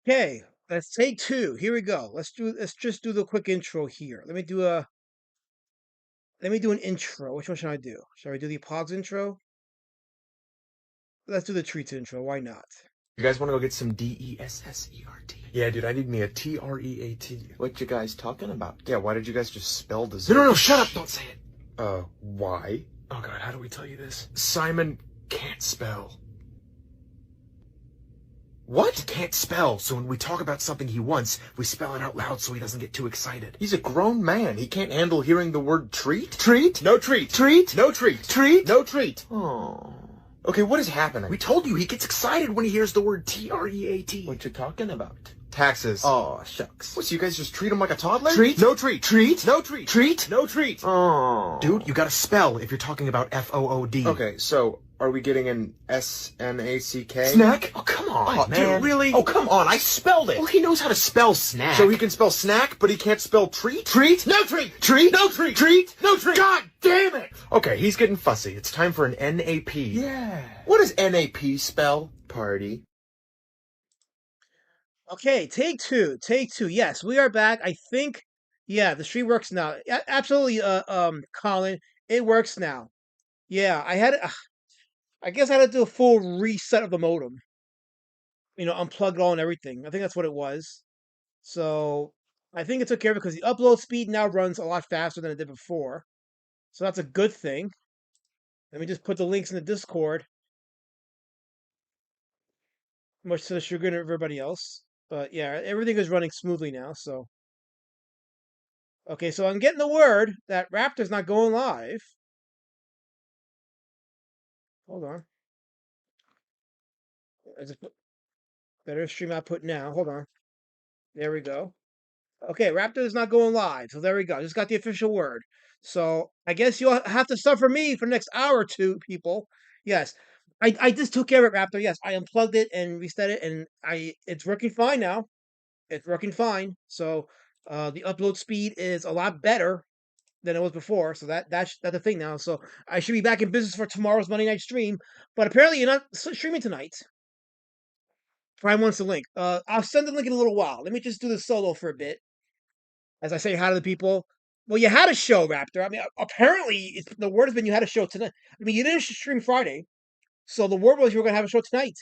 Okay, let's take two. Here we go. Let's just do the quick intro here. Let me do an intro. Which one should I do? Shall I do the pods intro? Let's do the treats intro. Why not? You guys want to go get some DESSERT? Yeah, dude, I need me a TREAT. What you guys talking about? Yeah, why did you guys just spell dessert? No, shut up! Don't say it. Why? Oh god, how do we tell you this? Simon can't spell. What? He can't spell, so when we talk about something he wants, we spell it out loud so he doesn't get too excited. He's a grown man. He can't handle hearing the word treat? Treat? No treat. Treat? No treat. Treat? No treat. Oh. Okay, what is happening? We told you he gets excited when he hears the word TREAT. What you talking about? Taxes. Oh, shucks. What, so you guys just treat him like a toddler? Treat? No treat. Treat? No treat. Treat? No treat. Oh. Dude, you gotta spell if you're talking about FOOD. Okay, so are we getting an SNACK? Snack? Oh, come on, Oh, man. dude, really? Oh, come on. I spelled it. Well, he knows how to spell snack. So he can spell snack, but he can't spell treat? Treat? No treat! Treat? No treat! Treat? No treat! God damn it! Okay, he's getting fussy. It's time for an NAP. Yeah. What does NAP spell? Party. Okay, take two. Take two. Yes, we are back. I think. Yeah, the stream works now. Absolutely. Colin, it works now. Yeah, I guess I had to do a full reset of the modem. Unplug it all and everything. I think that's what it was. So I think it took care of it because the upload speed now runs a lot faster than it did before. So that's a good thing. Let me just put the links in the Discord, much to the chagrin of everybody else. But yeah, everything is running smoothly now. So okay, so I'm getting the word that Raptor's not going live. Hold on. I just put better stream output now. Hold on. There we go. Okay, Raptor is not going live. So there we go. Just got the official word. So I guess you'll have to suffer me for the next hour or two, people. Yes. I just took care of it, Raptor. Yes, I unplugged it and reset it, and it's working fine now. It's working fine. So the upload speed is a lot better than it was before. So that's the thing now. So I should be back in business for tomorrow's Monday night stream. But apparently you're not streaming tonight. Prime wants the link. I'll send the link in a little while. Let me just do this solo for a bit as I say hi to the people. Well, you had a show, Raptor. I mean, apparently the word has been you had a show tonight. I mean, you didn't stream Friday, so the word was you were going to have a show tonight,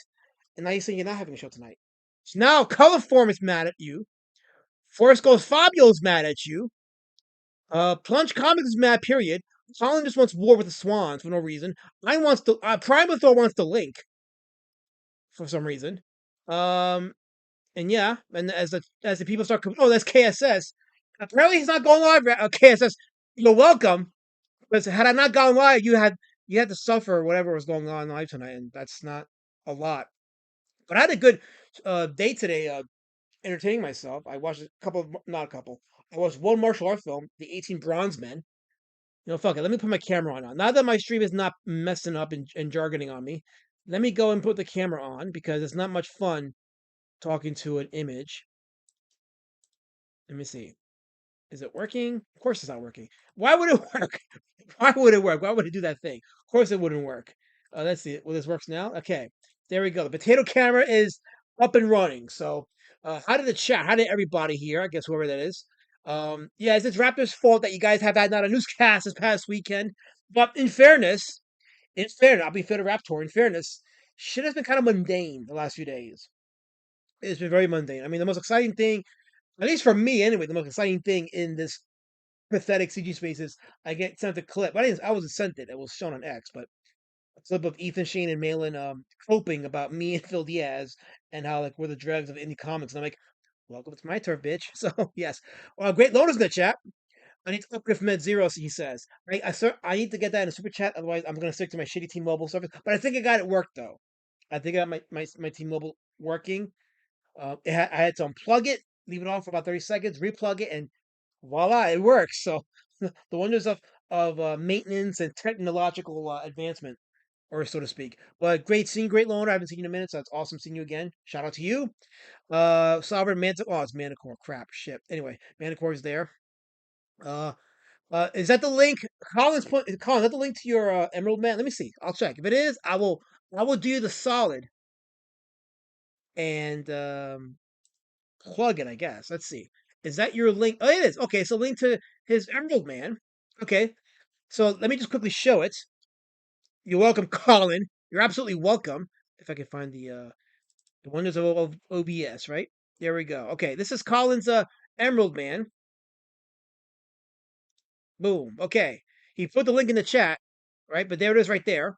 and now you're saying you're not having a show tonight. So now Colorform is mad at you. Forrest Goes Fabio's mad at you. Plunge Comics is mad. Period. Colin just wants war with the Swans for no reason. Primathor wants the link for some reason. And yeah, and as the people start, oh, that's KSS. Apparently, he's not going live. KSS, you're welcome. Because had I not gone live, you had to suffer whatever was going on live tonight, and that's not a lot. But I had a good day today, entertaining myself. I watched not a couple. I watched one martial art film, The 18 Bronze Men. Fuck it. Let me put my camera on now. Now that my stream is not messing up and jargoning on me, let me go and put the camera on because it's not much fun talking to an image. Let me see. Is it working? Of course it's not working. Why would it work? Why would it work? Why would it do that thing? Of course it wouldn't work. Let's see. Well, this works now. Okay, there we go. The potato camera is up and running. So, how did the chat? How did everybody here? I guess whoever that is. Yeah, it's Raptors' fault that you guys have had not a newscast this past weekend. But in fairness, I'll be fair to Raptor. In fairness, shit has been kind of mundane the last few days. It's been very mundane. I mean, the most exciting thing, at least for me anyway, the most exciting thing in this pathetic CG spaces, I get sent a clip. I wasn't sent it. It was shown on X, but a clip of Ethan Shane and Malin coping about me and Phil Diaz and how like we're the dregs of indie comics. And I'm like, welcome to my turf, bitch. So yes. Well, great loader's good chat. I need to upgrade from Med Zero, he says. Right? I need to get that in a super chat, otherwise I'm gonna stick to my shitty Team Mobile service. But I think I got it worked though. I think I got my Team Mobile working. I had to unplug it, leave it on for about 30 seconds, replug it, and voila, it works. So the wonders of maintenance and technological advancement, or so to speak. But great seeing, great loaner. I haven't seen you in a minute, so it's awesome seeing you again. Shout out to you. Sovereign Manticore. Oh, it's Manicore. Crap. Shit. Anyway, Manicore is there. Uh, is that the link? Colin, is that the link to your Emerald Man? Let me see. I'll check. If it is, I will do you the solid and plug it, I guess. Let's see. Is that your link? Oh, it is. Okay, so link to his Emerald Man. Okay, so let me just quickly show it. You're welcome, Colin. You're absolutely welcome. If I can find the wonders of OBS, right? There we go. Okay, this is Colin's Emerald Man. Boom. Okay, he put the link in the chat, right? But there it is, right there.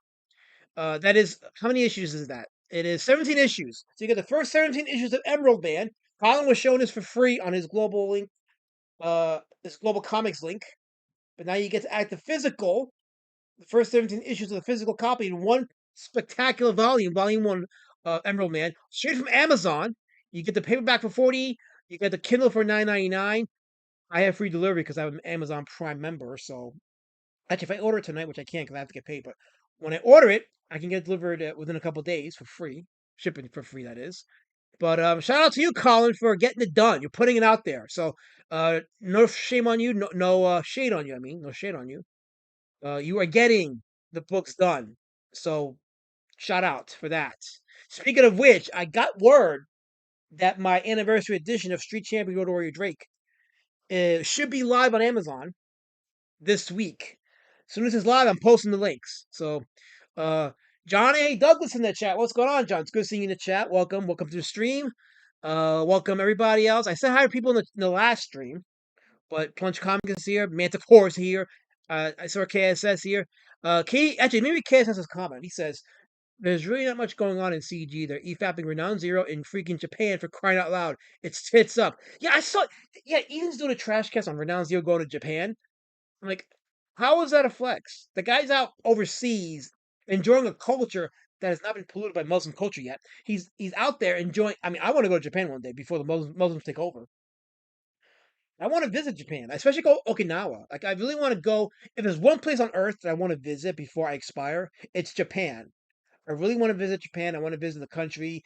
That is how many issues is that? It is 17 issues. So you get the first 17 issues of Emerald Man. Colin was showing this for free on his global link, this global comics link. But now you get to add the physical, the first 17 issues of the physical copy in one spectacular volume, volume one, Emerald Man, straight from Amazon. You get the paperback for 40. You get the Kindle for 9.99. I have free delivery because I'm an Amazon Prime member. So actually, if I order it tonight, which I can't because I have to get paid, but when I order it, I can get it delivered within a couple of days for free, shipping for free. That is. But shout out to you, Colin, for getting it done. You're putting it out there. So no shame on you. No shade on you. I mean, no shade on you. You are getting the books done. So shout out for that. Speaking of which, I got word that my anniversary edition of Street Champion Road Warrior Drake should be live on Amazon this week. As soon as it's live, I'm posting the links. So, uh, John A. Douglas in the chat. What's going on, John? It's good seeing you in the chat. Welcome. Welcome to the stream. Welcome everybody else. I said hi to people in the last stream, but Plunge Comic is here. Manticore is here. I saw KSS here. Actually, maybe KSS has a comment. He says, there's really not much going on in CG. They're EFAPing Renown Zero in freaking Japan for crying out loud. It's tits up. Yeah, I saw. Yeah, Ian's doing a trash cast on Renown Zero going to Japan. I'm like, how is that a flex? The guy's out overseas enjoying a culture that has not been polluted by Muslim culture yet. He's out there enjoying. I mean, I want to go to Japan one day before the Muslims take over. I want to visit Japan, especially go Okinawa. Like, I really want to go. If there's one place on earth that I want to visit before I expire, it's Japan. I really want to visit Japan. I want to visit the country.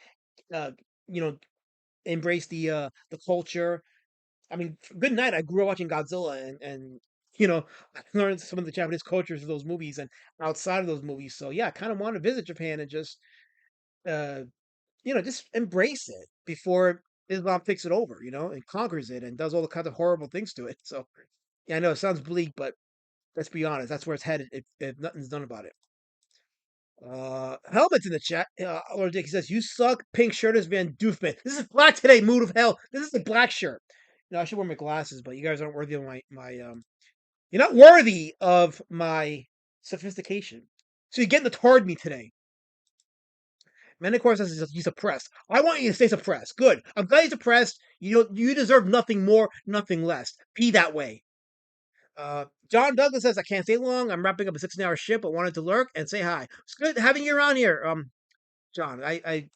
Uh, you know, embrace the culture. I mean, good night. I grew up watching Godzilla, and I learned some of the Japanese cultures of those movies and outside of those movies. So yeah, I kind of want to visit Japan and just uh, just embrace it before Islam takes it over, and conquers it and does all the kinds of horrible things to it. So yeah, I know it sounds bleak, but let's be honest, that's where it's headed if nothing's done about it. Helmet's in the chat. Lord Dick, he says, "You suck, pink shirt is Van Doofman. This is black today, mood of hell. This is the black shirt. I should wear my glasses, but you guys aren't worthy of my you're not worthy of my sophistication. So you're getting the toward me today. Manticore says you suppressed. I want you to stay suppressed. Good. I'm glad you're suppressed. You deserve nothing more, nothing less. Be that way. John Douglas says, I can't stay long. I'm wrapping up a 16-hour shift, but wanted to lurk and say hi. It's good having you around here, John. I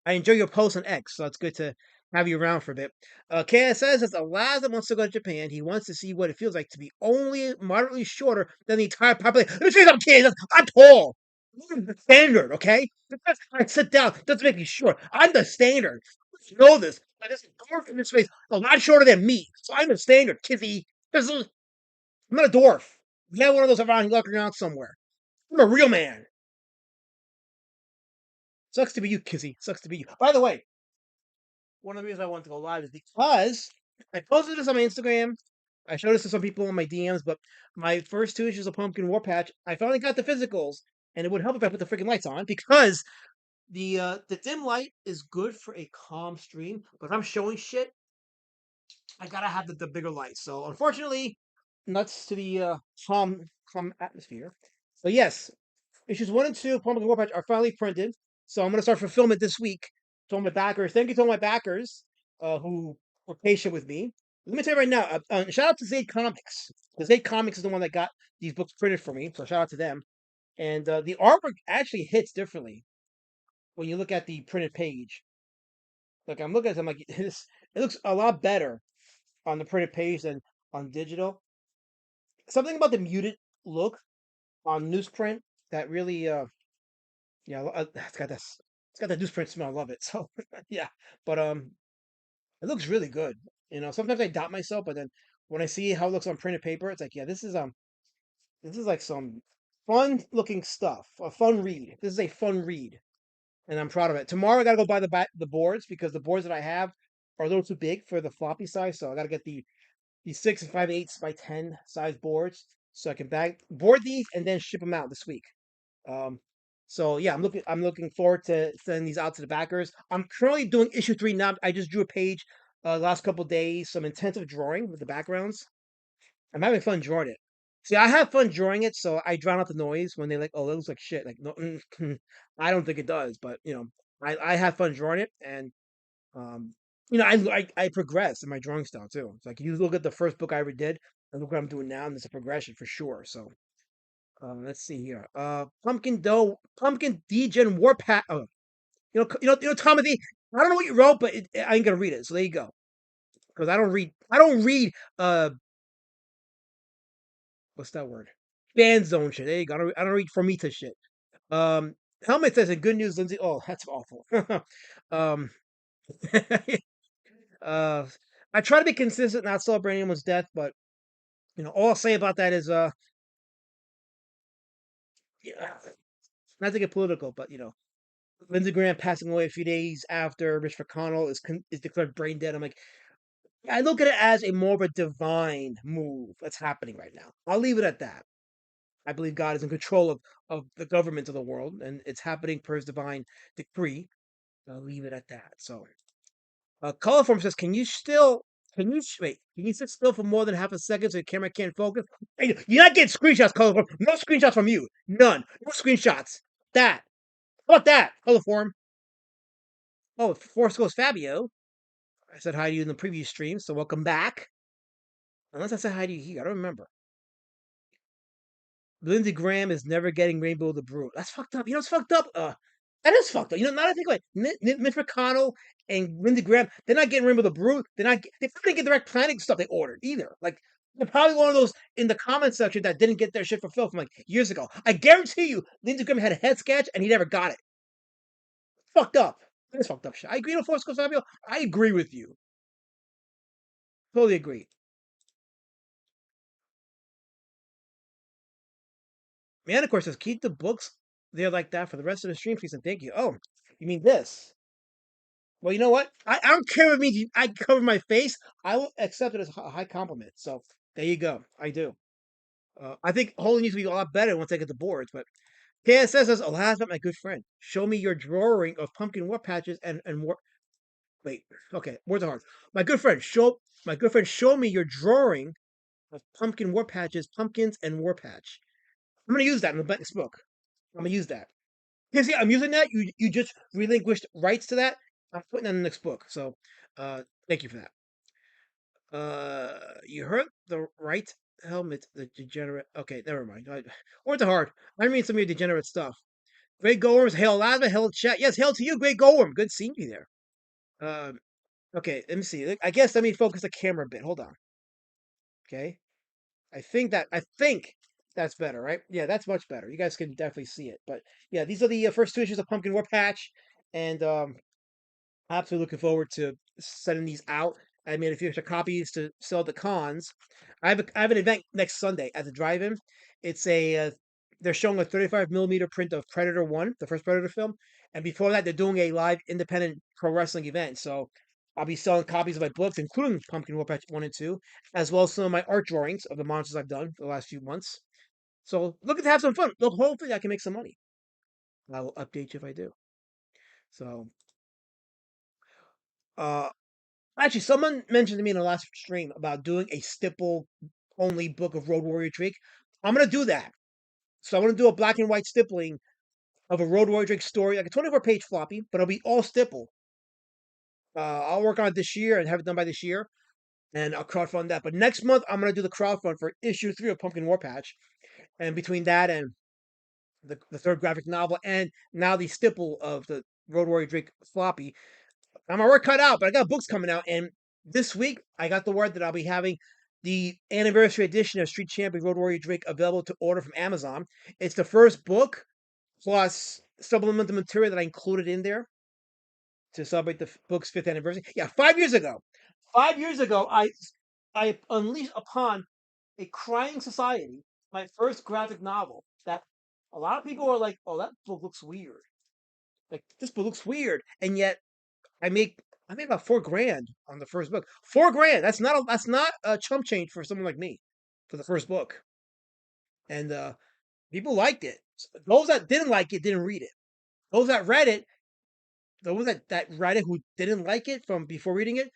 enjoy your posts on X, so it's good to have you around for a bit. KSS says, a lad that wants to go to Japan. He wants to see what it feels like to be only moderately shorter than the entire population. Let me tell you something, kids. I'm tall. I'm the standard, okay? I sit down. Doesn't make me short. I'm the standard. You know this. This dwarf in this face a lot shorter than me. So I'm the standard, kizzy. I'm not a dwarf. You have one of those around lurking around somewhere. I'm a real man. Sucks to be you, kizzy. Sucks to be you. By the way, one of the reasons I wanted to go live is because I posted this on my Instagram. I showed this to some people in my DMs, but my first two issues of Pumpkin War Patch, I finally got the physicals, and it would help if I put the freaking lights on because the dim light is good for a calm stream, but if I'm showing shit, I gotta have the bigger lights. So unfortunately, nuts to the calm atmosphere. But yes, issues 1 and 2 of Pumpkin War Patch are finally printed, so I'm gonna start fulfillment this week. To all my backers, thank you to all my backers who were patient with me. Let me tell you right now, shout out to Zaid Comics. The Zaid Comics is the one that got these books printed for me, so shout out to them. And the artwork actually hits differently when you look at the printed page. Like I'm looking at it, I'm like, it looks a lot better on the printed page than on digital. Something about the muted look on newsprint that really yeah, it's got that newsprint smell. I love it. So yeah, but it looks really good. Sometimes I doubt myself, but then when I see how it looks on printed paper, it's like, yeah, this is like some fun looking stuff, a fun read. This is a fun read, and I'm proud of it. Tomorrow I gotta go buy the boards because the boards that I have are a little too big for the floppy size, so I gotta get the 6 and 5/8 by 10 size boards so I can board these and then ship them out this week. Um, so yeah, I'm looking forward to sending these out to the backers. I'm currently doing issue 3 now. I just drew a page last couple days, some intensive drawing with the backgrounds. I'm having fun drawing it. See, I have fun drawing it, so I drown out the noise when they like, oh, it looks like shit. Like, no, I don't think it does, but I have fun drawing it, and um, I progress in my drawing style too. It's like you look at the first book I ever did, and look what I'm doing now, and there's a progression for sure. So let's see here. Pumpkin Degen Warpath. Oh, Timothy. I don't know what you wrote, but I ain't gonna read it. So there you go. Because I don't read. I don't read. What's that word? Fan zone shit. There you go. I don't read Formita shit. Um, Helmet says, "In good news, Lindsay." Oh, that's awful. um, uh, I try to be consistent, not celebrate anyone's death, but all I'll say about that is, yeah, not to get political, but Lindsey Graham passing away a few days after Rich McConnell is declared brain dead. I'm like, I look at it as a more of a divine move that's happening right now. I'll leave it at that. I believe God is in control of the government of the world, and it's happening per His divine decree. I'll leave it at that. So, Colorform says, wait? Can you sit still for more than half a second so the camera can't focus? Hey, you're not getting screenshots, Colorform. No screenshots from you. None. No screenshots. That. How about that, Colorform? Oh, Force goes Fabio. I said hi to you in the previous stream, so welcome back. Unless I said hi to you here, I don't remember. Lindsey Graham is never getting Rainbow the Brew. That's fucked up. It's fucked up. That is fucked up. Now that I think like Mitch McConnell and Lindsey Graham, they're not getting Rainbow the Brew. They probably didn't get direct planning stuff they ordered either. Like they're probably one of those in the comment section that didn't get their shit fulfilled from like years ago. I guarantee you, Lindsey Graham had a head sketch and he never got it. Fucked up. That is fucked up shit. I agree with Force Fabio. I agree with you. Totally agree. Man, of course, says keep the books there like that for the rest of the stream, please, and thank you. Oh, you mean this? Well, you know what? I don't care if it means I cover my face. I will accept it as a high compliment. So there you go. I do. I think holding needs to be a lot better once I get the boards. But KSS says, "Alas, my good friend, show me your drawing of pumpkin war patches and war." Wait, okay, words are hard. My good friend, show me your drawing of pumpkin war patches, pumpkins, and war patch. I'm gonna use that in the next book. I'm gonna use that. Yeah, see, I'm using that. You just relinquished rights to that. I'm putting that in the next book. So, thank you for that. You heard the right helmet, the degenerate. Okay, never mind. Words are hard. I mean some of your degenerate stuff. Great Golems, hail Lava, hail chat. Yes, hail to you, Great Golem. Good seeing you there. Okay, let me see. I guess let me focus the camera a bit. Hold on. Okay. I think that's better, right? Yeah, that's much better. You guys can definitely see it. But yeah, these are the first 2 issues of Pumpkin War Patch, and absolutely looking forward to sending these out. I made a few extra copies to sell at the cons. I have an event next Sunday at the drive-in. It's a they're showing a 35 millimeter print of Predator One, the first Predator film, and before that they're doing a live independent pro wrestling event. So I'll be selling copies of my books, including Pumpkin War Patch 1 and 2, as well as some of my art drawings of the monsters I've done for the last few months. So looking to have some fun. Look, hopefully I can make some money. I will update you if I do. So uh actually, someone mentioned to me in the last stream about doing a stipple only book of Road Warrior Drake. I'm gonna do that. So I'm gonna do a black and white stippling of a Road Warrior Drake story, like a 24-page floppy, but it'll be all stipple. I'll work on it this year and have it done by this year, and I'll crowdfund that. But next month, I'm gonna do the crowdfund for issue 3 of Pumpkin War Patch, and between that and the third graphic novel, and now the stipple of the Road Warrior Drake floppy, I'm my work cut out, but I got books coming out, and this week I got the word that I'll be having the anniversary edition of Street Champion Road Warrior Drake available to order from Amazon. It's the first book plus supplemental material that I included in there to celebrate the book's 5th anniversary. Yeah, 5 years ago. 5 years ago, I unleashed upon a crying society my first graphic novel that a lot of people are like, "Oh, that book looks weird. Like this book looks weird," and yet I make I made about 4 grand on the first book. 4 grand. That's not a chump change for someone like me for the first book. And people liked it. Those that didn't like it didn't read it. Those that read it, those that read it who didn't like it from before reading it,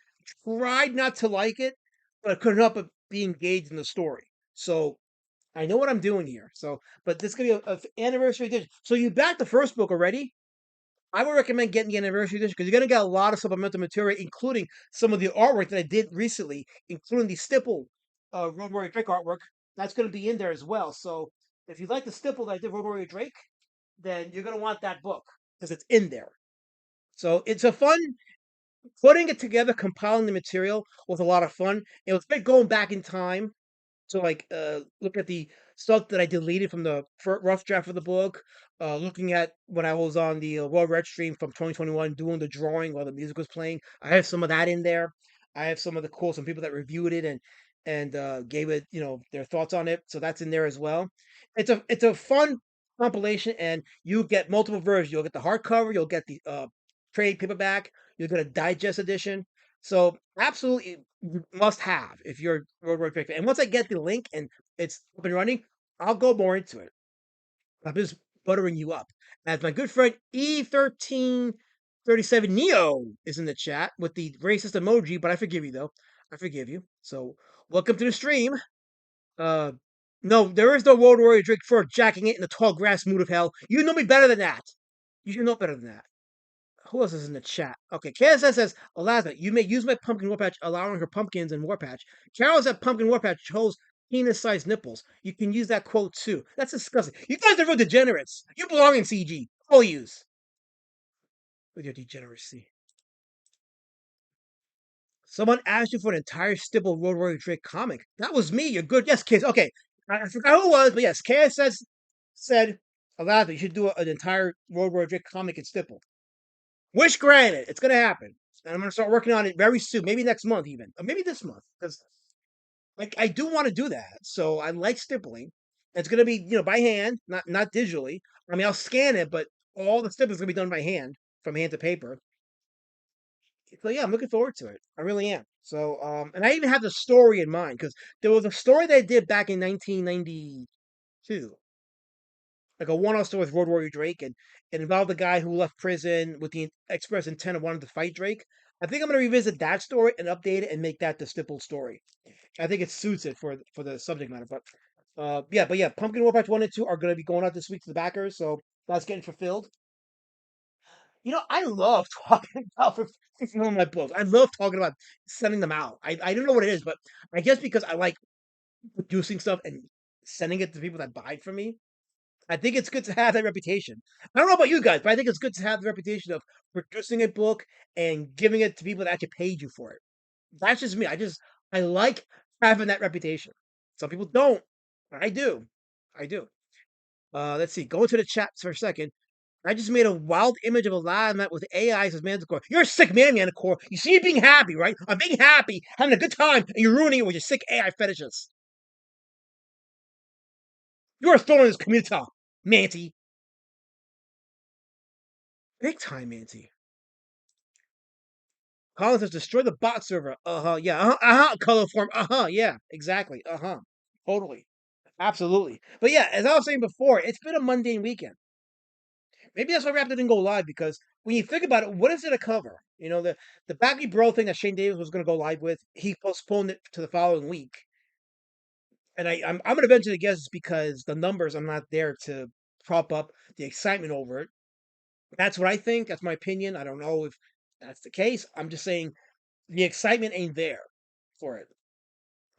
tried not to like it, but couldn't help but be engaged in the story. So I know what I'm doing here. So, but this is gonna be a anniversary edition. So you backed the first book already? I would recommend getting the anniversary edition because you're gonna get a lot of supplemental material, including some of the artwork that I did recently, including the stipple Road Warrior Drake artwork. That's gonna be in there as well. So if you like the stipple that I did Road Warrior Drake, then you're gonna want that book because it's in there. So it's a fun putting it together, compiling the material was a lot of fun. It was great going back in time to like look at the stuff that I deleted from the rough draft of the book. Looking at when I was on the World Red stream from 2021, doing the drawing while the music was playing. I have some of that in there. I have some of the some people that reviewed it and gave it their thoughts on it. So that's in there as well. It's a fun compilation, and you get multiple versions. You'll get the hardcover. You'll get the trade paperback. You'll get a digest edition. So absolutely must have if you're a Road Warrior fan. And once I get the link and it's up and running, I'll go more into it. I'm just buttering you up. As my good friend E1337 Neo is in the chat with the racist emoji, but I forgive you though. I forgive you. So welcome to the stream. Uh no, there is no Road Warrior Drake for jacking it in the tall grass mood of hell. You know me better than that. You should know better than that. Who else is in the chat? Okay, KSS says, Eliza, you may use my pumpkin warpatch, allowing her pumpkins and warpatch. Carol said pumpkin warpatch chose penis-sized nipples. You can use that quote too. That's disgusting. You guys are real degenerates. You belong in CG. All use with your degeneracy. Someone asked you for an entire stipple Road Warrior Drake comic. That was me. You're good. Yes, kids. Okay, I forgot who it was, but yes, KSS said, Eliza, you should do an entire Road Warrior Drake comic in stipple. Wish granted, it's gonna happen, and I'm gonna start working on it very soon. Maybe next month, even, or maybe this month, because like I do want to do that. So I like stippling. It's gonna be by hand, not digitally. I mean, I'll scan it, but all the stippling's gonna be done by hand, from hand to paper. So yeah, I'm looking forward to it. I really am. So and I even have the story in mind because there was a story that I did back in 1992, like a one-off story with Road Warrior Drake, and it involved a guy who left prison with the express intent of wanting to fight Drake. I think I'm gonna revisit that story and update it and make that the stippled story. I think it suits it for the subject matter. But yeah, Pumpkin Warpatch 1 and 2 are gonna be going out this week to the backers, so that's getting fulfilled. I love talking about fulfilling my books. I love talking about sending them out. I don't know what it is, but I guess because I like producing stuff and sending it to people that buy it from me. I think it's good to have that reputation. I don't know about you guys, but I think it's good to have the reputation of producing a book and giving it to people that actually paid you for it. That's just me. I like having that reputation. Some people don't, but I do. I do. Let's see. Go into the chat for a second. I just made a wild image of a lad met with AI as Manticore. You're a sick man, Manticore. You see me being happy, right? I'm being happy, having a good time, and you're ruining it with your sick AI fetishes. You're a thorn in this community, Manty. Big time, Manty. Collins has destroyed the bot server. Yeah. Color form. Yeah. Exactly. Totally. Absolutely. But yeah, as I was saying before, it's been a mundane weekend. Maybe that's why Raptor didn't go live because when you think about it, what is it to cover? The Baggy Bro thing that Shane Davis was going to go live with, he postponed it to the following week, and I'm going to venture to guess it's because the numbers I'm not there to prop up the excitement over it. That's what I think. That's my opinion. I don't know if that's the case. I'm just saying the excitement ain't there for it.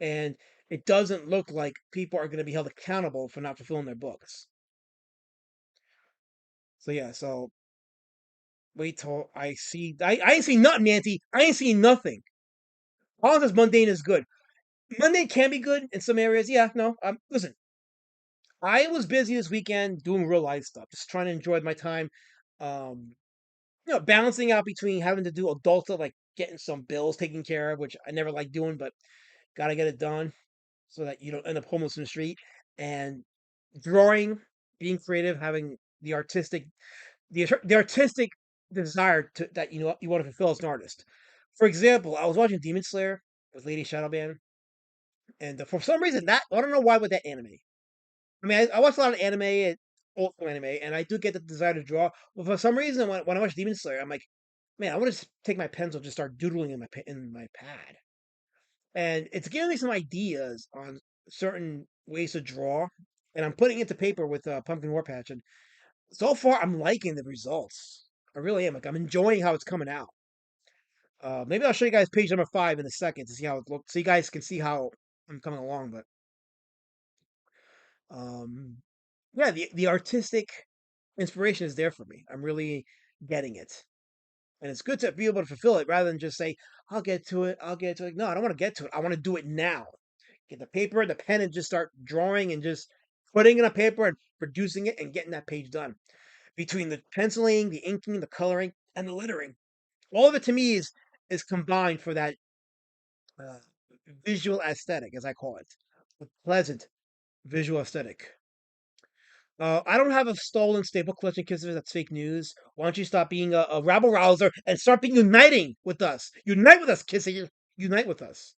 And it doesn't look like people are going to be held accountable for not fulfilling their books. So yeah, so wait till I see. I ain't seen nothing, Nancy. I ain't seen nothing. All this mundane is good. Mundane can be good in some areas. Yeah, no. Listen, I was busy this weekend doing real life stuff, just trying to enjoy my time. Um, balancing out between having to do adult stuff like getting some bills taken care of, which I never like doing, but gotta get it done so that you don't end up homeless in the street. And drawing, being creative, having the artistic desire that you want to fulfill as an artist. For example, I was watching Demon Slayer with Lady Shadowban, and for some reason that I don't know why with that anime. I mean, I watch a lot of anime, old school anime, and I do get the desire to draw. But for some reason, when I watch Demon Slayer, I'm like, man, I want to just take my pencil, and just start doodling in my pad, and it's giving me some ideas on certain ways to draw, and I'm putting it to paper with Pumpkin War Patch, and so far I'm liking the results. I really am. Like I'm enjoying how it's coming out. Maybe I'll show you guys page number 5 in a second to see how it looks, so you guys can see how I'm coming along. But um, yeah, the artistic inspiration is there for me. I'm really getting it, and it's good to be able to fulfill it rather than just say, "I'll get to it. I'll get to it." No, I don't want to get to it. I want to do it now. Get the paper, the pen, and just start drawing and just putting it on paper and producing it and getting that page done. Between the penciling, the inking, the coloring, and the lettering, all of it to me is combined for that uh, visual aesthetic, as I call it, a pleasant visual aesthetic. I don't have a stolen staple collection, kisses. That's fake news. Why don't you stop being a rabble rouser and start being uniting with us? Unite with us, Kissy. Unite with us.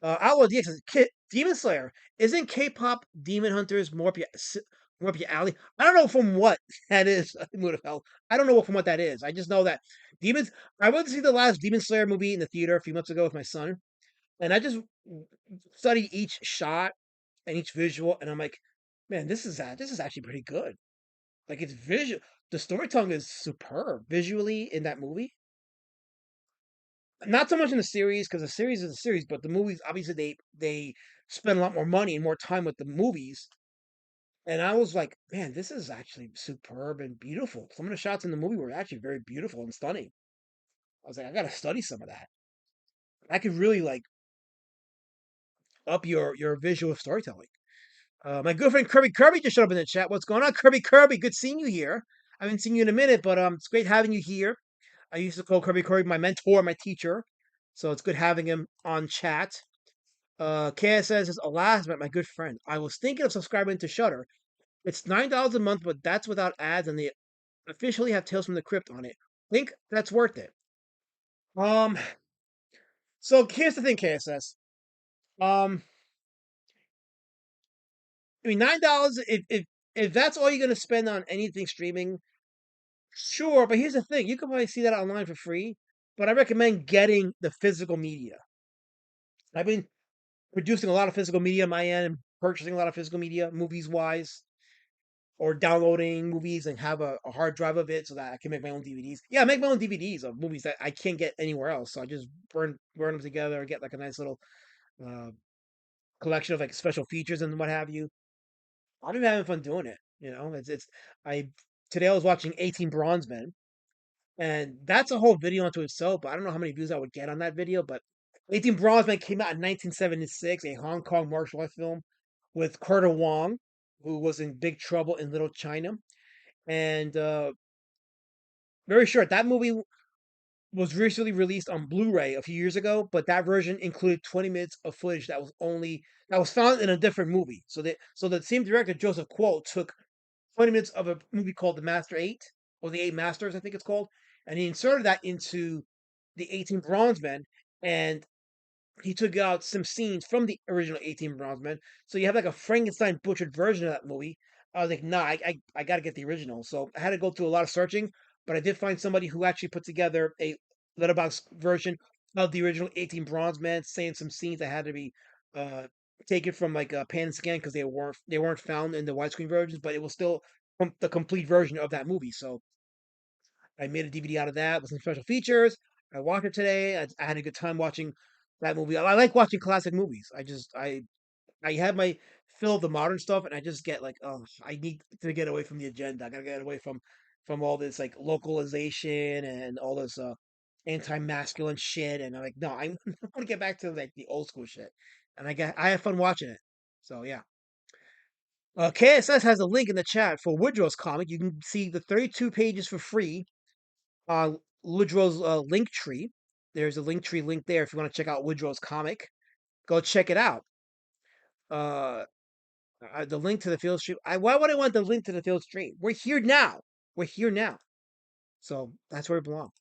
Outlaw DX says, Demon Slayer. Isn't K-pop Demon Hunters more up your alley? I don't know from what that is. Mood of Hell. I don't know from what that is. I just know that Demons. I went to see the last Demon Slayer movie in the theater a few months ago with my son, and I just studied each shot and each visual, and I'm like, man, this is actually pretty good. Like it's visual. The storytelling is superb visually in that movie. Not so much in the series because the series is a series, but the movies obviously they spend a lot more money and more time with the movies. And I was like, man, this is actually superb and beautiful. Some of the shots in the movie were actually very beautiful and stunning. I was like, I gotta study some of that. I could really like up your visual storytelling. My good friend Kirby just showed up in the chat. What's going on, Kirby? Good seeing you here. I haven't seen you in a minute, but it's great having you here. I used to call Kirby my mentor, my teacher. So it's good having him on chat. KSS says, alas, my good friend, I was thinking of subscribing to Shutter. It's $9 a month, but that's without ads, and they officially have Tales from the Crypt on it. Think that's worth it. Um, so here's the thing, KSS. Um, I mean, $9 if that's all you're gonna spend on anything streaming, sure. But here's the thing: you can probably see that online for free. But I recommend getting the physical media. I've been producing a lot of physical media on my end, and purchasing a lot of physical media, movies wise, or downloading movies and have a hard drive of it so that I can make my own DVDs. Yeah, I make my own DVDs of movies that I can't get anywhere else. So I just burn them together, get like a nice little uh, collection of like special features and what have you. I've been having fun doing it. It's I today I was watching 18 Bronze Men, and that's a whole video unto itself. But I don't know how many views I would get on that video. But 18 Bronze Men came out in 1976, a Hong Kong martial art film with Carter Wong, who was in Big Trouble in Little China. And very short. That movie was recently released on Blu-ray a few years ago, but that version included 20 minutes of footage that was found in a different movie. So the same director, Joseph Quo, took 20 minutes of a movie called The Master Eight, or The Eight Masters, I think it's called, and he inserted that into the 18 Bronze Men, and he took out some scenes from the original 18 Bronze Men. So you have like a Frankenstein butchered version of that movie. I was like, nah, I got to get the original. So I had to go through a lot of searching, but I did find somebody who actually put together a letterbox version of the original 18 Bronze Men, saying some scenes that had to be uh, taken from like a pan and scan because they weren't found in the widescreen versions, but it was still the complete version of that movie. So I made a DVD out of that with some special features. I watched it today. I had a good time watching that movie. I like watching classic movies. I have my fill of the modern stuff, and I just get like, oh, I need to get away from the agenda. I gotta get away from all this like localization and all this anti-masculine shit. And I'm like, no, I want to get back to like the old school shit. And I have fun watching it. So yeah. KSS has a link in the chat for Woodrow's comic. You can see the 32 pages for free on Woodrow's link tree. There's a link tree link there if you want to check out Woodrow's comic. Go check it out. Uh, the link to the field stream. Why would I want the link to the field stream? We're here now. We're here now. So that's where it belongs.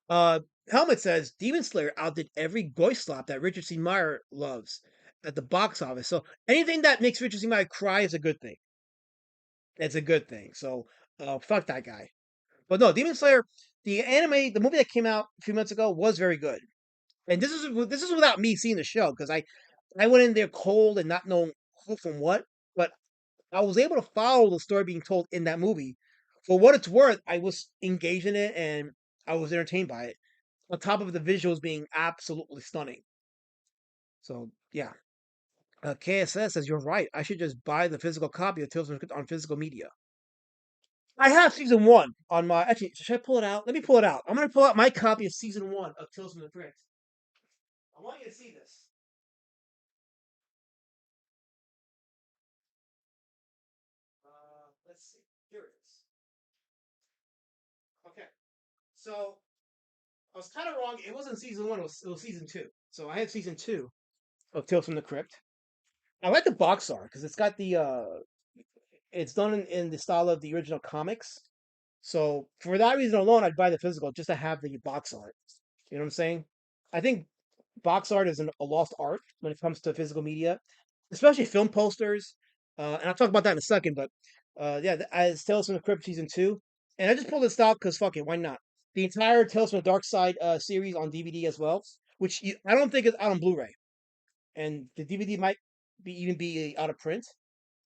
Uh, Helmet says Demon Slayer outdid every goy slap that Richard C. Meyer loves at the box office. So anything that makes Richard C. Meyer cry is a good thing. It's a good thing. So fuck that guy. But no, Demon Slayer, the anime, the movie that came out a few months ago was very good. And this is without me seeing the show because I went in there cold and not knowing who from what. But I was able to follow the story being told in that movie. For what it's worth, I was engaged in it and I was entertained by it. On top of the visuals being absolutely stunning. So yeah, KSS says you're right. I should just buy the physical copy of Tales from the Crypt on physical media. I have season one on my. Actually, should I pull it out? Let me pull it out. I'm gonna pull out my copy of season one of Tales from the Crypt. I want you to see this. Let's see. Here it is. Okay, so I was kind of wrong. It wasn't season one. It was season two. So I had season two of Tales from the Crypt. I like the box art because it's got the it's done in the style of the original comics. So for that reason alone, I'd buy the physical just to have the box art. You know what I'm saying? I think box art is a lost art when it comes to physical media, especially film posters. And I'll talk about that in a second. But yeah, as Tales from the Crypt season two, and I just pulled this out because fuck it, why not? The entire Tales from the Dark Side series on DVD as well, which I don't think is out on Blu-ray, and the DVD might even be out of print.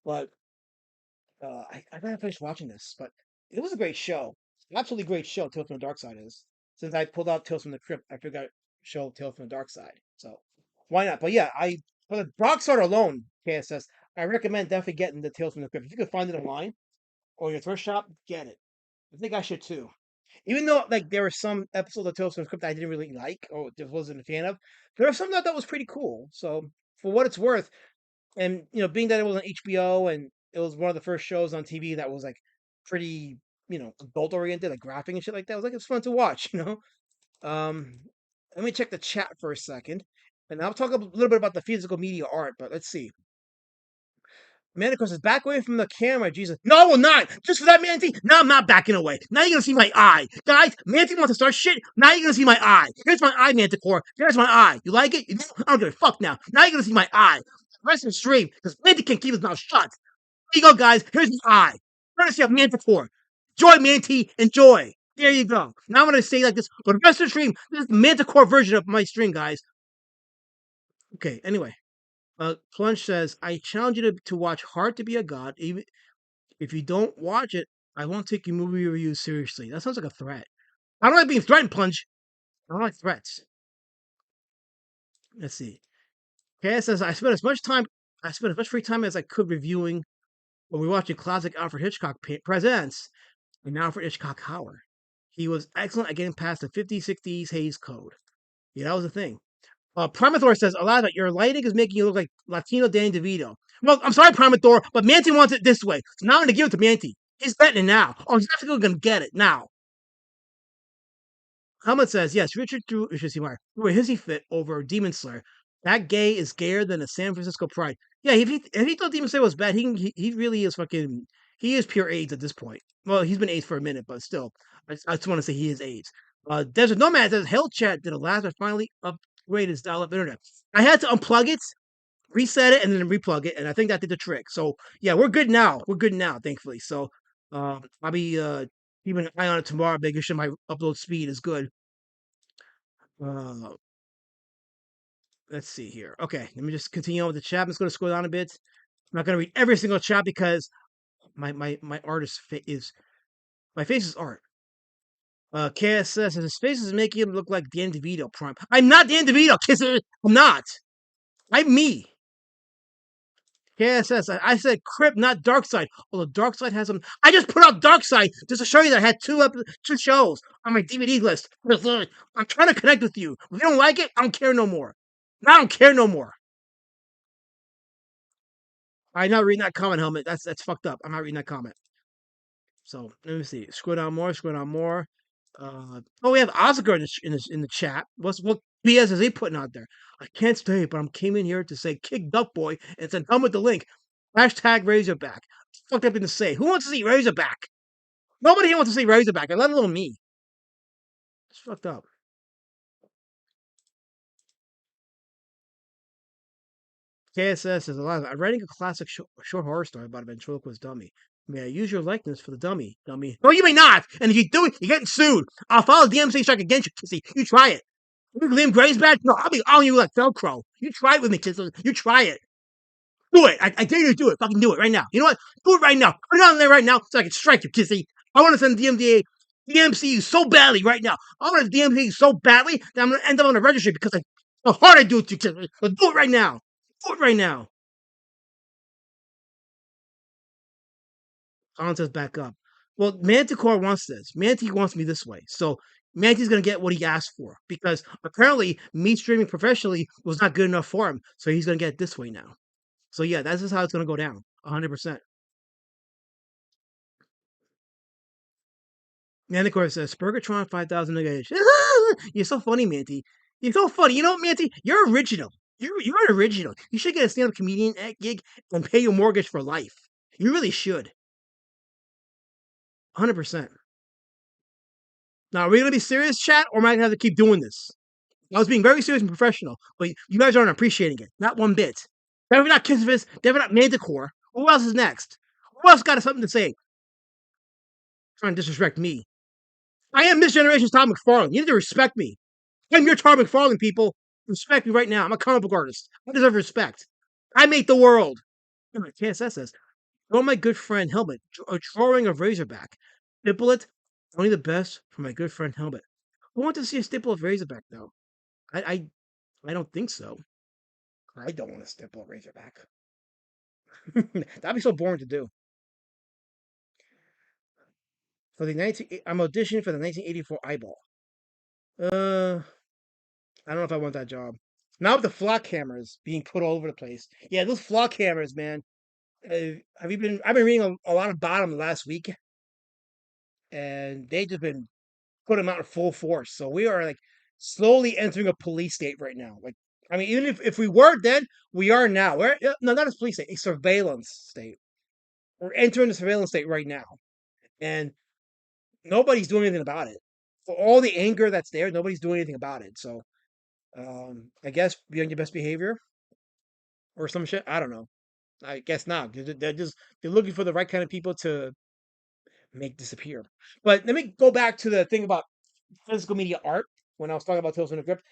But I gotta finish watching this, but it was a great show. Absolutely great show, Tales from the Dark Side is. Since I pulled out Tales from the Crypt, I figured I'd show Tales from the Dark Side. So why not? But yeah, for the box art alone, KSS, I recommend definitely getting the Tales from the Crypt. If you can find it online or in your thrift shop, get it. I think I should too. Even though like there were some episodes of Tales from the Crypt I didn't really like or just wasn't a fan of, there are some that I thought was pretty cool. So for what it's worth, and being that it was on HBO and it was one of the first shows on TV that was like pretty, adult oriented, like graphic and shit like that. It was like it's fun to watch. Um, Let me check the chat for a second, and I'll talk a little bit about the physical media art. But let's see. Manticor says, back away from the camera, Jesus. No, I will not. Just for that, Manty. No, I'm not backing away. Now you're gonna see my eye. Guys, Manty wants to start shit. Now you're gonna see my eye. Here's my eye, Manticore. Here's my eye. You like it? I don't give a fuck now. Now you're gonna see my eye. Rest in stream, because Manty can't keep his mouth shut. Here you go, guys. Here's my eye. Courtesy of Manticore. Enjoy, Manty. Enjoy. There you go. Now I'm gonna say like this for the rest of the stream. This is the Manticore version of my stream, guys. Okay, anyway. Plunge says, I challenge you to watch Hard to Be a God. Even if you don't watch it, I won't take your movie reviews seriously. That sounds like a threat. I don't like being threatened, Plunge. I don't like threats. Let's see. Kaya says, I spent as much free time as I could reviewing when we watching classic Alfred Hitchcock presents an Alfred Hitchcock Hour. He was excellent at getting past the 50s, 60s Hays Code. Yeah, that was the thing. Primathor says, Alana, your lighting is making you look like Latino Danny DeVito. Well, I'm sorry, Primathor, but Manty wants it this way. So now I'm going to give it to Manty. He's betting it now. Oh, he's definitely going to get it now. Helmut says, yes, Richard threw a hissy fit over Demon Slayer. That gay is gayer than a San Francisco Pride. Yeah, if he thought Demon Slayer was bad, he really is fucking, he is pure AIDS at this point. Well, he's been AIDS for a minute, but still, I just want to say he is AIDS. Desert Nomad says, Hell Chat did a last but finally upgrade his dial-up internet. I had to unplug it, reset it, and then replug it, and I think that did the trick. So yeah, we're good now. We're good now, thankfully. So I'll be keeping an eye on it tomorrow, making sure my upload speed is good. Uh, let's see here. Okay, let me just continue on with the chat. I'm just going to scroll down a bit. I'm not going to read every single chat because my artist is my face is art. KSS says his face is making him look like Dan DeVito prime. I'm not Dan DeVito, kisser. I'm not. I'm me. KSS. I said Crypt, not Dark Side. Although Dark Side has some. I just put out Dark Side just to show you that I had two shows on my DVD list. I'm trying to connect with you. If you don't like it, I don't care no more. I don't care no more. I'm not reading that comment, Helmet. That's fucked up. I'm not reading that comment. So let me see. Scroll down more. Scroll down more. Oh, we have Oscar in the chat. What BS is he putting out there? I can't stay, but I'm came in here to say kick Duck Boy and said come with the link. Hashtag Razorback. Fucked up thing to say. Who wants to see Razorback? Nobody here wants to see Razorback, let alone me. It's fucked up. KSS is alive. I'm writing a classic short horror story about a ventriloquist dummy. May I use your likeness for the dummy? Dummy. No, you may not. And if you do it, you're getting sued. I'll file a DMCA strike against you, Kissy. You try it. You think Liam Gray's bad? No, I'll be on you like Velcro. You try it with me, Kissy. You try it. Do it. I dare you to do it. Fucking do it right now. You know what? Do it right now. Put it on there right now so I can strike you, Kissy. I want to send DMC you so badly right now. I want to DMC you so badly that I'm going to end up on the registry because of how hard I do it to you, Kissy. So do it right now. Do it right now. Colin says back up. Well, Manticore wants this. Manti wants me this way. So Manti's going to get what he asked for because apparently me streaming professionally was not good enough for him. So he's going to get it this way now. So yeah, that's just how it's going to go down. 100%. Manticore says, Spurgatron 5000 negative. You're so funny, Manti. You're so funny. You know what, Manti? You're original. You're an original. You should get a stand-up comedian gig and pay your mortgage for life. You really should. 100%. Now, are we going to be serious, chat, or am I going to have to keep doing this? I was being very serious and professional, but you guys aren't appreciating it. Not one bit. Definitely not Kissvis. Definitely not Manticore. Who else is next? Who else got something to say? Trying to disrespect me. I am this generation's Todd McFarlane. You need to respect me. I'm your Todd McFarlane, people. Respect me right now. I'm a comic book artist. I deserve respect. I made the world. KSS says, draw my good friend Helmet. A drawing of Razorback. Stipple it. Only the best for my good friend Helmet. Who wants to see a stipple of Razorback, though? I don't think so. I don't want to stipple a Razorback. That'd be so boring to do. For the I'm auditioning for the 1984 Eyeball. I don't know if I want that job. Now with the flock cameras being put all over the place. Yeah, those flock cameras, man. Have you been? I've been reading a lot about them last week, and they just been putting them out in full force. So we are like slowly entering a police state right now. Like, I mean, even if we were then, we are now. We're no, not a police state, a surveillance state. We're entering the surveillance state right now, and nobody's doing anything about it. For all the anger that's there, nobody's doing anything about it. So, I guess be on your best behavior or some shit. I don't know. I guess not. They're looking for the right kind of people to make disappear. But let me go back to the thing about physical media art when I was talking about Tales from the Crypt.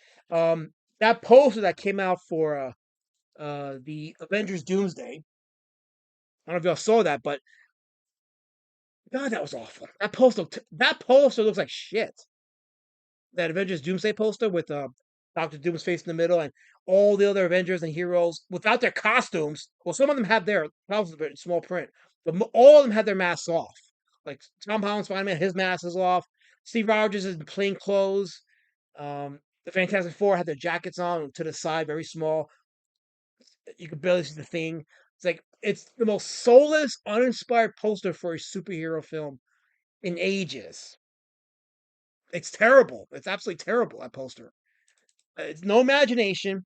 That poster that came out for the Avengers Doomsday. I don't know if y'all saw that, but God, that was awful. That poster looks like shit. That Avengers Doomsday poster with Doctor Doom's face in the middle and all the other Avengers and heroes without their costumes. Well, some of them have their probably small print, but all of them had their masks off. Like Tom Holland, Spider-Man, his mask is off. Steve Rogers is in plain clothes. The Fantastic Four had their jackets on to the side, very small. You could barely see the thing. It's the most soulless, uninspired poster for a superhero film in ages. It's terrible. It's absolutely terrible. That poster. It's no imagination.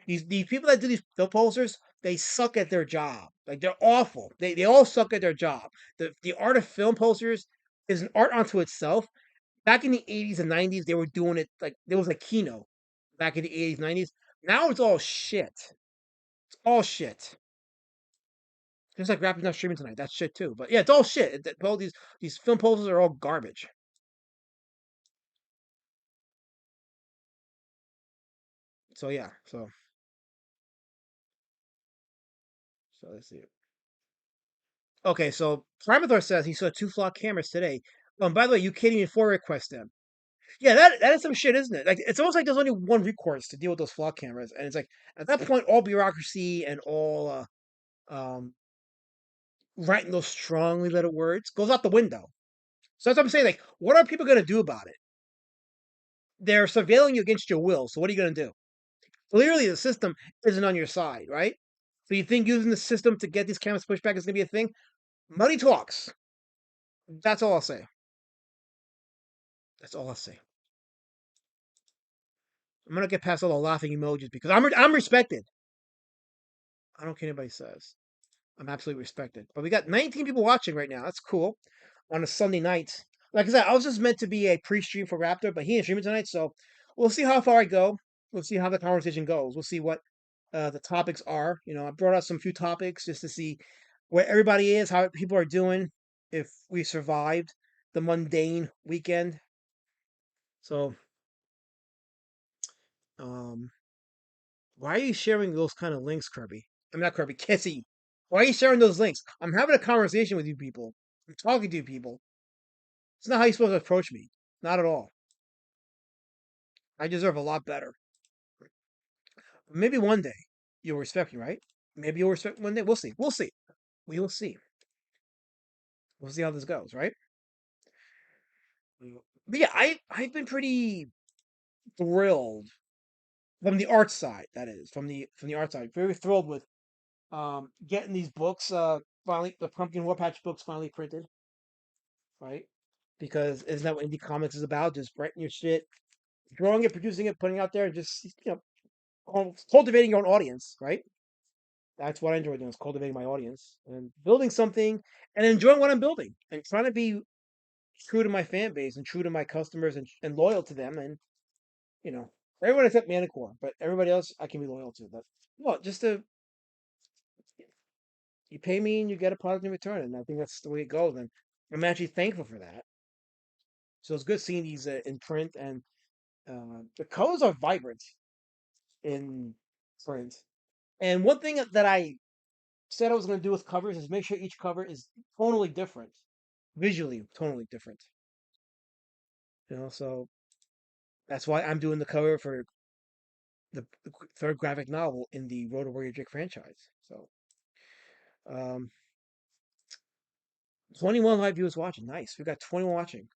These people that do these film posters, they suck at their job. Like they're awful. They all suck at their job. The art of film posters is an art unto itself. Back in the 80s and 90s, they were doing it like there was a Kino back in the 80s, 90s. Now it's all shit. It's all shit. Just like Rapping Not Streaming Tonight. That's shit too. But yeah, it's all shit. All these film posters are all garbage. So yeah, so let's see. Okay, so Primathor says he saw two flock cameras today. By the way, you can't even for request them. Yeah, that is some shit, isn't it? Like it's almost like there's only one recourse to deal with those flock cameras, and it's like at that point, all bureaucracy and all writing those strongly lettered words goes out the window. So that's what I'm saying. Like, what are people going to do about it? They're surveilling you against your will. So what are you going to do? Clearly, the system isn't on your side, right? So you think using the system to get these cameras pushed back is going to be a thing? Money talks. That's all I'll say. That's all I'll say. I'm gonna get past all the laughing emojis because I'm respected. I don't care what anybody says. I'm absolutely respected. But we got 19 people watching right now. That's cool. On a Sunday night. Like I said, I was just meant to be a pre-stream for Raptor, but he ain't streaming tonight, so we'll see how far I go. We'll see how the conversation goes. We'll see what the topics are. I brought out some few topics just to see where everybody is, how people are doing, if we survived the mundane weekend. So, um, why are you sharing those kind of links, Kirby? I'm not Kirby, Kissy. Why are you sharing those links? I'm having a conversation with you people. I'm talking to you people. It's not how you're supposed to approach me. Not at all. I deserve a lot better. Maybe one day you'll respect me, right? Maybe you'll respect one day. We'll see. We'll see. We will see. We'll see how this goes, right? But yeah, I've been pretty thrilled from the art side. That is from the art side. Very thrilled with getting these books finally, the Pumpkin War Patch books finally printed, right? Because isn't that what indie comics is about? Just writing your shit, drawing it, producing it, putting it out there, and just cultivating your own audience, right? That's what I enjoy doing, is cultivating my audience and building something and enjoying what I'm building and trying to be true to my fan base and true to my customers and loyal to them. And, you know, everyone except Manicore, but everybody else I can be loyal to. But, well, just to, you pay me and you get a product in return. And I think that's the way it goes. And I'm actually thankful for that. So it's good seeing these in print, and the colors are vibrant in print. And one thing that I said I was going to do with covers is make sure each cover is tonally different, visually tonally different. So that's why I'm doing the cover for the third graphic novel in the Road Warrior Jake franchise. So, um, 21 live viewers watching. Nice. We got 21 watching.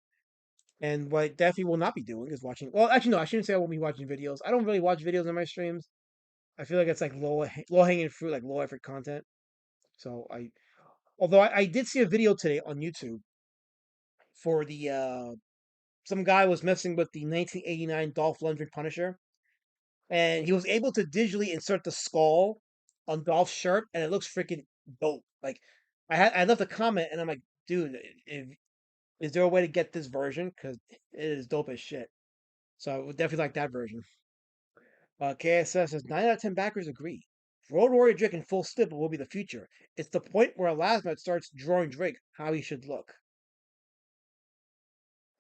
And what I definitely will not be doing is watching. Well, actually, no, I shouldn't say I won't be watching videos. I don't really watch videos on my streams. I feel like it's like low hanging fruit, like low effort content. So although I did see a video today on YouTube for the some guy was messing with the 1989 Dolph Lundgren Punisher, and he was able to digitally insert the skull on Dolph's shirt, and it looks freaking dope. Like I left a comment, and I'm like, dude, is there a way to get this version? Because it is dope as shit. So I would definitely like that version. KSS says 9 out of 10 backers agree. Road Warrior Drake in full stipple will be the future. It's the point where Elasmat starts drawing Drake how he should look.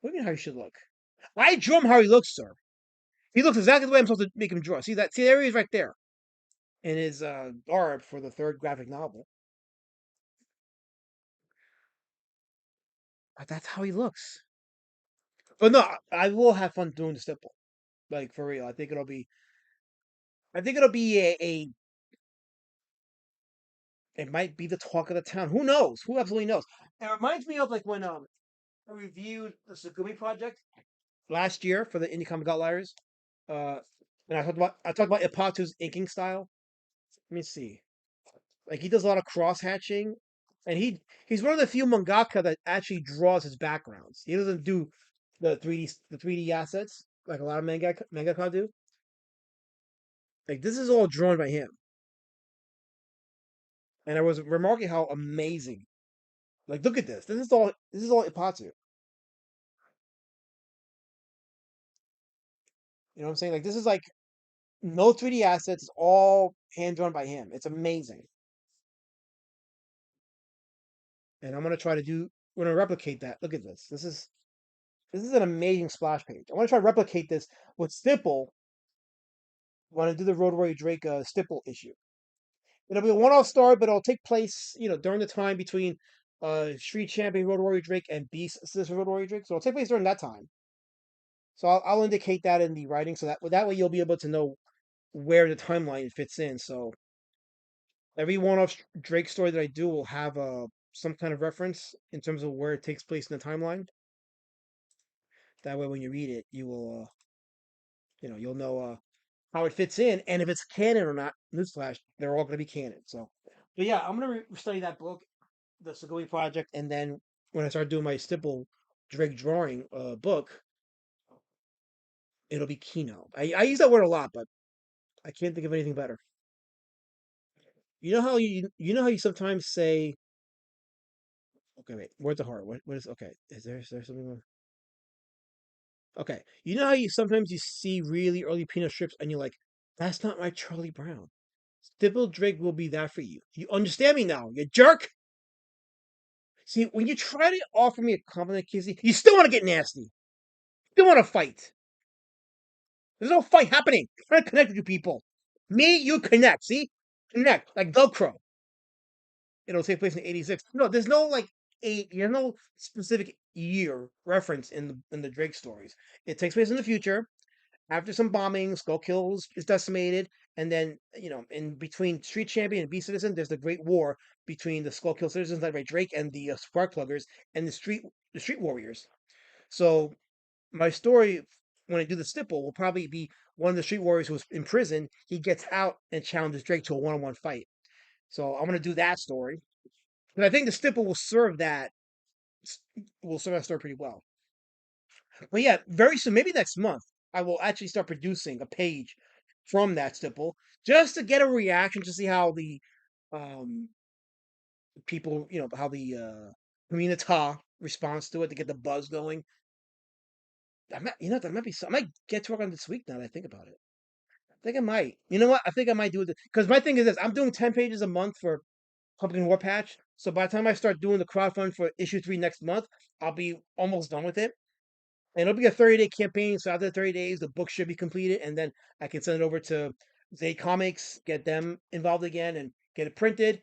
What do you mean how he should look? I drew him how he looks, sir. He looks exactly the way I'm supposed to make him draw. See that? See, there he is right there in his garb for the third graphic novel. But that's how he looks. But no, I will have fun doing the stipple. Like for real. I think it'll be it might be the talk of the town. Who knows? Who absolutely knows? It reminds me of like when I reviewed the Sugumi project last year for the Indie Comic Outliers. Uh and I talked about Ipatu's inking style. Let me see. Like he does a lot of cross hatching, and he's one of the few mangaka that actually draws his backgrounds. He doesn't do the 3D assets like a lot of mangaka do. Like this is all drawn by him, and I was remarking how amazing. Like look at this. This is all Ipatu. You know what I'm saying? Like this is like no 3D assets. It's all hand drawn by him. It's amazing, and I'm gonna try to do. We're gonna replicate that. Look at this. This is an amazing splash page. I want to try to replicate this with Stipple. Want to do the Road Warrior Drake stipple issue. It'll be a one-off story, but it'll take place, during the time between Street Champion Road Warrior Drake and Beast Sister Road Warrior Drake. So it'll take place during that time. So I'll indicate that in the writing, so that way you'll be able to know where the timeline fits in. So every one-off Drake story that I do will have some kind of reference in terms of where it takes place in the timeline. That way, when you read it, you'll know how it fits in, and if it's canon or not. Newsflash, they're all going to be canon. So, but yeah, I'm going to study that book, the Segui Project, and then when I start doing my stipple Drake drawing book, it'll be Kino. I use that word a lot, but I can't think of anything better. You know how you sometimes say, okay, wait, where's the heart? What is okay? Is there something? Okay, you know how you sometimes you see really early peanut strips and you're like, that's not my Charlie Brown. Stipple Drake will be that for you. You understand me now, you jerk? See, when you try to offer me a compliment, Kizzy, you still want to get nasty. You still want to fight. There's no fight happening. I'm trying to connect with you people. Me, you connect. See? Connect. Like Velcro. It'll take place in '86. No, there's no like there's no specific year reference in the Drake stories. It takes place in the future after some bombing. Skullkill is decimated, and then in between Street Champion and Beast Citizen, there's the Great War between the Skullkill citizens led by Drake and the Sparkpluggers and the Street Warriors. So my story when I do the stipple will probably be one of the Street Warriors who's in prison. He gets out and challenges Drake to a one-on-one fight. So I'm gonna do that story. But I think the stipple will serve that story pretty well. But yeah, very soon, maybe next month, I will actually start producing a page from that stipple just to get a reaction to see how the um people, how the community responds to it to get the buzz going. That might be I might get to work on this week now that I think about it. I think I might. You know what? I think I might do it because my thing is this: I'm doing 10 pages a month for Pumpkin War Patch. So by the time I start doing the crowdfund for issue 3 next month, I'll be almost done with it. And it'll be a 30-day campaign. So after the 30 days, the book should be completed. And then I can send it over to Zay Comics, get them involved again, and get it printed.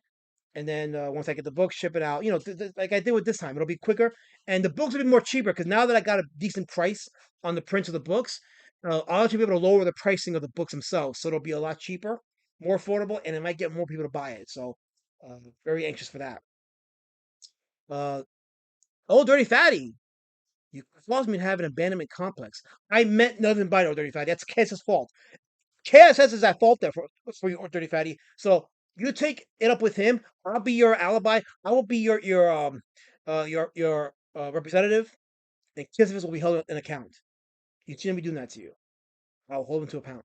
And then once I get the book, ship it out. Like I did with this time, it'll be quicker. And the books will be more cheaper because now that I got a decent price on the prints of the books, I'll actually be able to lower the pricing of the books themselves. So it'll be a lot cheaper, more affordable, and it might get more people to buy it. So very anxious for that. Uh, oh, Dirty Fatty. You caused me to have an abandonment complex. I meant nothing by it, oh, Dirty Fatty. That's Chaos's fault. KSS is at fault there for you, Dirty Fatty. So you take it up with him. I'll be your alibi. I will be your representative, and Kissifus will be held in account. You shouldn't be doing that to you. I'll hold him to account.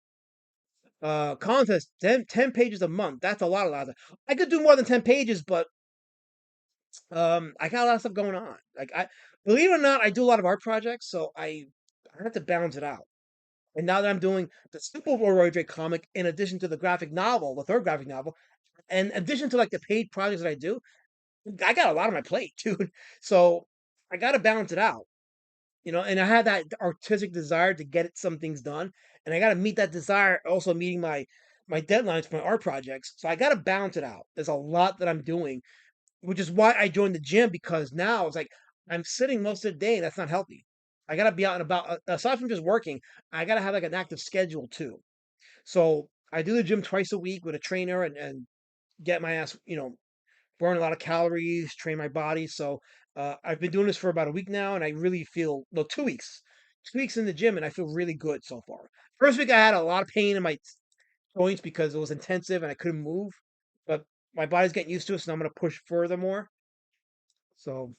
Contest 10 pages a month. That's a lot of lots. I could do more than 10 pages, but I got a lot of stuff going on. Like I believe it or not, I do a lot of art projects, so I have to balance it out. And now that I'm doing the simple Roy Drake comic, in addition to the graphic novel, the third graphic novel, and in addition to like the paid projects that I do, I got a lot on my plate, dude. So I got to balance it out, And I had that artistic desire to get some things done, and I got to meet that desire, also meeting my deadlines for my art projects. So I got to balance it out. There's a lot that I'm doing, which is why I joined the gym because now it's like I'm sitting most of the day, and that's not healthy. I got to be out and about. Aside from just working, I got to have like an active schedule too. So I do the gym twice a week with a trainer and get my ass, burn a lot of calories, train my body. So I've been doing this for about a week now, and I really feel no 2 weeks, 2 weeks in the gym, and I feel really good so far. First week I had a lot of pain in my joints because it was intensive and I couldn't move, but my body's getting used to it, so I'm gonna push furthermore. So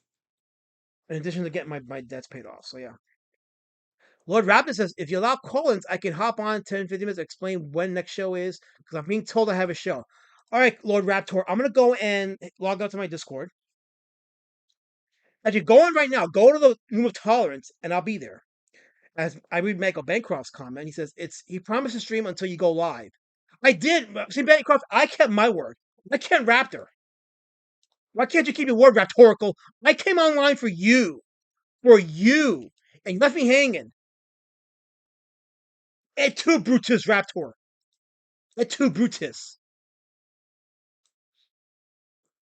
in addition to getting my debts paid off, so yeah. Lord Raptor says, if you allow call-ins, I can hop on 10, 15 minutes, explain when next show is, because I'm being told I have a show. All right, Lord Raptor, I'm going to go and log out to my Discord. As you're going right now, go to the Room of Tolerance, and I'll be there. As I read Michael Bancroft's comment, he says, he promised to stream until you go live. I did. See, Bancroft, I kept my word. I can't Raptor. Why can't you keep your word, Raptorical? I came online for you. For you. And you left me hanging. Et tu, Brutus Raptor. Et tu, Brutus.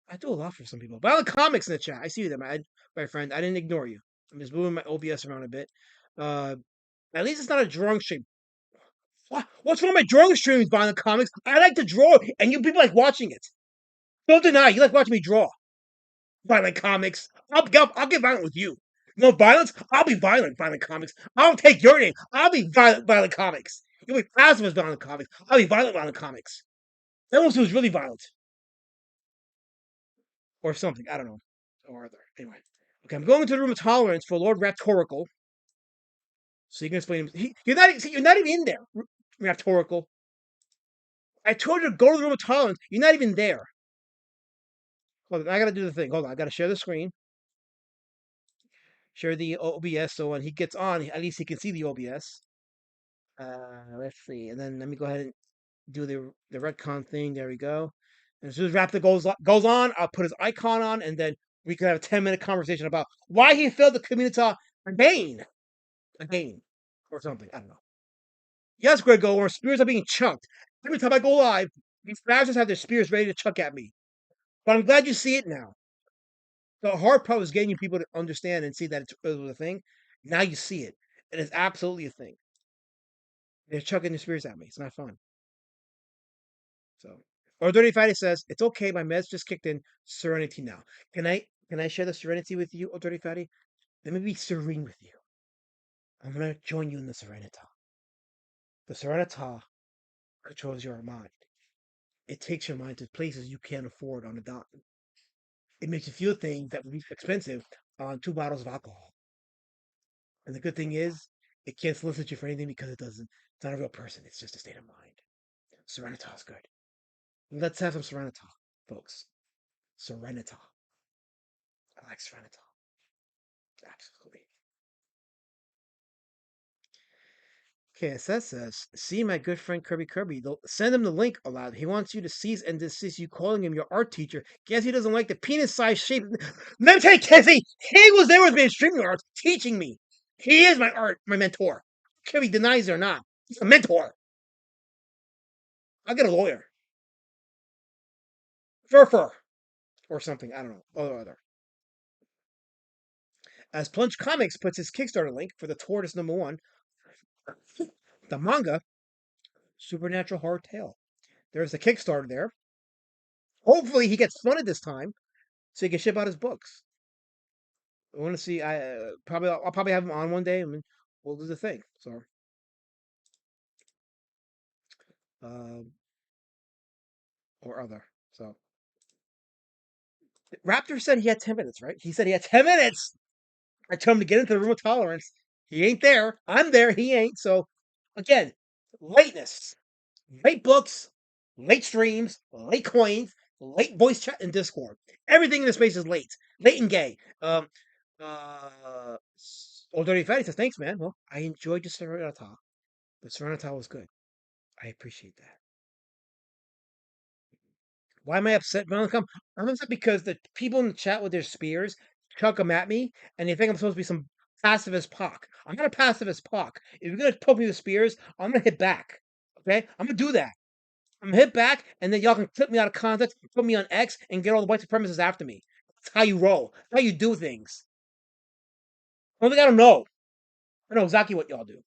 I do a lot for some people. But I like comics in the chat. I see you there, my friend. I didn't ignore you. I'm just moving my OBS around a bit. Uh, at least it's not a drawing stream. What's wrong with my drawing streams, Violent Comics? I like to draw, and you people like watching it. Don't deny, you like watching me draw. Violent Comics. I'll get violent with you. No violence? I'll be violent, Violent Comics. I'll take your name. I'll be Violent Comics. You'll be passive as Violent Comics. I'll be Violent Comics. That was who's really violent. Or something. I don't know. Or other. Anyway. Okay, I'm going to the Room of Tolerance for Lord Raptorical. So you can explain. You're not even in there, Raptorical. I told you to go to the Room of Tolerance. You're not even there. Hold on, I gotta do the thing. Hold on, I gotta share the screen. Share the OBS so when he gets on, at least he can see the OBS. Let's see, and then let me go ahead and do the retcon thing. There we go. And as soon as Raptor goes on, I'll put his icon on, and then we can have a 10-minute conversation about why he failed the community again, or something. I don't know. Yes, Grego, our spears are being chunked. Every time I go live, these bastards have their spears ready to chuck at me. But I'm glad you see it now. The hard part was getting you people to understand and see that it was a thing. Now you see it. It is absolutely a thing. They're chucking their spears at me. It's not fun. So, or Dirty Friday says it's okay. My meds just kicked in. Serenity now. Can I share the serenity with you, Oh Dirty Fatty? Let me be serene with you. I'm gonna join you in the serenity. The serenity controls your mind. It takes your mind to places you can't afford on a dime. It makes you feel things that would be expensive on 2 bottles of alcohol. And the good thing is, it can't solicit you for anything because it doesn't. It's not a real person. It's just a state of mind. Serenity is good. Let's have some serenity, folks. Serenity. I like serenity. Absolutely. KSS says, see my good friend Kirby. Send him the link aloud. He wants you to cease and desist you calling him your art teacher. Guess he doesn't like the penis size shape. Let me tell you, Cassie, he was there with me in streaming arts teaching me. He is my mentor. Kirby denies it or not. He's a mentor. I'll get a lawyer. Fur. Or something. I don't know. Other. As Plunge Comics puts his Kickstarter link for the Tortoise #1, the manga, Supernatural Horror Tale. There's a Kickstarter there. Hopefully he gets funded this time so he can ship out his books. I want to see. I'll probably have him on one day and we'll do the thing. So, um, or other. So, Raptor said he had 10 minutes, right? He said he had 10 minutes. I told him to get into the room of tolerance. He ain't there. I'm there. He ain't. So, again, lateness, late books, late streams, late coins, late voice chat and Discord. Everything in this space is late and gay. Old Dirty Fatty says, thanks, man. Well, I enjoyed the Serenata. The Serenata was good. I appreciate that. Why am I upset, Melanchom? I'm upset because the people in the chat with their spears chuck them at me, and they think I'm supposed to be some pacifist pock. I'm not a pacifist pock. If you're gonna poke me with spears, I'm gonna hit back. Okay? I'm gonna do that. I'm gonna hit back, and then y'all can clip me out of context, put me on X, and get all the white supremacists after me. That's how you roll. That's how you do things. I don't know. I know exactly what y'all do.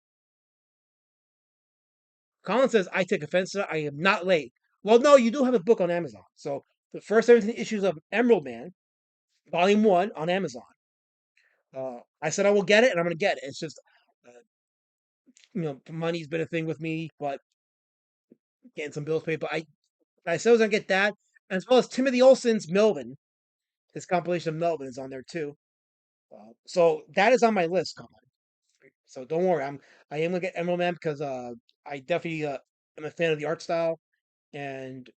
Colin says, I take offense to that. I am not late. Well, no, you do have a book on Amazon. So the first 17 issues of Emerald Man, Volume 1 on Amazon. I said I will get it, and I'm going to get it. It's just, money's been a thing with me, but getting some bills paid. But I said I was going to get that, as well as Timothy Olsen's Melvin. His compilation of Melvin is on there too. So that is on my list, Colin. So don't worry, I am gonna get Emerald Man because I definitely am a fan of the art style, and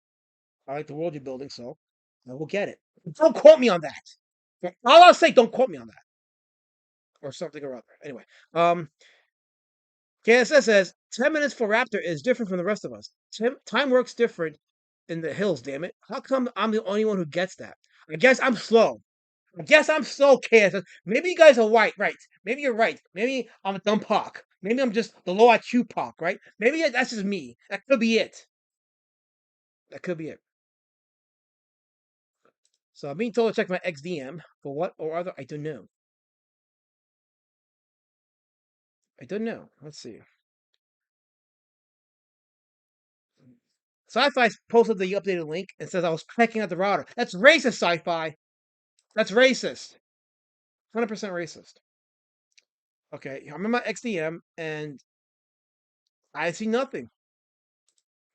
I like the world you're building, so I will get it. Don't quote me on that. All I'll say, don't quote me on that. Or something or other. Anyway, KSS says 10 minutes for Raptor is different from the rest of us. Time works different in the hills, damn it. How come I'm the only one who gets that? I guess I'm slow. KSS. Maybe you guys are right. Maybe you're right. Maybe I'm a dumb pock. Maybe I'm just the low IQ pock, right? Maybe that's just me. That could be it. That could be it. So I'm being told to check my XDM for what or other. I don't know. Let's see. Sci-Fi posted the updated link and says I was checking out the router. That's racist, Sci-Fi. That's racist. 100% racist. Okay, I'm in my XDM and I see nothing.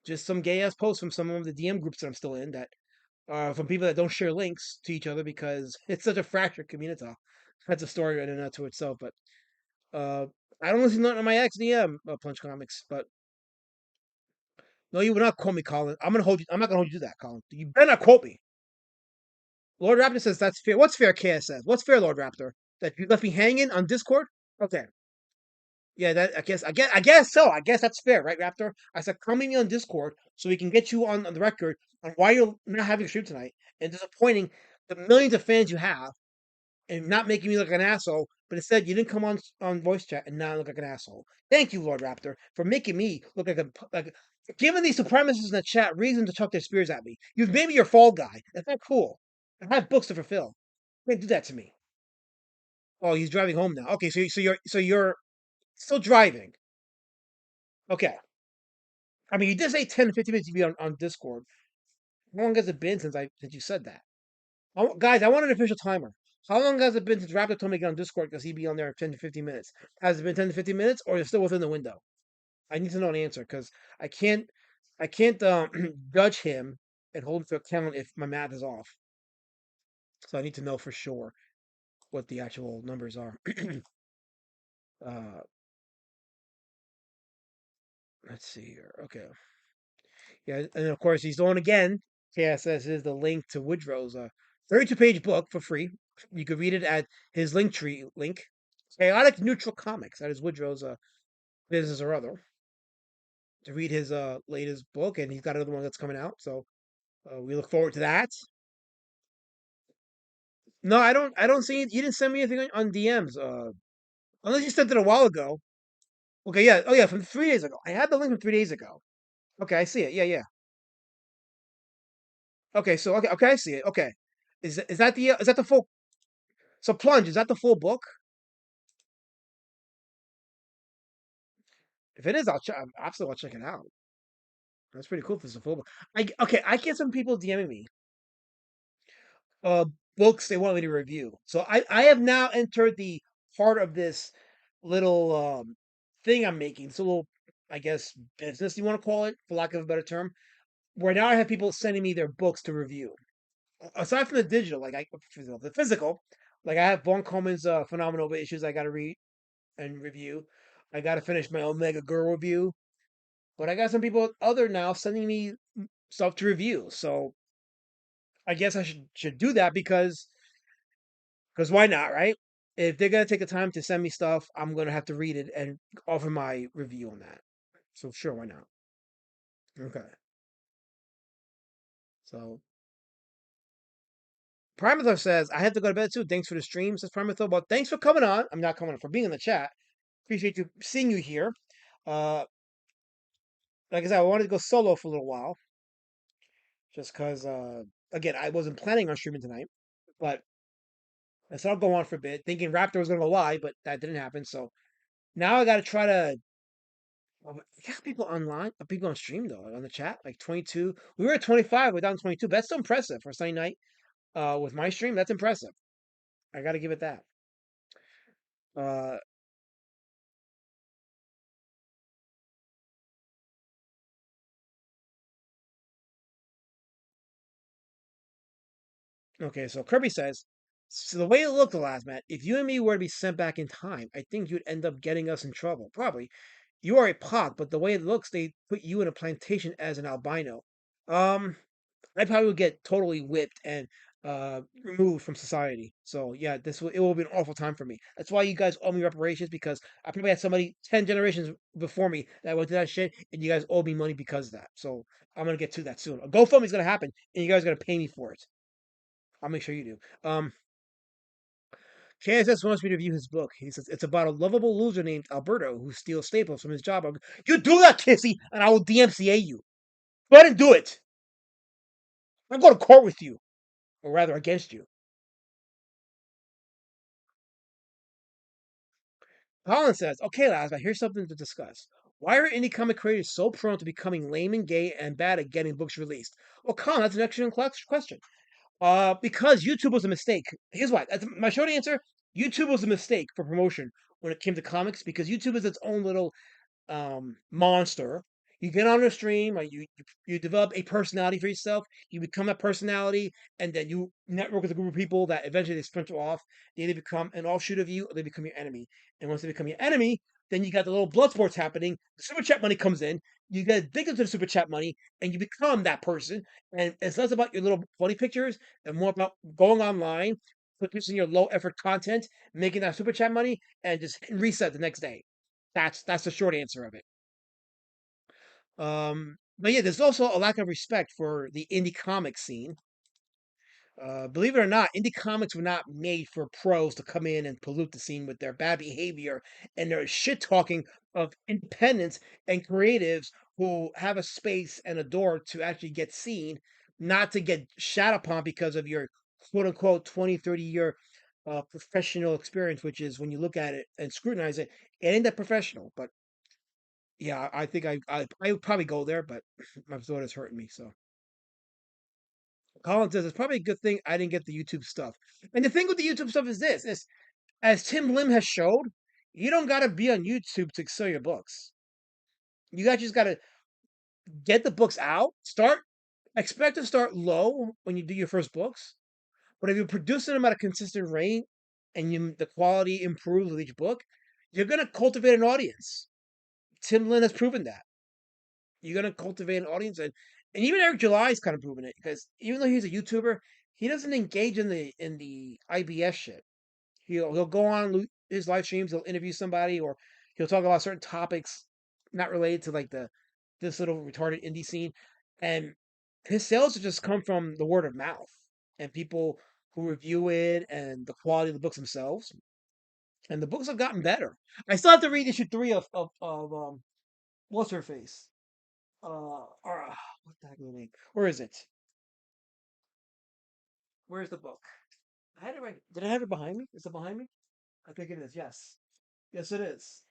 Just some gay ass posts from some of the DM groups that I'm still in that from people that don't share links to each other because it's such a fractured community. That's a story in and out to itself. But uh, I don't see nothing on my XDM Punch Comics. But no, you would not quote me, Colin. I'm not gonna hold you to that, Colin. You better not quote me. Lord Raptor says that's fair. What's fair, KS says? What's fair, Lord Raptor? That you left me hanging on Discord? Okay. Yeah, that I guess so. I guess that's fair, right, Raptor? I said come meet me on Discord so we can get you on the record on why you're not having a stream tonight and disappointing the millions of fans you have and not making me look like an asshole. But instead, you didn't come on voice chat and not look like an asshole. Thank you, Lord Raptor, for making me look like for giving these supremacists in the chat reason to chuck their spears at me. You've made me your fall guy. That's not cool. I have books to fulfill. You can't do that to me. Oh, he's driving home now. Okay, so you're still driving. Okay. I mean, you did say 10 to 15 minutes to be on Discord. How long has it been since you said that? Guys, I want an official timer. How long has it been since Raptor told me to get on Discord because he'd be on there in 10 to 15 minutes? Has it been 10 to 15 minutes or is it still within the window? I need to know an answer because I can't I can't judge him and hold him to account if my math is off. So I need to know for sure what the actual numbers are. uh, let's see here. Okay. Yeah, and of course he's on again. KSS is the link to Woodrow's 32-page book for free. You could read it at his link tree link. Chaotic Neutral Comics. That is Woodrow's business or other. To read his latest book, and he's got another one that's coming out. So we look forward to that. No, I don't see it. You didn't send me anything on DMs. Unless you sent it a while ago. Okay, yeah. Oh yeah, from 3 days ago. I had the link from 3 days ago. Okay, I see it. Yeah, yeah. Okay, so okay, I see it. Okay, is that the full? So plunge is that the full book? If it is, I'll check. Absolutely, I'll check it out. That's pretty cool. If it's a full book. Okay. I get some people DMing me uh books they want me to review. So I have now entered the part of this little thing I'm making. It's a little, I guess, business you want to call it, for lack of a better term. Where now I have people sending me their books to review. Aside from the digital, the physical, like I have Von Coleman's Phenomenal Issues I got to read and review. I got to finish my Omega Girl review. But I got some people other now sending me stuff to review. So I guess I should do that because why not, right? If they're gonna take the time to send me stuff, I'm gonna have to read it and offer my review on that. So sure, why not? Okay. So Primathor says I have to go to bed too. Thanks for the stream, says Primathor. But thanks for coming on. I'm not coming on for being in the chat. Appreciate you seeing you here. Uh, like I said, I wanted to go solo for a little while, just because again I wasn't planning on streaming tonight, but I said I'll go on for a bit, thinking Raptor was gonna go live, but that didn't happen. So now I got to try to. Well, we got people online, people on stream though, on the chat, like 22. We were at 25, we're down to 22. But that's still impressive for Sunday night. With my stream, that's impressive. I got to give it that. Uh, okay, so Kirby says, so the way it looked the last match, if you and me were to be sent back in time, I think you'd end up getting us in trouble. Probably. You are a pot, but the way it looks, they put you in a plantation as an albino. Um, I probably would get totally whipped and removed from society. So yeah, it will be an awful time for me. That's why you guys owe me reparations because I probably had somebody 10 generations before me that went through that shit, and you guys owe me money because of that. So I'm gonna get to that soon. A GoFundMe's gonna happen, and you guys are gonna pay me for it. I'll make sure you do. KSS wants me to review his book. He says it's about a lovable loser named Alberto who steals staples from his job. You do that, Kissy, and I will DMCA you. Go ahead and do it. I'm going to court with you, or rather against you. Colin says, okay, lads, but here's something to discuss. Why are indie comic creators so prone to becoming lame and gay and bad at getting books released? Well, Colin, that's an excellent question. Because YouTube was a mistake. Here's why. That's my short answer. YouTube was a mistake for promotion when it came to comics because YouTube is its own little monster. You get on a stream, or you develop a personality for yourself. You become that personality, and then you network with a group of people that eventually they splinter off. They either become an offshoot of you, or they become your enemy. And once they become your enemy, then you got the little blood sports happening. The super chat money comes in. You get addicted to the super chat money, and you become that person. And it's less about your little funny pictures and more about going online, producing your low effort content, making that super chat money, and just hitting reset the next day. That's the short answer of it. But yeah, there's also a lack of respect for the indie comic scene. Believe it or not, indie comics were not made for pros to come in and pollute the scene with their bad behavior and their shit talking of independents and creatives who have a space and a door to actually get seen, not to get shat upon because of your quote unquote 20, 30 year professional experience, which is when you look at it and scrutinize it, it ain't that professional. But yeah, I think I would probably go there, but my throat is hurting me. So Colin says it's probably a good thing I didn't get the YouTube stuff. And the thing with the YouTube stuff is this: is as Tim Lim has showed, you don't got to be on YouTube to sell your books. You guys just got to get the books out. Expect to start low when you do your first books. But if you're producing them at a consistent rate and the quality improves with each book, you're gonna cultivate an audience. Tim Lin has proven that. You're gonna cultivate an audience, and even Eric July is kind of proving it because even though he's a YouTuber, he doesn't engage in the IBS shit. He'll go on his live streams. He'll interview somebody, or he'll talk about certain topics not related to like the this little retarded indie scene, and his sales have just come from the word of mouth and people who review it and the quality of the books themselves. And the books have gotten better. I still have to read issue 3 of what's her face? What the heck is the name? Where is it? Where's the book? I had it right. Did I have it behind me? Is it behind me? I think it is. Yes. Yes, it is.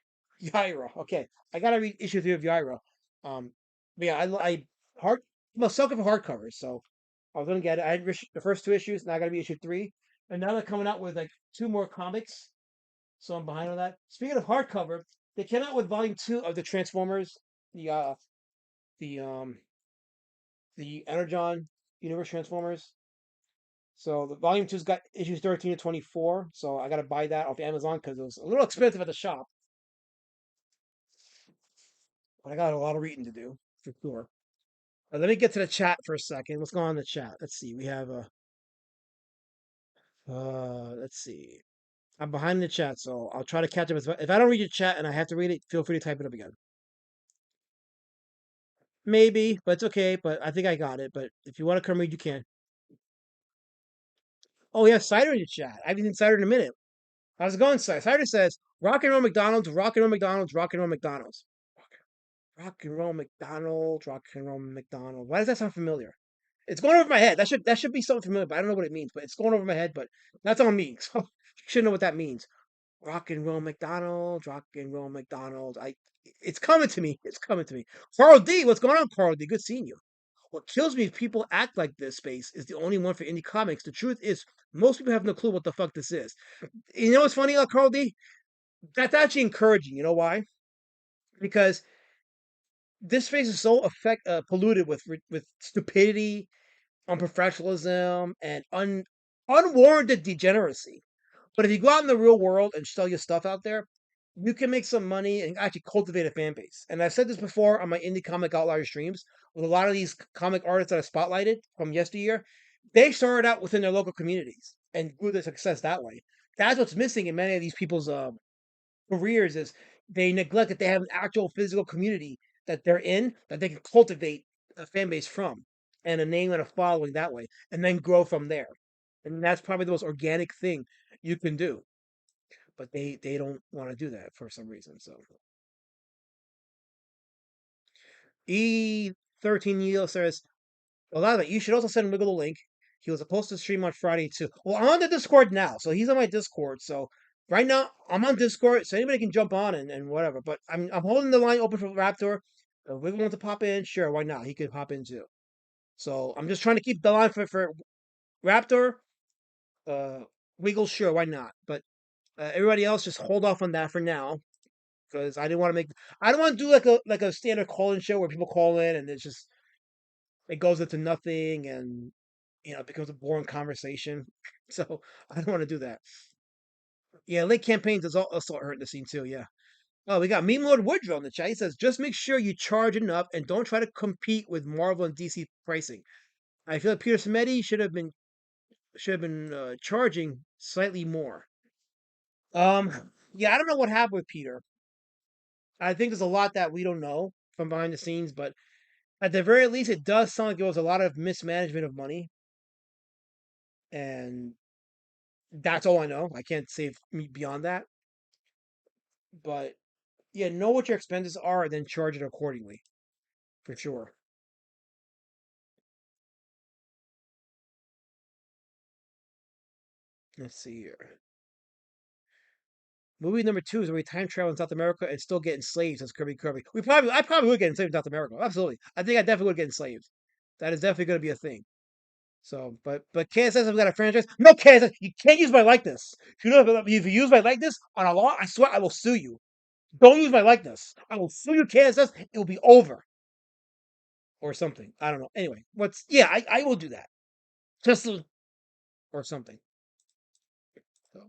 Yaira. Okay, I gotta read issue 3 of Yaira. But yeah, hard. I'm a sucker for hardcovers, so I was gonna get it. I had the first 2 issues. Now I gotta read issue 3, and now they're coming out with like 2 more comics, so I'm behind on that. Speaking of hardcover, they came out with volume 2 of the Transformers, the uh, the um, the Energon Universe Transformers. So the volume 2's got issues 13 to 24. So I gotta buy that off Amazon because it was a little expensive at the shop. But I got a lot of reading to do for sure. Let me get to the chat for a second. Let's go on the chat. Let's see. We have a let's see. I'm behind the chat, so I'll try to catch up. If I don't read your chat and I have to read it, feel free to type it up again. Maybe, but it's okay. But I think I got it. But if you want to come read, you can. Oh yeah, Cider in the chat. I haven't seen Cider in a minute. How's it going, Cider? Cider says rock and roll McDonald's, rock and roll McDonald's, rock and roll McDonald's. Rock and roll McDonald's, rock and roll McDonald's. Why does that sound familiar? It's going over my head. That should be something familiar, but I don't know what it means. But it's going over my head. But that's on me. So you should know what that means. Rock and roll McDonald's, rock and roll McDonald's. It's coming to me. It's coming to me. Carl D, what's going on, Carl D? Good seeing you. What kills me is people act like this space is the only one for indie comics. The truth is, most people have no clue what the fuck this is. You know what's funny, Carl D? That's actually encouraging. You know why? Because this space is so polluted with stupidity, unprofessionalism, and unwarranted degeneracy. But if you go out in the real world and sell your stuff out there, you can make some money and actually cultivate a fan base. And I've said this before on my indie comic outlier streams with a lot of these comic artists that I spotlighted from yesteryear. They started out within their local communities and grew their success that way. That's what's missing in many of these people's careers is they neglect that they have an actual physical community that they're in that they can cultivate a fan base from and a name and a following that way and then grow from there. And that's probably the most organic thing you can do. But they don't want to do that for some reason. So E13 Yeo says, a lot of it. You should also send Wiggle a link. He was supposed to stream on Friday too. Well, I'm on the Discord now, so he's on my Discord. So right now I'm on Discord, so anybody can jump on and whatever. But I'm holding the line open for Raptor. If Wiggle wants to pop in, sure, why not? He could pop in too. So I'm just trying to keep the line for Raptor. Uh, Wiggle, sure, why not? But everybody else, just hold off on that for now because I don't want to do like a standard call-in show where people call in and it goes into nothing and it becomes a boring conversation. So I don't want to do that. Yeah, late campaigns is also hurting the scene too. Yeah. Oh, we got Meme Lord Woodrow in the chat. He says, just make sure you charge enough and don't try to compete with Marvel and DC pricing. I feel like Peter Samedi should have been charging slightly more. Yeah, I don't know what happened with Peter. I think there's a lot that we don't know from behind the scenes, but at the very least, it does sound like there was a lot of mismanagement of money, and that's all I know. I can't say beyond that, but yeah, know what your expenses are and then charge it accordingly for sure. Let's see here. Movie number two is where we time travel in South America and still get enslaved, says Kirby Kirby. I probably would get enslaved in South America. Absolutely. I think I definitely would get enslaved. That is definitely going to be a thing. So, but KSS have got a franchise. No, KSS, you can't use my likeness. If you use my likeness on a law, I swear I will sue you. Don't use my likeness. I will sue you, KSS. It will be over or something. I don't know. Anyway, I will do that. Just or something. So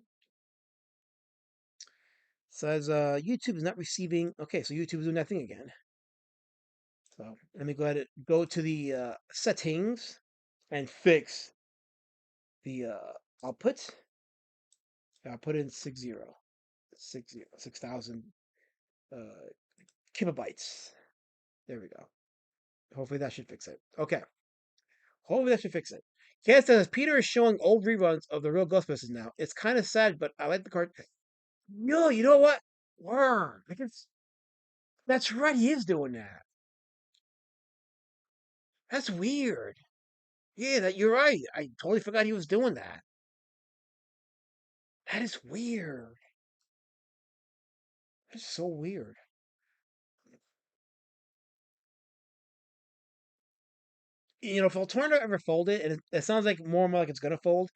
says YouTube is not receiving. Okay, so YouTube is doing that thing again. So let me go ahead and go to the settings and fix the output. I'll put in 6,000 uh, kilobytes. There we go. Hopefully that should fix it. Okay. Hopefully that should fix it. Cat says Peter is showing old reruns of the real Ghostbusters now. It's kind of sad, but I like the card. No, you know what? Word. That's right. He is doing that. That's weird. Yeah, you're right. I totally forgot he was doing that. That is weird. That's so weird. You know, if Alternative ever folded, and it sounds like more and more like it's gonna fold,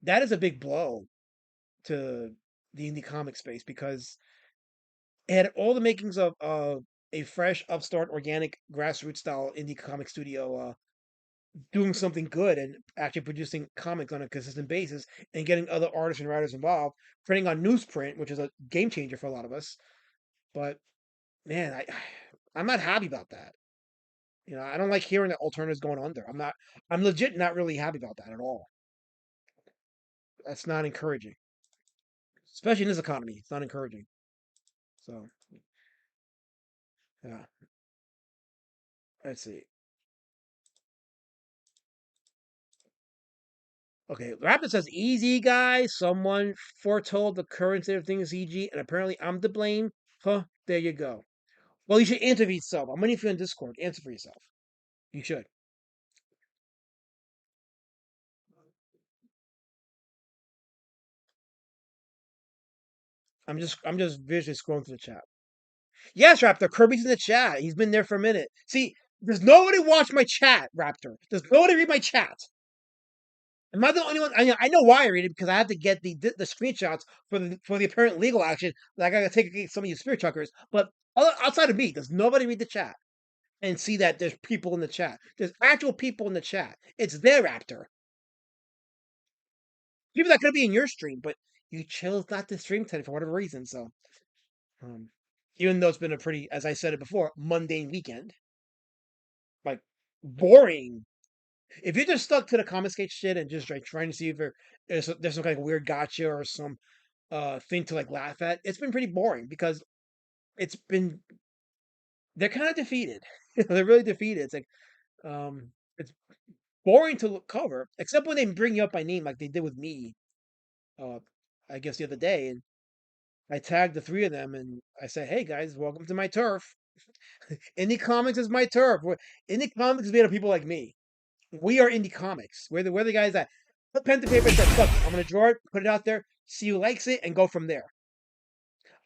that is a big blow to the indie comic space because it had all the makings of a fresh, upstart, organic, grassroots style indie comic studio doing something good and actually producing comics on a consistent basis and getting other artists and writers involved, printing on newsprint, which is a game changer for a lot of us. But man, I'm not happy about that. You know, I don't like hearing that alternatives going under. I'm legit not really happy about that at all. That's not encouraging, especially in this economy. It's not encouraging. So, yeah, let's see. Okay, Rapid says, easy guys. Someone foretold the current state of things, EG, and apparently I'm to blame. Huh, there you go. Well, you should answer for yourself. I'm waiting for you on Discord. Answer for yourself. You should. I'm just visually scrolling through the chat. Yes, Raptor, Kirby's in the chat. He's been there for a minute. See, there's nobody watch my chat, Raptor. There's nobody read my chat. Am I the only one? I know why I read it because I had to get the screenshots for the apparent legal action that I got to take against some of you spirit chuckers. But outside of me, does nobody read the chat and see that there's people in the chat? There's actual people in the chat. It's their Raptor. People that could be in your stream, but you chose not to stream today for whatever reason. So, um, even though it's been a pretty, as I said it before, mundane weekend, like boring. If you're just stuck to the confiscate shit and just like trying to see if there's some kind of weird gotcha or some thing to like laugh at, it's been pretty boring because it's been they're kind of defeated. They're really defeated. It's boring to cover, except when they bring you up by name like they did with me. Uh, I guess the other day, and I tagged the three of them and I said, "Hey guys, welcome to my turf. Indie Comics is my turf. Indie Comics is made of people like me. We are indie comics. We're the guys that put pen to paper and said, "Fuck it, I'm gonna draw it, put it out there, see who likes it, and go from there."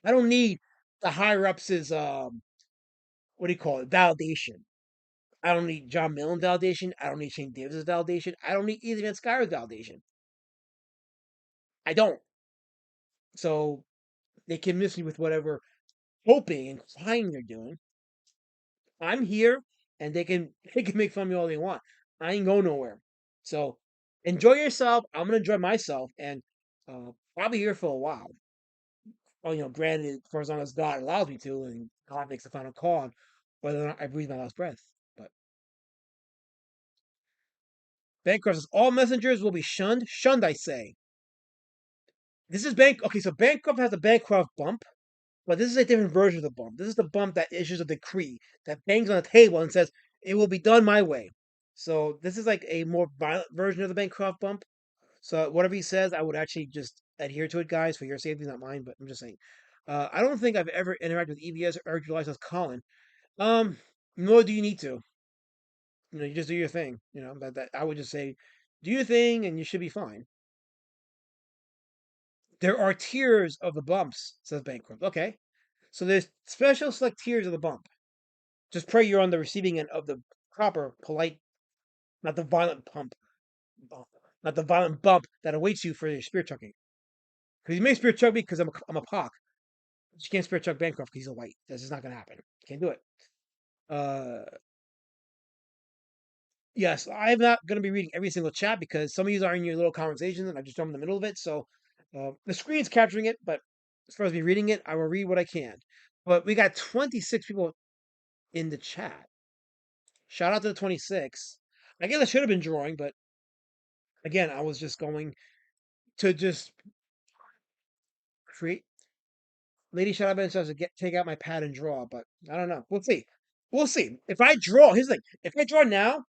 I don't need the higher ups' what do you call it, validation. I don't need John Millen validation. I don't need Shane Davis' validation. I don't need Ethan Van Skyer's validation. I don't. So they can miss me with whatever hoping and crying they're doing. I'm here, and they can make fun of me all they want. I ain't going nowhere. So enjoy yourself. I'm gonna enjoy myself, and I'll be here for a while. Oh, granted, for as long as God allows me to, and God makes the final call on whether or not I breathe my last breath. But Bancroft says all messengers will be shunned. Shunned, I say. This is Bank. Okay, so Bancroft has a Bancroft bump. But this is a different version of the bump. This is the bump that issues a decree that bangs on the table and says it will be done my way. So this is like a more violent version of the Bancroft bump. So whatever he says, I would actually just adhere to it, guys, for your safety, not mine. But I'm just saying, I don't think I've ever interacted with EBS or utilized with Colin. Um, Nor do you need to. You just do your thing. That I would just say, do your thing, and you should be fine. There are tiers of the bumps, says Bancroft. Okay, so there's special select tiers of the bump. Just pray you're on the receiving end of the proper, polite, not the violent bump, not the violent bump that awaits you for your spear chucking. Because you may spear chuck me because I'm a pock. But you can't spear chuck Bancroft because he's a white. This is not going to happen. Can't do it. Uh, yes, I'm not going to be reading every single chat because some of you are in your little conversations and I just jump in the middle of it. So the screen's capturing it, but as far as me reading it, I will read what I can. But we got 26 people in the chat. Shout out to the 26. I guess I should have been drawing, but again, I was just going to just create. Lady Shadow Ben says to take out my pad and draw, but I don't know. We'll see. We'll see. If I draw, here's the thing. If I draw now,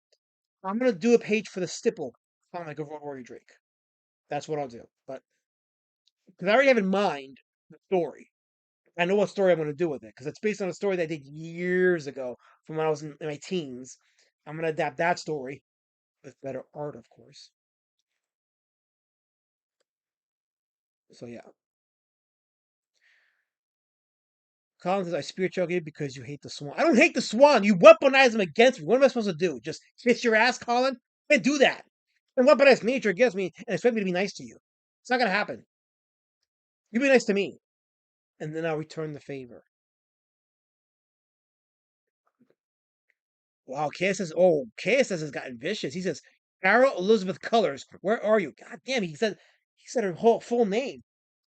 I'm gonna do a page for the stipple on like a Road Warrior Drake. That's what I'll do. But because I already have in mind the story. I know what story I'm gonna do with it because it's based on a story that I did years ago from when I was in my teens. I'm gonna adapt that story with better art, of course. So yeah. Colin says I spear choke you because you hate the swan. I don't hate the swan. You weaponize him against me. What am I supposed to do? Just kiss your ass, Colin? I can't do that. And weaponize nature against me and expect me to be nice to you. It's not gonna happen. You be nice to me, and then I'll return the favor. Wow, KSS has gotten vicious. He says, Carol Elizabeth Colors, where are you? God damn, he said her whole full name.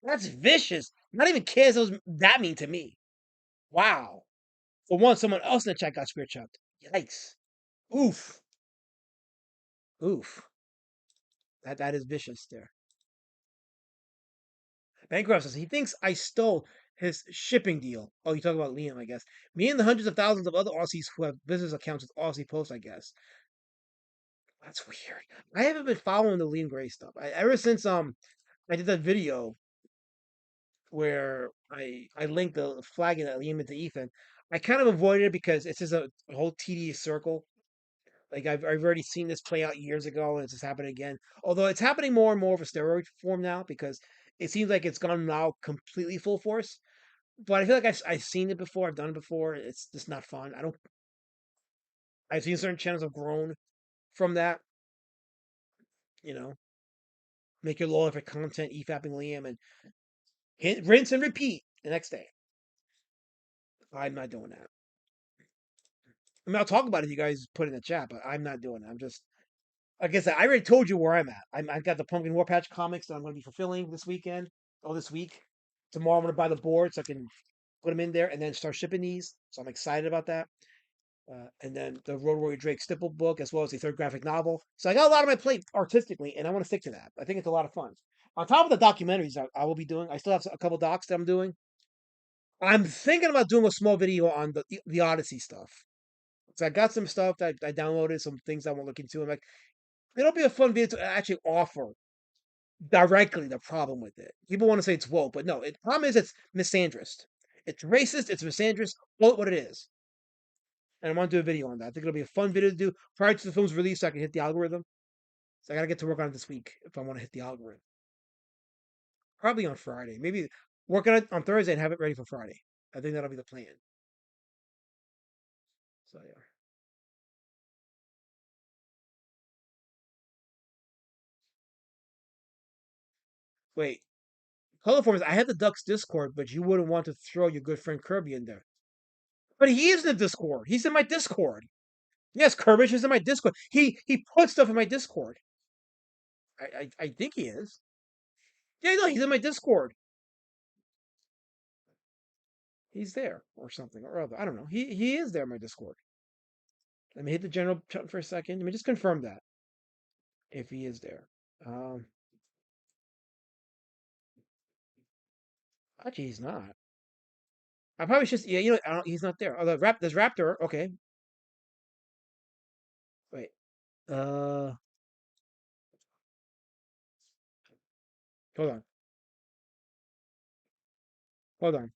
That's vicious. Not even KSS was that mean to me. Wow. For once, someone else in the chat got spear chucked. Yikes. Oof. Oof. That is vicious there. Bancroft says he thinks I stole his shipping deal. Oh, you talk about Liam, I guess. Me and the hundreds of thousands of other Aussies who have business accounts with Aussie Post, I guess. That's weird. I haven't been following the Liam Gray stuff. Ever since I did that video where I linked the flagging that Liam into Ethan. I kind of avoided it because it's just a whole tedious circle. Like I've already seen this play out years ago, and it's just happening again. Although it's happening more and more of a steroid form now because it seems like it's gone now completely full force. But I feel like I've seen it before. I've done it before. It's just not fun. I don't. I've seen certain channels have grown from that. You know, make your low effort content, e-fapping Liam, and rinse and repeat the next day. I'm not doing that. I mean, I'll talk about it if you guys put it in the chat, but I'm not doing it. I'm just, like I said, I already told you where I'm at. I've got the Pumpkin War Patch comics that I'm going to be fulfilling this weekend or this week. Tomorrow I'm going to buy the board so I can put them in there and then start shipping these. So I'm excited about that. And then the Road Warrior Drake Stipple book, as well as the third graphic novel. So I got a lot on my plate artistically, and I want to stick to that. I think it's a lot of fun. On top of the documentaries I will be doing, I still have a couple docs that I'm doing. I'm thinking about doing a small video on the Odyssey stuff. So I got some stuff that I downloaded, some things I want to look into. I'm like, it'll be a fun video to actually offer directly the problem with it. People want to say it's woke, but no, the problem is it's misandrist. It's racist, it's misandrist, call it what it is. And I want to do a video on that. I think it'll be a fun video to do prior to the film's release so I can hit the algorithm. So I got to get to work on it this week if I want to hit the algorithm. Probably on Friday. Maybe work on it on Thursday and have it ready for Friday. I think that'll be the plan. So yeah. Wait, Colorforms, I had the Ducks Discord, but you wouldn't want to throw your good friend Kirby in there. But he is in the Discord. He's in my Discord. Yes, Kirby is in my Discord. He puts stuff in my Discord. I think he is. Yeah, no, he's in my Discord. He's there or something or other. I don't know. He is there in my Discord. Let me hit the general chat for a second. Let me just confirm that if he is there. Um, Actually, he's not. I probably should. Yeah, I don't, he's not there. Oh, there's Raptor. Okay, wait. Uh, hold on, hold on.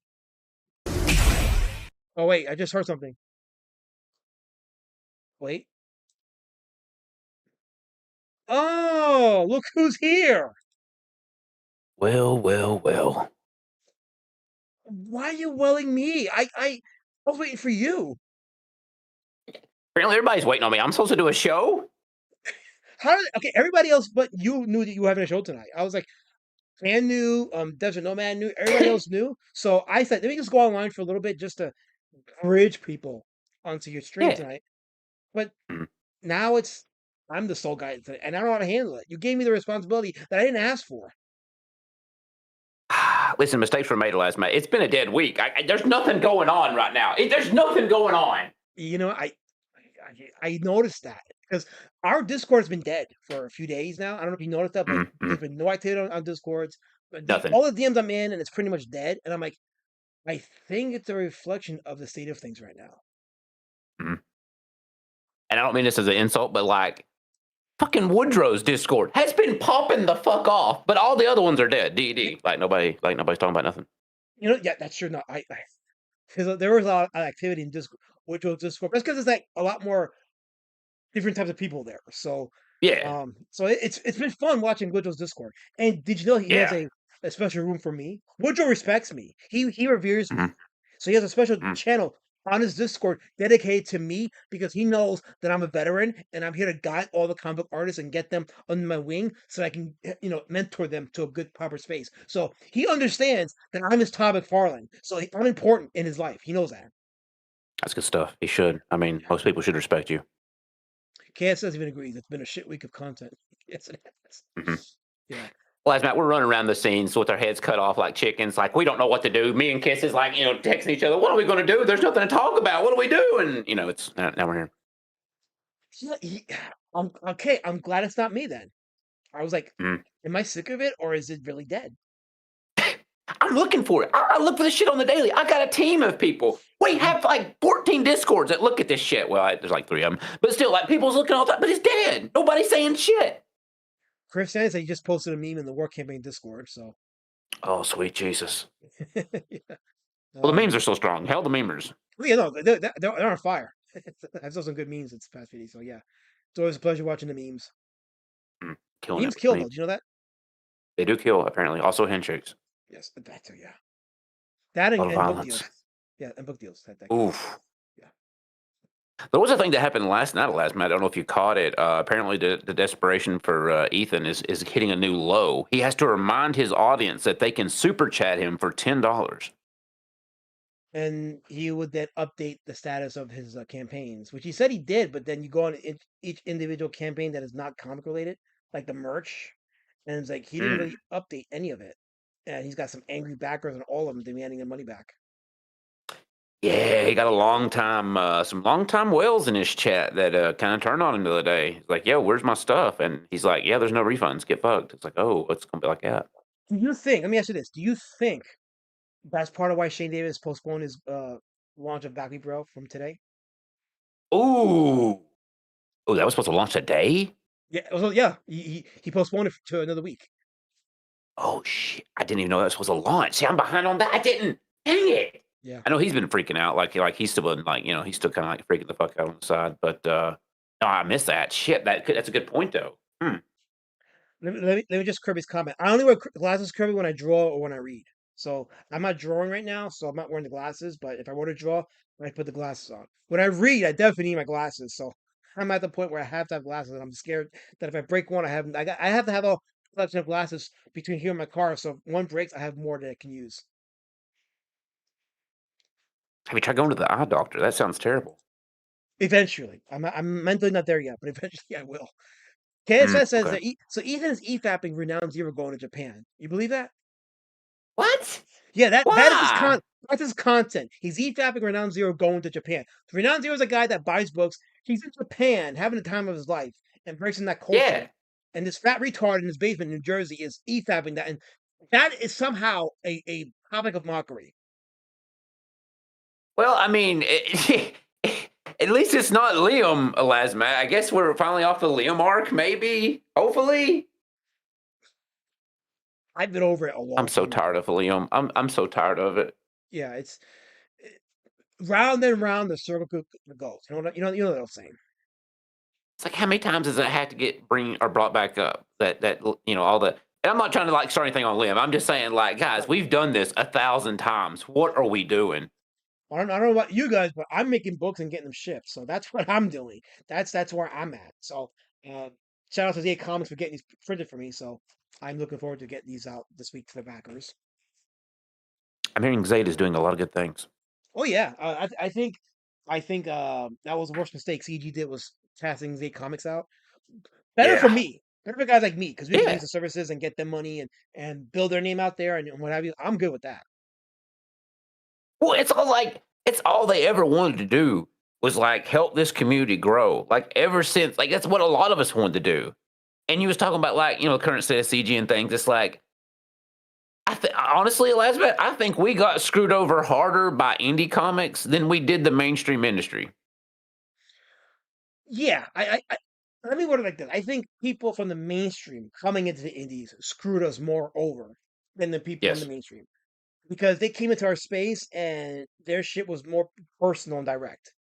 Oh wait, I just heard something. Wait. Oh, look who's here! Well, well, well. Why are you welling me? I was waiting for you. Apparently, everybody's waiting on me. I'm supposed to do a show? How did okay? Everybody else but you knew that you were having a show tonight. I was like, Fan knew, Desert Nomad knew, everybody else knew. So I said, let me just go online for a little bit just to bridge people onto your stream Yeah. tonight. But Mhm. now I'm the sole guy tonight, and I don't know how to handle it. You gave me the responsibility that I didn't ask for. Listen, mistakes were made last night. It's been a dead week. There's nothing going on right now. There's nothing going on. You know, I noticed that because our Discord's been dead for a few days now. I don't know if you noticed that, but Mm-hmm. there's been no activity on Discords. But Nothing. all the DMs I'm in, and it's pretty much dead. And I'm like, I think it's a reflection of the state of things right now. Mm-hmm. And I don't mean this as an insult, but like, fucking Woodrow's Discord has been popping the fuck off, but all the other ones are dead. DD. Nobody's talking about nothing. Yeah, that's true. No, I because there was a lot of activity in Discord, which was Discord. That's because it's like a lot more different types of people there. So, Yeah. it's been fun watching Woodrow's Discord. And did you know he has Yeah. a special room for me? Woodrow respects me. He reveres Mm-hmm. me. So he has a special Mm-hmm. channel on his Discord dedicated to me because he knows that I'm a veteran and I'm here to guide all the comic book artists and get them under my wing so I can mentor them to a good proper space. So he understands that I'm his Todd McFarlane. So I'm important in his life. He knows that. That's good stuff. He should. I mean, most people should respect you. KSS even agrees. It's been a shit week of content. Yes, it has. Mm-hmm. Yeah. Well, as Matt, we're running around the scenes with our heads cut off like chickens. Like, we don't know what to do. Me and Kiss is like, texting each other. What are we going to do? There's nothing to talk about. What do we do? And, it's now we're here. Yeah, I'm okay. I'm glad it's not me then. I was like, Mm. am I sick of it or is it really dead? I'm looking for it. I look for this shit on the daily. I got a team of people. We have like 14 Discords that look at this shit. Well, there's like 3 of them. But still, like, people's looking all that. But it's dead. Nobody's saying shit. Chris says he just posted a meme in the War Campaign Discord. So, Oh, sweet Jesus. yeah. Well, the memes are so strong. Hell, the memers. No, they're on fire. I saw some good memes this past video. So yeah, it's always a pleasure watching the memes. Killing Memes it. kill though. Do you know that? They do kill, apparently. Also, handshakes. Yes, that too. Yeah, that A lot of and book violence. deals. Yeah, and book deals. That Oof. Yeah. There was a thing that happened last night. I don't know if you caught it. Apparently, the desperation for Ethan is hitting a new low. He has to remind his audience that they can super chat him for $10. And he would then update the status of his campaigns, which he said he did. But then you go on each individual campaign that is not comic related, like the merch, and it's like he didn't Mm. really update any of it. And he's got some angry backers on all of them demanding their money back. Yeah, he got some long time whales in his chat that kind of turned on him the other day. He's like, "Yo, where's my stuff?" And he's like, "Yeah, there's no refunds. Get fucked." It's like, oh, it's gonna be like that. Do you think? Let me ask you this: do you think that's part of why Shane Davis postponed his launch of Back Bro from today? Ooh, oh, that was supposed to launch today. Yeah, well, yeah, he postponed it to another week. Oh shit! I didn't even know that was supposed to launch. See, I'm behind on that. I didn't. Dang it! Yeah. I know he's been freaking out. Like he's still been like, he's still kind of like freaking the fuck out on the side. But no, I missed that. Shit, that's a good point though. Let me just Kirby's comment. I only wear glasses, Kirby, when I draw or when I read. So I'm not drawing right now, so I'm not wearing the glasses. But if I were to draw, I put the glasses on. When I read, I definitely need my glasses. So I'm at the point where I have to have glasses, and I'm scared that if I break one, I have to have a collection of glasses between here and my car. So if one breaks, I have more that I can use. Have you tried going to the eye doctor? That sounds terrible. Eventually, I'm mentally not there yet, but eventually I will. KSS says Okay. that so Ethan is e-fapping Renowned Zero going to Japan. You believe that? What? Yeah, that is his Why? that's his content. He's e-fapping Renowned Zero going to Japan. Renowned Zero is a guy that buys books. He's in Japan having the time of his life and embracing that culture. Yeah. And this fat retard in his basement in New Jersey is e-fapping that, and that is somehow a topic of mockery. Well, I mean, at least it's not Liam Elasmat. I guess we're finally off the Liam arc, maybe. Hopefully. I've been over it a I'm long so time tired ago. of Liam. I'm so tired of it. Yeah, it's round and round the circle goes. You know what I'm saying. It's like how many times does that have to get bring or brought back up? All the. And I'm not trying to like start anything on Liam. I'm just saying, like, guys, Right. we've done this 1,000 times. What are we doing? I don't know about you guys, but I'm making books and getting them shipped, so that's what I'm doing. That's where I'm at. So, uh, shout out to Z Comics for getting these printed for me. So I'm looking forward to getting these out this week to the backers. I'm hearing Zayt is doing a lot of good things. Oh yeah, I think that was the worst mistake CG did was passing Z Comics out. Better for Yeah. me, better for guys like me because we can Yeah. use the services and get them money and build their name out there and what have you. I'm good with that. Well, it's all they ever wanted to do was like help this community grow. Like ever since, like that's what a lot of us wanted to do. And you was talking about like current state of CG and things. It's like honestly, Elizabeth, I think we got screwed over harder by indie comics than we did the mainstream industry. Yeah, let me word it like this. I think people from the mainstream coming into the indies screwed us more over than the people in the Yes, mainstream because they came into our space and their shit was more personal and direct.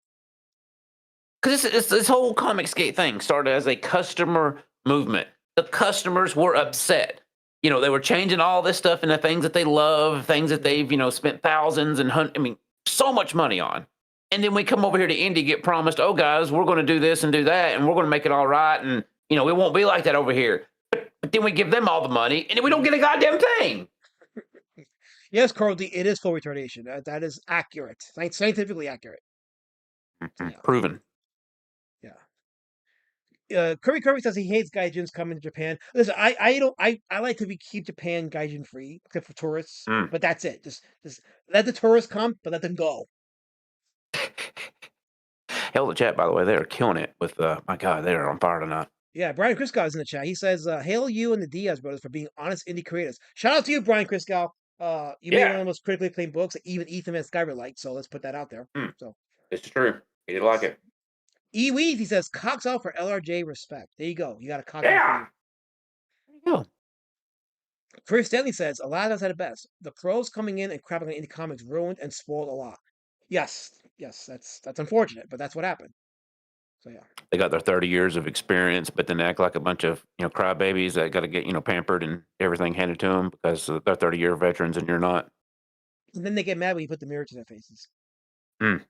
because this whole Comicsgate thing started as a customer movement. The customers were upset. They were changing all this stuff into things that they love, things that they've spent thousands and so much money on. And then we come over here to indie, get promised, oh guys, we're going to do this and do that, and we're going to make it all right, and it won't be like that over here. But then we give them all the money, and then we don't get a goddamn thing. Yes, Carl D, it is full retardation. That is accurate, scientifically accurate. So yeah, Proven. yeah. Curry says he hates gaijins coming to Japan. Listen, I don't I like to keep Japan gaijin free except for tourists, Mm. but that's it. Just let the tourists come, but let them go. Hell, the chat, by the way, they're killing it with, my God, they're on fire tonight. Yeah, Brian Criscow is in the chat. He says, "Hail you and the Diaz brothers for being honest indie creators." Shout out to you, Brian Criscow. You made one Yeah, of the most critically acclaimed books that even Ethan and Skyver liked. So let's put that out there. mm, So it's true. He did like it. E Weeds, he says, "Cocks out for LRJ respect." There you go. You got a cock out for Yeah. you. There you go. Chris Stanley says, "A lot of us had it best. The pros coming in and crapping on indie comics ruined and spoiled a lot." Yes, that's unfortunate, but that's what happened. So yeah. They got their 30 years of experience, but then act like a bunch of crybabies that got to get pampered and everything handed to them because they're 30-year veterans and you're not. And then they get mad when you put the mirror to their faces. Mm.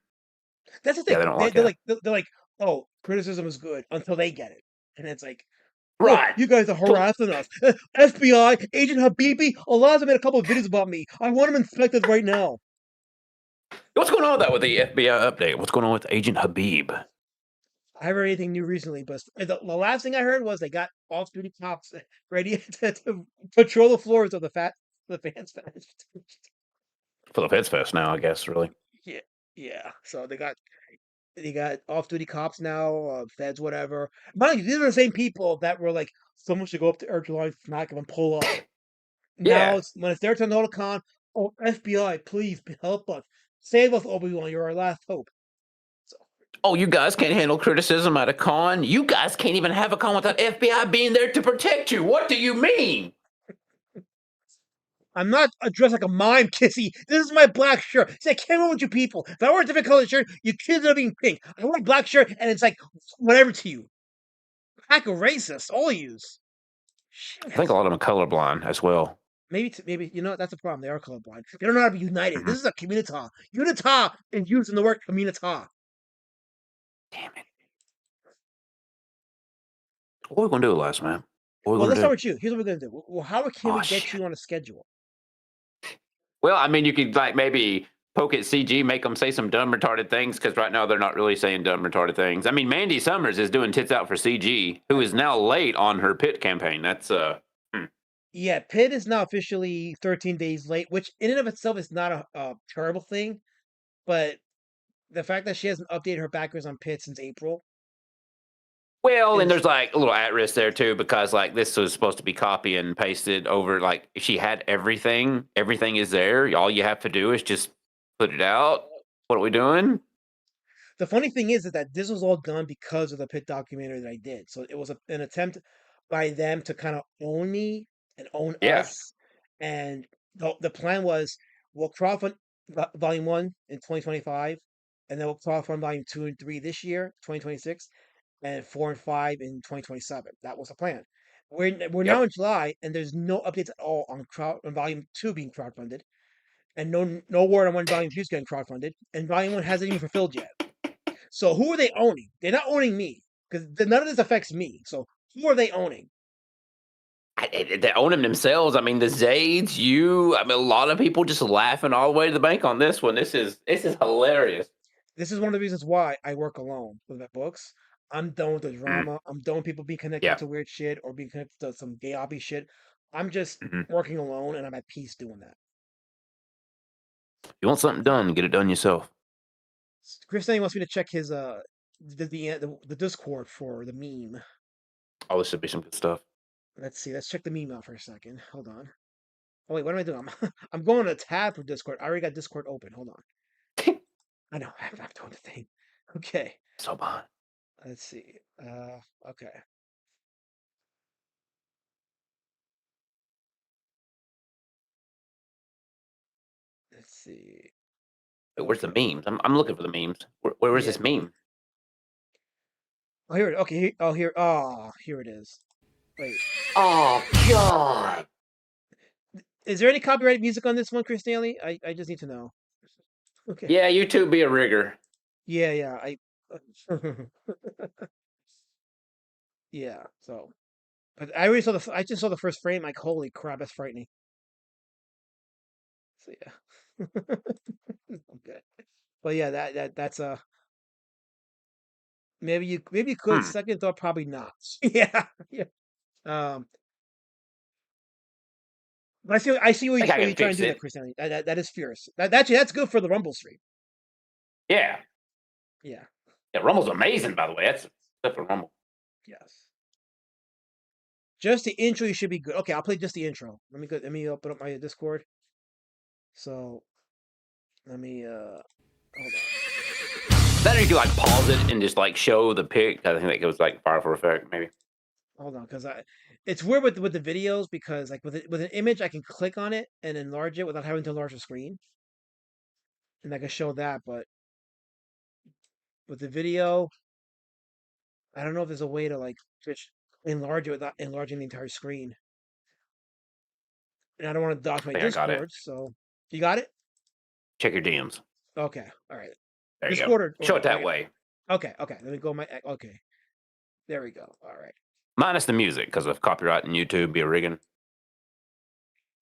That's the Yeah, thing. they don't They, like they're that. like they're like, "Oh, criticism is good," until they get it, and it's like, "Oh, Right. you guys are harassing us." FBI agent Habibi, Alonzo made a couple of videos about me. I want him inspected right now. What's going on with that with the FBI update? What's going on with Agent Habib? I haven't heard anything new recently, but the last thing I heard was they got off-duty cops ready to patrol the floors of the fans fest. For the Feds Fest now, I guess, really. Yeah, yeah. So they got off-duty cops now, feds, whatever. Mind you, these are the same people that were like, someone should go up to Air July, smack them, and pull up. Now Yeah. it's when it's their turn to hold a con. Oh, FBI, please help us, save us, Obi-Wan. You're our last hope. So Oh, you guys can't handle criticism at a con? You guys can't even have a con without FBI being there to protect you. What do you mean? I'm not dressed like a mime, Kissy. This is my black shirt. See, I can't with you people. If I wear a different color shirt, you kids are being pink. I wear a black shirt, and it's like whatever to you. Pack of racists, all of yous. I think Shit. a lot of them are colorblind as well. Maybe you know that's a problem. They are colorblind. They don't know how to be united. Mhm. This is a communita. Unita is used in the word communita. Damn it. What are we going to do, last man? What are we Well, going let's to start do? with you. Here's what we're gonna do. Well, how can we Oh, get shit. you on a schedule? Well, I mean, you could like maybe poke at CG, make them say some dumb, retarded things because right now they're not really saying dumb, retarded things. I mean, Mandy Summers is doing tits out for CG, who is now late on her pit campaign. That's Yeah, Pitt is now officially 13 days late, which in and of itself is not a terrible thing, but the fact that she hasn't updated her backers on Pitt since April well, and is there's like a little at risk there too because like this was supposed to be copy and pasted over. Like if she had everything, everything is there. All you have to do is just put it out. What are we doing? The funny thing is that this was all done because of the pit documentary that I did. So it was an attempt by them to kind of own me and own Yeah. us. And the plan was we'll crowdfund volume one in 2025, and then we'll crowdfund volume two and three this year, 2026, and four and five in 2027. That was the plan. We're now Yep. in July, and there's no updates at all on volume two being crowdfunded, and no word on when volume two is getting crowdfunded, and volume one hasn't even fulfilled yet. So who are they owning? They're not owning me because none of this affects me. So who are they owning? They own them themselves. I mean, the Zades, you. I mean, a lot of people just laughing all the way to the bank on this one. This is hilarious. This is one of the reasons why I work alone with the books. I'm done with the Mhm. drama. I'm done with people being connected Yeah. to weird shit or being connected to some gay obby shit. I'm just Mhm. working alone and I'm at peace doing that. You want something done, get it done yourself. Chris Stanley wants me to check his the Discord for the meme. Oh, this should be some good stuff. Let's see. Let's check the meme out for a second. Hold on. Oh wait, what am I doing? I'm going to tab for Discord. I already got Discord open. Hold on. I know. I'm doing the thing. Okay. So behind. Let's see. Okay. Let's see. Where's the Okay. memes? I'm looking for the memes. Where is Yeah. this meme? Oh, here. Okay. Oh, here. Oh, here it is. Wait. Oh God! Is there any copyrighted music on this one, Chris Stanley? I just need to know. Okay. Yeah, you too. Be a rigger. Yeah. Yeah. Yeah. So, but I already saw the. I just saw the first frame. Like, holy crap, that's frightening. So yeah. Okay. But yeah, that's maybe you could. Hmm. Second thought, probably not. Yeah. Yeah. Um. But I see I think I what can you're trying to fix do there, it. Chris Stanley. That is fierce. That's good for the Rumble stream. Yeah. Yeah. Yeah. Rumble's amazing, by the way. That's stuff for Rumble. Yes. Just the intro, you should be good. Okay, I'll play just the intro. Let me open up my Discord. So let me hold on. Better if you like pause it and just like show the pic. I think that goes like powerful effect, maybe. Hold on, because it's weird with the videos because like with an image I can click on it and enlarge it without having to enlarge the screen. And I can show that, but with the video, I don't know if there's a way to like just enlarge it without enlarging the entire screen. And I don't want to dox I my think I got it. Discord, so you got it? Check your DMs. Okay, all right. There you go. Discord Show it or that way. okay. Let me go okay. There we go. All right. Minus the music because of copyright and YouTube be a rigging.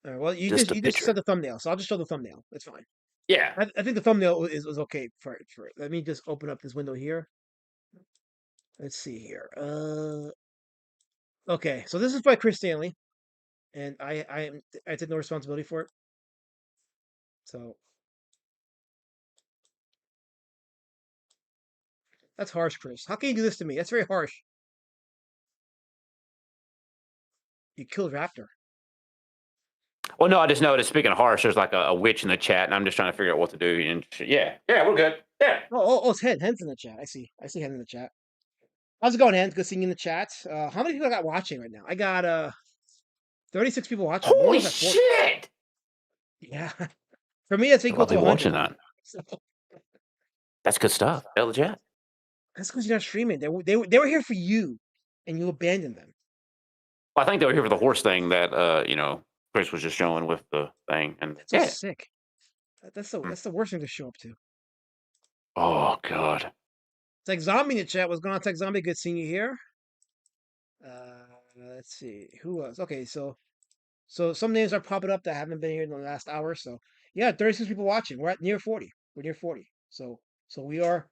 All right. Well, Just a you just picture. set the thumbnail, so I'll just show the thumbnail. It's fine. Yeah. I think the thumbnail is okay for it. Let me just open up this window here. Let's see here. Okay. So this is by Chris Stanley, and I take no responsibility for it. So that's harsh, Chris. How can you do this to me? That's very harsh. You killed Raptor. Well, no, I just noticed. Speaking of harsh, there's like a witch in the chat, and I'm just trying to figure out what to do. And yeah, we're good. Yeah. Oh, it's Hen's in the chat. I see Hen in the chat. How's it going, Hen? Good seeing you in the chat. How many people I got watching right now? I got 36 people watching. I'm Holy almost at 40. shit! Yeah. For me, it's A lot equal of to people 100. watching that. So, That's good stuff. Tell the chat. that's because you're not streaming. They were here for you, and you abandoned them. Well, I think they were here for the horse thing that Chris was just showing with the thing, and That's so yeah. sick. That's the worst thing to show up to. Oh God. Tech Zombie in the chat. What's going on, Tech Zombie? Good seeing you here. Let's see who was okay. So some names are popping up that haven't been here in the last hour. So yeah, 36 people watching. We're at near 40. We're near 40. So we are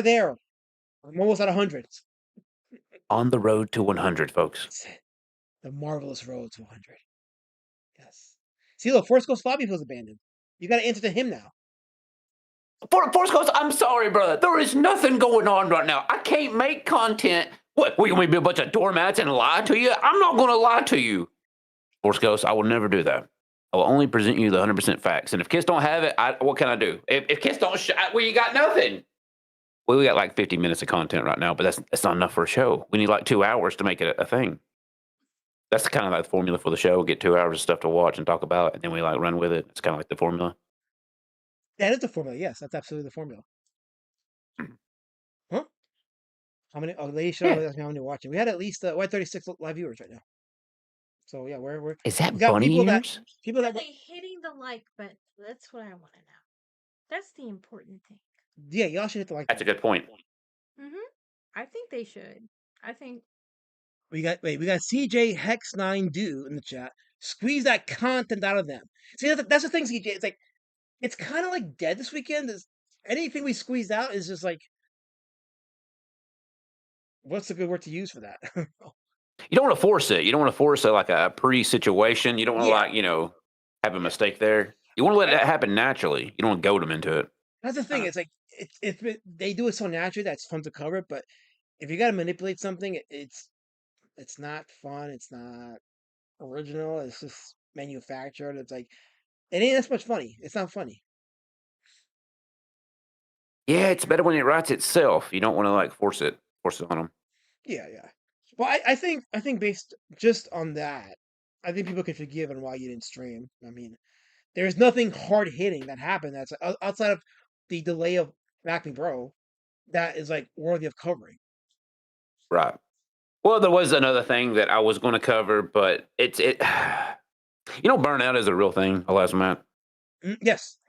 there. I'm almost at 100. On the road to 100, folks. That's it. The marvelous road to 100. Yes. See, look, Force Ghost Lobby feels abandoned. You got to answer to him now. Force Ghost, I'm sorry, brother. There is nothing going on right now. I can't make content. What? We gonna be a bunch of doormats and lie to you? I'm not gonna lie to you. Force Ghost, I will never do that. I will only present you the 100% facts. And if Kiss don't have it, what can I do? If Kiss don't, well, you got nothing. Well, we got like 50 minutes of content right now, but that's not enough for a show. We need like 2 hours to make it a thing. That's kind of like the formula for the show. Get 2 hours of stuff to watch and talk about, and then we like run with it. It's kind of like the formula. That is the formula. Yes, that's absolutely the formula. Huh? How many? Oh, ladies should Yeah. always ask me how many are watching. We had at least we're at 36 live viewers right now. So yeah, we're Is we that got bunny people ears? that Are they hitting the like button? That's what I want to know. That's the important thing. yeah, y'all should hit the like That's a button. good point. I think they should. I think We got CJ Hex9 Do in the chat. Squeeze that content out of them. See, that's the thing, CJ. It's like it's kind of like dead this weekend. Anything we squeezed out is just like, what's the good word to use for that? You don't want to force it. You don't want to force like a pre-situation. You don't want to Yeah. have a mistake there. You want to let that happen naturally. You don't want to goad them into it. That's the thing. It's like they do it so naturally that's fun to cover. But if you got to manipulate something, it's not fun. It's not original. It's just manufactured. It's like it ain't as much funny. It's not funny. Yeah, it's better when it writes itself. You don't want to like force it on them. Yeah. Well, I think based just on that, I think people can forgive on why you didn't stream. I mean, there's nothing hard hitting that happened that's outside of the delay of Back Me Bro that is like worthy of covering. Right. Well, there was another thing that I was going to cover, but it. Burnout is a real thing. Alas, Matt. Yes.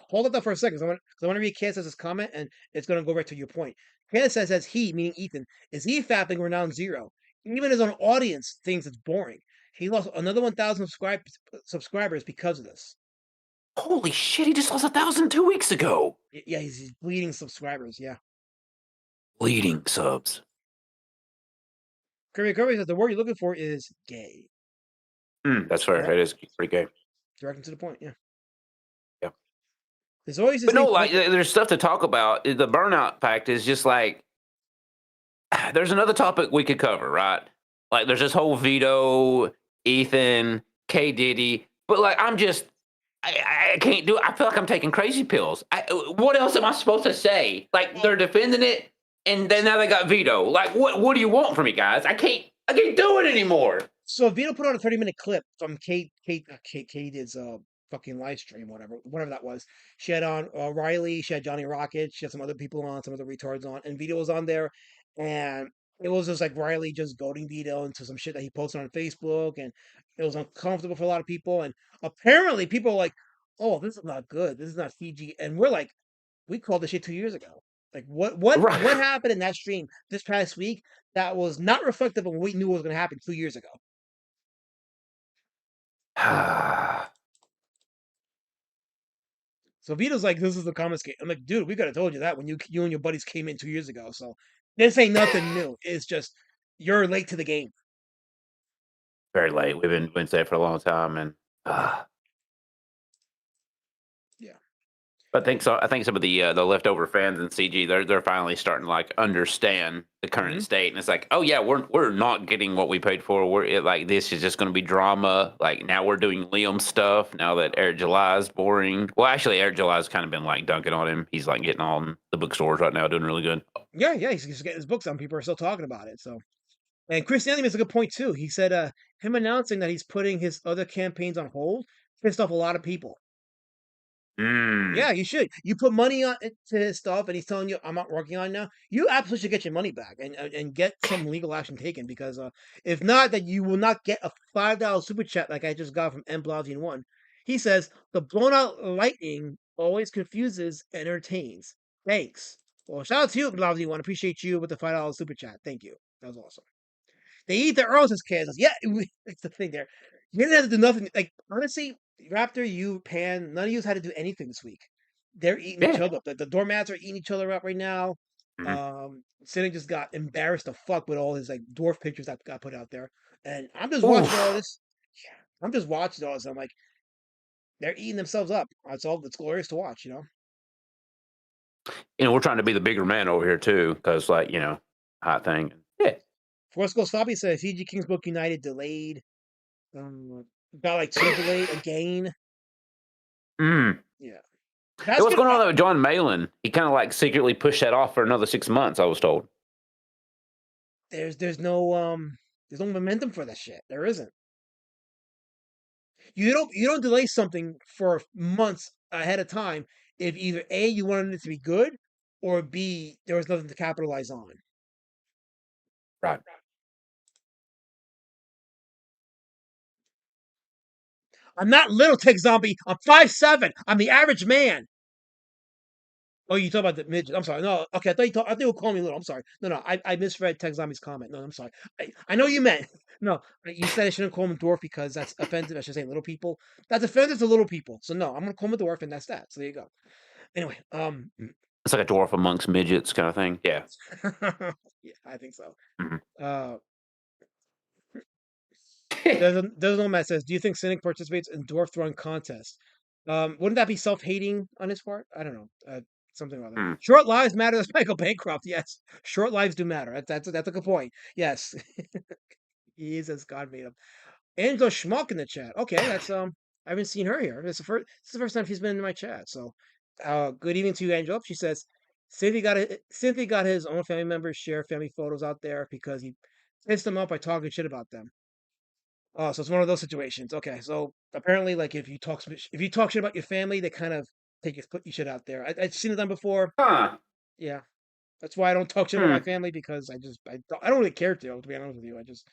Hold up for a second. 'Cause I want to read Kansas's comment, and it's going to go right to your point. Kansas says he, meaning Ethan, is e-fapping renowned zero. Even his own audience thinks it's boring. He lost another 1,000 subscribers because of this. Holy shit! He just lost 1,000 2 weeks ago. Yeah, he's bleeding subscribers. Yeah. Bleeding subs. Kirby says the word you're looking for is gay. That's fair. Yeah. It is pretty gay. Directly to the point. Yeah. Yeah. There's always this But no, thing. like there's stuff to talk about. The burnout fact is just like there's another topic we could cover, right? Like there's this whole Vito, Ethan, K Diddy, but like I can't do it. I feel like I'm taking crazy pills. What else am I supposed to say? Like they're defending it, and then now they got Vito. Like what do you want from me, guys? I can't do it anymore. So Vito put out a 30-minute clip from Katie's fucking live stream, whatever that was. She had on Riley, she had Johnny Rocket, she had some other people on, some other retards on, and Vito was on there, and it was just like Riley just goading Vito into some shit that he posted on Facebook, and it was uncomfortable for a lot of people, and apparently people were like, "Oh, this is not good. This is not CG," and we're like, "We called this shit 2 years ago." Like what happened in that stream this past week that was not reflective of what we knew was going to happen 2 years ago? So Vito's like, this is the common scale. I'm like, dude, we could have told you that when you and your buddies came in 2 years ago. So this ain't nothing new. It's just you're late to the game. Very late. We've been saying for a long time, and yeah. But I think some of the leftover fans in CG they're finally starting to like understand the current state, and it's like, oh yeah, we're not getting what we paid for. This is just going to be drama. Like now we're doing Liam stuff. Now that Eric July is boring. Well, actually, Eric July's kind of been like dunking on him. He's like getting on the bookstores right now, doing really good. Yeah, he's getting his books on. People are still talking about it. So, and Chris Anthony makes a good point too. He said, him announcing that he's putting his other campaigns on hold pissed off a lot of people. Yeah, you should. You put money on to his stuff, and he's telling you, "I'm not working on it now." You absolutely should get your money back and get some legal action taken because if not, then you will not get a $5 super chat like I just got from M Blausian One. He says the blown out lightning always confuses and entertains. Thanks. Well, shout out to you, Blausian One. Appreciate you with the $5 super chat. Thank you. That was awesome. They eat their own, says Kansas. Yeah, it's the thing there. You didn't have to do nothing. Like honestly, Raptor, you, Pan, none of you had to do anything this week. They're eating each other up. The doormats are eating each other up right now. Sidney just got embarrassed to fuck with all his like dwarf pictures that got put out there, and I'm just watching all this. Yeah, I'm just watching all this. I'm like, they're eating themselves up. That's all. It's glorious to watch. We're trying to be the bigger man over here too, because hot thing. Yeah. Force Ghost Fabi says CG Kings Book United delayed. got like too delayed again. Mm. Yeah. Hey, That's what's good. going on with John Malin? He kind of like secretly pushed that off for another 6 months. I was told. There's no momentum for that shit. There isn't. You don't delay something for months ahead of time if either A, you wanted it to be good, or B, there was nothing to capitalize on. Right. I'm not little tech zombie. I'm 5'7". I'm the average man. Oh, you talk about the midget. I'm sorry. No, okay. I thought you were calling me little. I'm sorry. No, I misread Tech Zombie's comment. No, I'm sorry. I know you meant. No, you said I shouldn't call him a dwarf because that's offensive. I should say little people. That's offensive to little people. So no, I'm gonna call him a dwarf, and that's that. So there you go. Anyway, It's like a dwarf amongst midgets kind of thing. Yeah. yeah, I think so. Mhm. Uh, there's no Matt says, do you think Cynic participates in dwarf throwing contests? Wouldn't that be self-hating on his part? I don't know. Something about that. Hmm. Short lives matter. That's Michael Bancroft. Yes, short lives do matter. That's a good point. Yes, he is as God made him. Angela Schmuck in the chat. Okay, that's I haven't seen her here. This is the first time she's been in my chat. So, good evening to you, Angela. She says Cynthia got his own family members share family photos out there because he pissed them off by talking shit about them. Oh, so it's one of those situations. Okay, so apparently, like if you talk shit about your family, they kind of put your shit out there. I've seen it done before. Huh. Yeah, that's why I don't talk shit about my Hmm. family because I don't really care to be honest with you. I just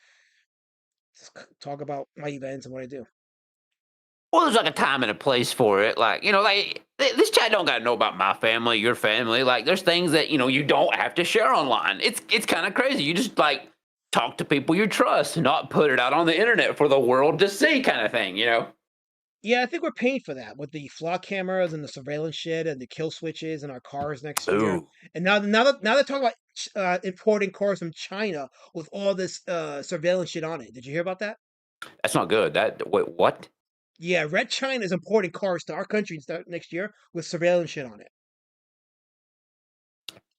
talk about my events and what I do. Well, there's like a time and a place for it. Like, like this chat don't got to know about my family, your family. Like, there's things that you don't have to share online. It's kind of crazy. You just like talk to people you trust, not put it out on the internet for the world to see, kind of thing. Yeah, I think we're paying for that with the flock cameras and the surveillance shit and the kill switches in our cars next year. Ooh, And now they're talking about importing cars from China with all this surveillance shit on it. Did you hear about that? that's not good. That wait, what? Yeah, Red China is importing cars to our country next year with surveillance shit on it.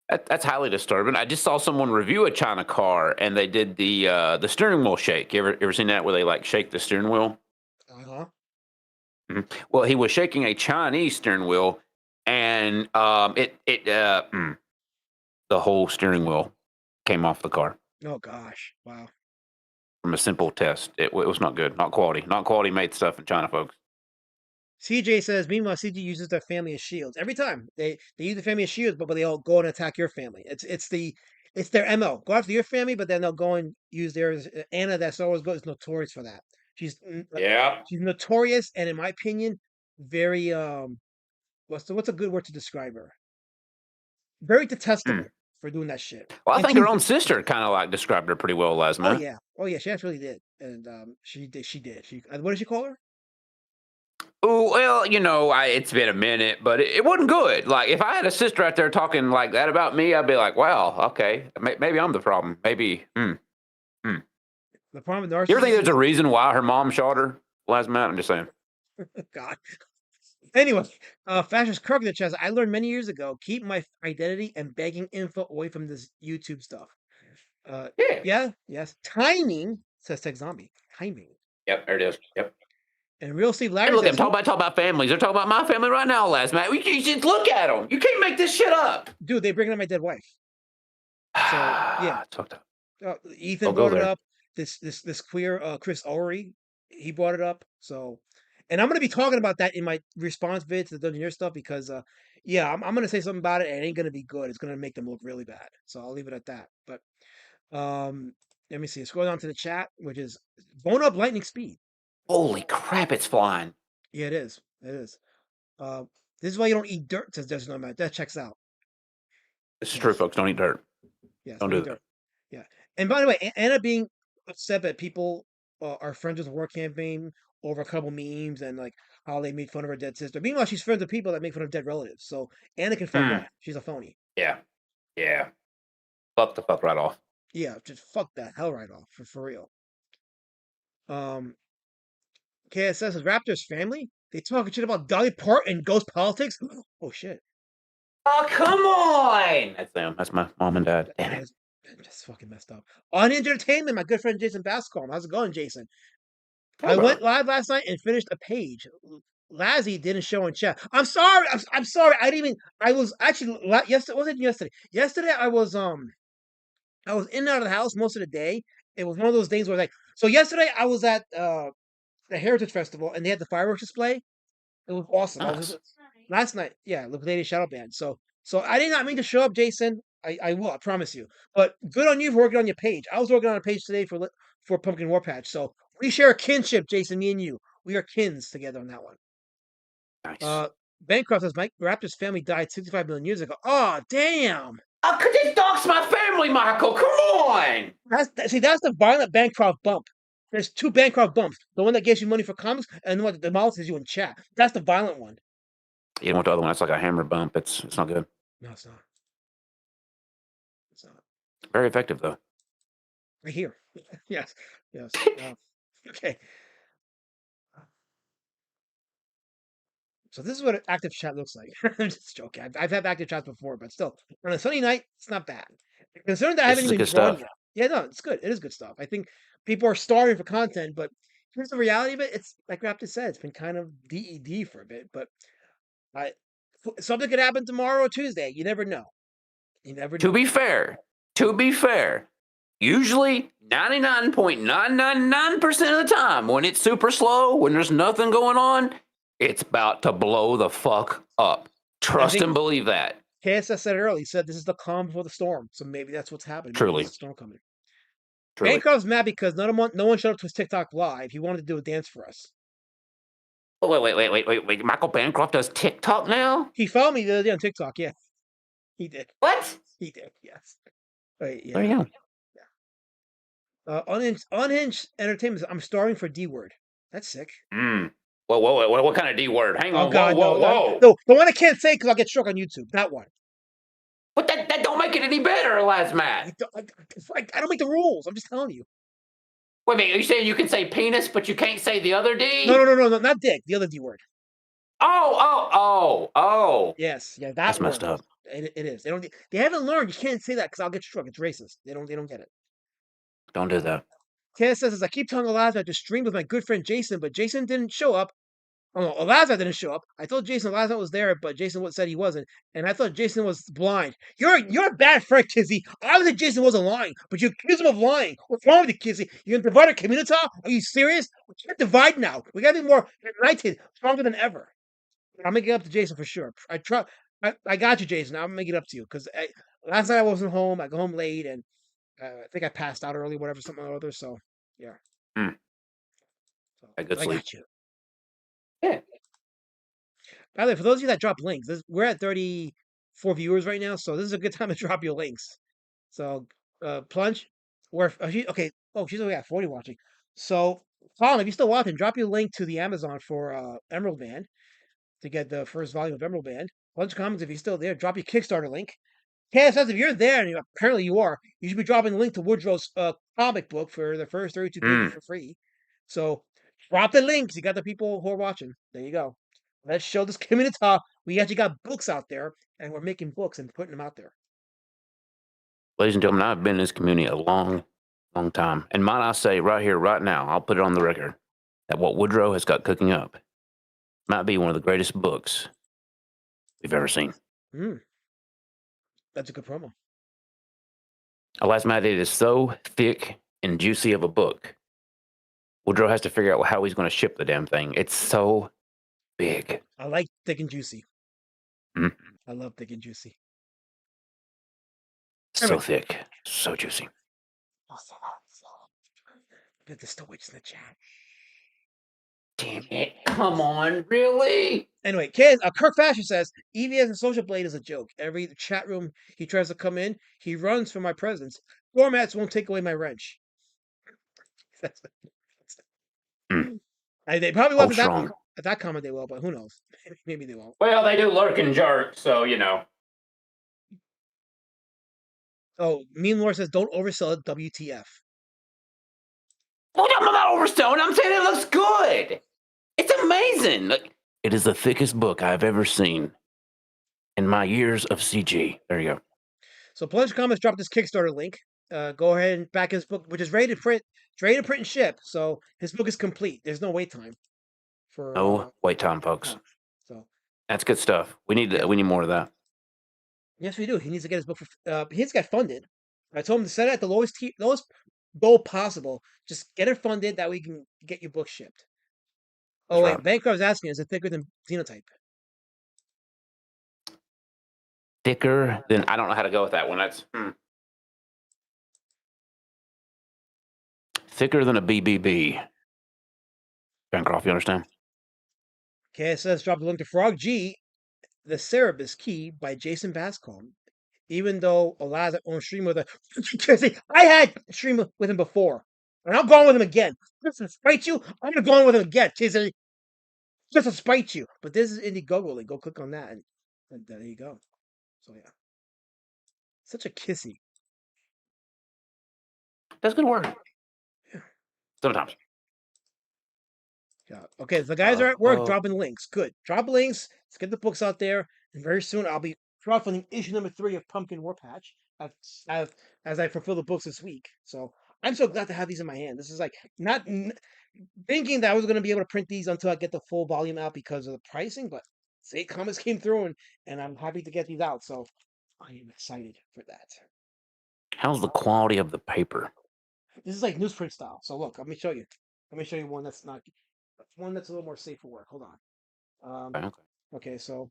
That's highly disturbing. I just saw someone review a China car, and they did the steering wheel shake. You ever seen that where they like shake the steering wheel? Uh-huh. Well, he was shaking a Chinese steering wheel, and the whole steering wheel came off the car Oh gosh. Wow. from a simple test. It was not good, not quality, not quality made stuff in China, folks. CJ says, meanwhile, CJ uses their family as shields. Every time they use the family as shields, but they all go and attack your family. It's their MO. Go after your family, but then they'll go and use theirs. Anna, that's always good, is notorious for that. Yeah. She's notorious, and in my opinion, very what's a good word to describe her? Very Hmm. detestable for doing that shit. Well, I And think her she's own sister kind of like described her pretty well last minute. oh yeah, she actually did, and she what did she call her? Oh well, it's been a minute, but it wasn't good. Like if I had a sister out there talking like that about me, I'd be like, "Wow, okay, maybe I'm the problem. Maybe." Hmm. The problem with You ever think narcissism there's a is reason why her mom shot her last minute? I'm just saying. God. Anyway, Fascist Kirk in the chest. I learned many years ago, keep my identity and begging info away from this YouTube stuff. Uh, Yeah. yeah, yes. Timing, says Tech Zombie. Timing. Yep. There it is. Yep. And Real Steve And Larry look, I'm says, talking about families. They're talking about my family right now. Last minute, you just look at them. You can't make this shit up. dude, they bringing up my dead wife. So, yeah. It's fucked up. Ethan Don't go brought it there. up. This queer Chris Ory, he brought it up. So, and I'm gonna be talking about that in my response vid to the Dungeoneer stuff because, yeah, I'm gonna say something about it and it ain't gonna be good. It's gonna make them look really bad. So I'll leave it at that. But let me see. Scroll down to the chat, which is bone up lightning speed. Holy crap! It's flying. Yeah, it is. It is. Uh, this is why you don't eat dirt. Says Desert Nomad. That checks out. This is true, Yes. folks. Don't eat dirt. Yes. Don't Don't do eat that. dirt. Yeah. And by the way, Anna being upset that people are friends with the war campaign over a couple memes and like how they made fun of her dead sister. Meanwhile, she's friends with people that make fun of dead relatives. So Anna can fuck Hmm. off. She's a phony. Yeah. Yeah. Fuck the fuck right off. Yeah, just fuck that hell right off for real. Um, KSS is Raptors family. They talking shit about Dolly Parton and ghost politics. Oh shit. Oh come on! That's them. That's my mom and dad. Damn That it. is just fucking messed up. On entertainment, my good friend Jason Bascom. How's it going, Jason? I went live last night and finished a page. Lazzy didn't show in chat. I'm sorry. I'm sorry. I didn't even. I was actually yesterday. Wasn't yesterday. Yesterday I was in and out of the house most of the day. It was one of those days where like. So yesterday I was at the Heritage Festival and they had the fireworks display. It was awesome. I was Nice. just last night. Yeah, Liquidated Shadow Band. So I did not mean to show up, Jason. I will. I promise you. But good on you for working on your page. I was working on a page today for Pumpkin War Patch. So we share a kinship, Jason. Me and you. We are kins together on that one. Nice. Bancroft says Mike Raptor's family died 65 million years ago. Oh, damn. Could this dog's my family, Michael? Come on. That's the violent Bancroft bump. There's two Bancroft bumps. The one that gives you money for comics and the one that demolishes you in chat. That's the violent one. You want the other one? That's like a hammer bump. It's not good. No, it's not. It's not. Very effective though. Right here. Yes. Yes. Okay. So this is what an active chat looks like. I'm just joking. I've had active chats before, but still, on a sunny night, it's not bad. Considering that I This haven't is even good drawn stuff. yet. Yeah, no, it's good. It is good stuff. I think people are starving for content, but here's the reality of it. It's like Raptor said, it's been kind of DED for a bit, but I something could happen tomorrow or Tuesday. You never know. You never To know. be fair, usually 99.999% of the time when it's super slow, when there's nothing going on, it's about to blow the fuck up. Trust think- and believe that. KSS said it earlier. He said this is the calm before the storm. So maybe that's what's happening. Maybe Truly. there's a storm coming. Truly. Bancroft's mad because no one showed up to his TikTok live. He wanted to do a dance for us. Oh, wait. Michael Bancroft does TikTok now? He followed me the other day on TikTok. Yeah, he did. What? He did. Yes. Wait, yeah. There you go. Unhinged Entertainment. I'm starving for D word. That's sick. Whoa, what kind of D word? Hang on. Oh God, whoa. no, the one I can't say because I'll get struck on YouTube. That one. But that don't make it any better, Les Matt. I don't make the rules. I'm just telling you. Wait a minute, are you saying you can say penis, but you can't say the other D? No, not dick. The other D word. Oh. Yes, yeah, That's word. messed up. It is. They haven't learned. You can't say that because I'll get struck. It's racist. They don't get it. Don't do that. Kaz says, I keep telling Eliza to stream with my good friend Jason, but Jason didn't show up. Oh no, Eliza didn't show up. I told Jason Eliza was there, but Jason said he wasn't, and I thought Jason was blind. You're a bad friend, Kizzy. Obviously Jason wasn't lying, but you accuse him of lying. What's wrong with you, Kizzy? You're gonna divide our community? Are you serious? We can't divide now. We gotta be more united, stronger than ever. I'll make it up to Jason for sure. I got you, Jason. I'll make it up to you because last night I wasn't home. I go home late, and I think I passed out early, whatever, something or other. So yeah. Hmm. So, A good I sleep. got you. Yeah. By the way, for those of you that drop links, we're at 34 viewers right now, so this is a good time to drop your links. So, Plunge, okay. Oh, she's only at 40 watching. So, Colin, if you're still watching, drop your link to the Amazon for Emerald Band to get the first volume of Emerald Band. Plunge Comics, if you're still there, drop your Kickstarter link. KSS, if you're there, and apparently you are, you should be dropping the link to Woodrow's comic book for the first 32 pages for free. So, drop the links. You got the people who are watching. There you go. Let's show this community we actually got books out there, and we're making books and putting them out there. Ladies and gentlemen, I've been in this community a long time. And might I say right here, right now, I'll put it on the record, that what Woodrow has got cooking up might be one of the greatest books we've ever seen. That's a good promo. Last night, it is so thick and juicy of a book. Woodrow has to figure out how he's going to ship the damn thing. It's so big. I like thick and juicy. Mhm. I love thick and juicy. So thick, so juicy. Get the Stoics in the chat. Damn it. Come on, really? Anyway, Kirk Fasher says, Evie as a social blade is a joke. Every chat room he tries to come in, he runs for my presence. Formats won't take away my wrench. They probably won't at that comment they will, but who knows? Maybe they won't. Well, they do lurk and jerk, so you know. Oh, Mean Lord says, don't oversell it, WTF. Well, I'm not overselling. I'm saying it looks good. It's amazing. It is the thickest book I've ever seen in my years of CG. There you go. So Plunge Comics dropped this Kickstarter link. go ahead and back his book, which is ready to print. It's ready to print and ship. So his book is complete. There's no wait time for No wait time, folks. no. So That's good stuff. We need yeah. we need more of that. Yes, we do. He needs to get his book. He needs to get funded. I told him to set it at the lowest goal possible. Just get it funded that we can get your book shipped. That's Oh wait, right. Bankroft was asking, is it thicker than Xenotype? Thicker than I don't know how to go with that one. That's thicker than a BBB. Bancroft, you understand? Okay, it says drop the link to Frog G, The Cerebus Key by Jason Bascom. Even though Olaz on stream with I had stream with him before, and I'm going with him again. Just to spite you, I'm gonna go on with him again, Casey. Just to spite you. But this is Indiegogo link. Go click on that, and there you go. So yeah, such a kissy. That's good work. Yeah. Sometimes. Yeah. Okay, the guys are at work Oh, dropping links. Good. Drop links. Let's get the books out there. And very soon I'll be crowdfunding issue number 3 of Pumpkin War Patch as, as I fulfill the books this week. So I'm so glad to have these in my hand. This is like not thinking that I was going to be able to print these until I get the full volume out because of the pricing, but say comments came through and I'm happy to get these out. So I am excited for that. how's the quality of the paper? This is like newsprint style. So look, let me show you. Let me show you one that's not one that's a little more safe for work. Hold on. Okay. Okay, so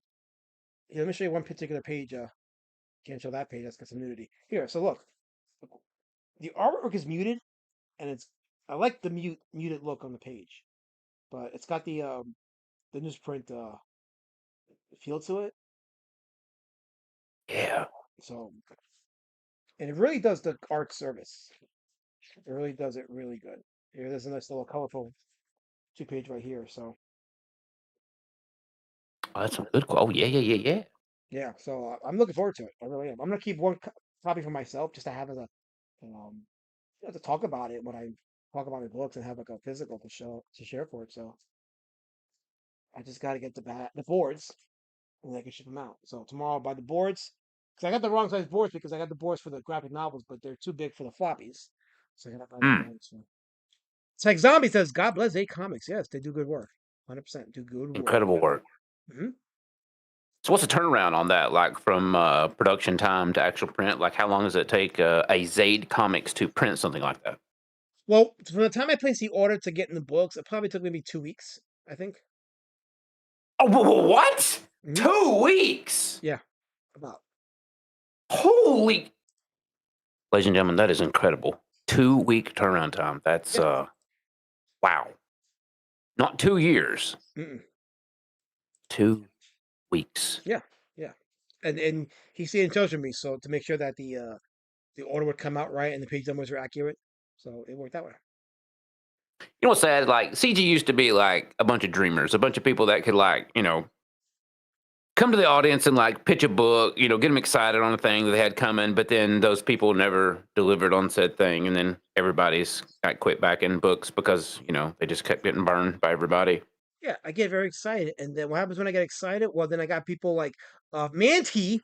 here, let me show you one particular page. Can't show that page. That's got some nudity. Here, so look, the artwork is muted, and it's I like the muted look on the page, but it's got the newsprint feel to it. Yeah. So, and it really does the art service. It really does it really good. Here, there's a nice little colorful 2-page right here. So Oh, that's some good quality. Oh, yeah. yeah, so I'm looking forward to it. I really am. I'm gonna keep one copy for myself just to have as a to talk about it when I talk about my books and have like a physical to share for it. So I just got to get the boards and I can ship them out. So tomorrow I'll buy the boards because I got the wrong size boards because I got the boards for the graphic novels, but they're too big for the floppies. So I gotta buy the Hmm. boards. So. It's like Zombie says, God bless A Comics. Yes, they do good work. 100% do good work. Incredible work. hmm So what's the turnaround on that? Like from production time to actual print? Like how long does it take a Zaid Comics to print something like that? Well, from the time I placed the order to get in the books, it probably took maybe 2 weeks, I think. Oh, what? hmm 2 weeks? Yeah, about. Holy! Ladies and gentlemen, that is incredible. 2 week turnaround time. That's wow. Not 2 years. Mm-mm. 2 weeks. Yeah, yeah. And he stayed in touch with me, so to make sure that the order would come out right and the page numbers were accurate. So it worked that way. You know what's sad? Like CG used to be like a bunch of dreamers, a bunch of people that could like, come to the audience and like pitch a book, get them excited on a thing that they had coming, but then those people never delivered on said thing, and then everybody's got quit back in books because they just kept getting burned by everybody. Yeah, I get very excited, and then what happens when I get excited? Well, then I got people like Manti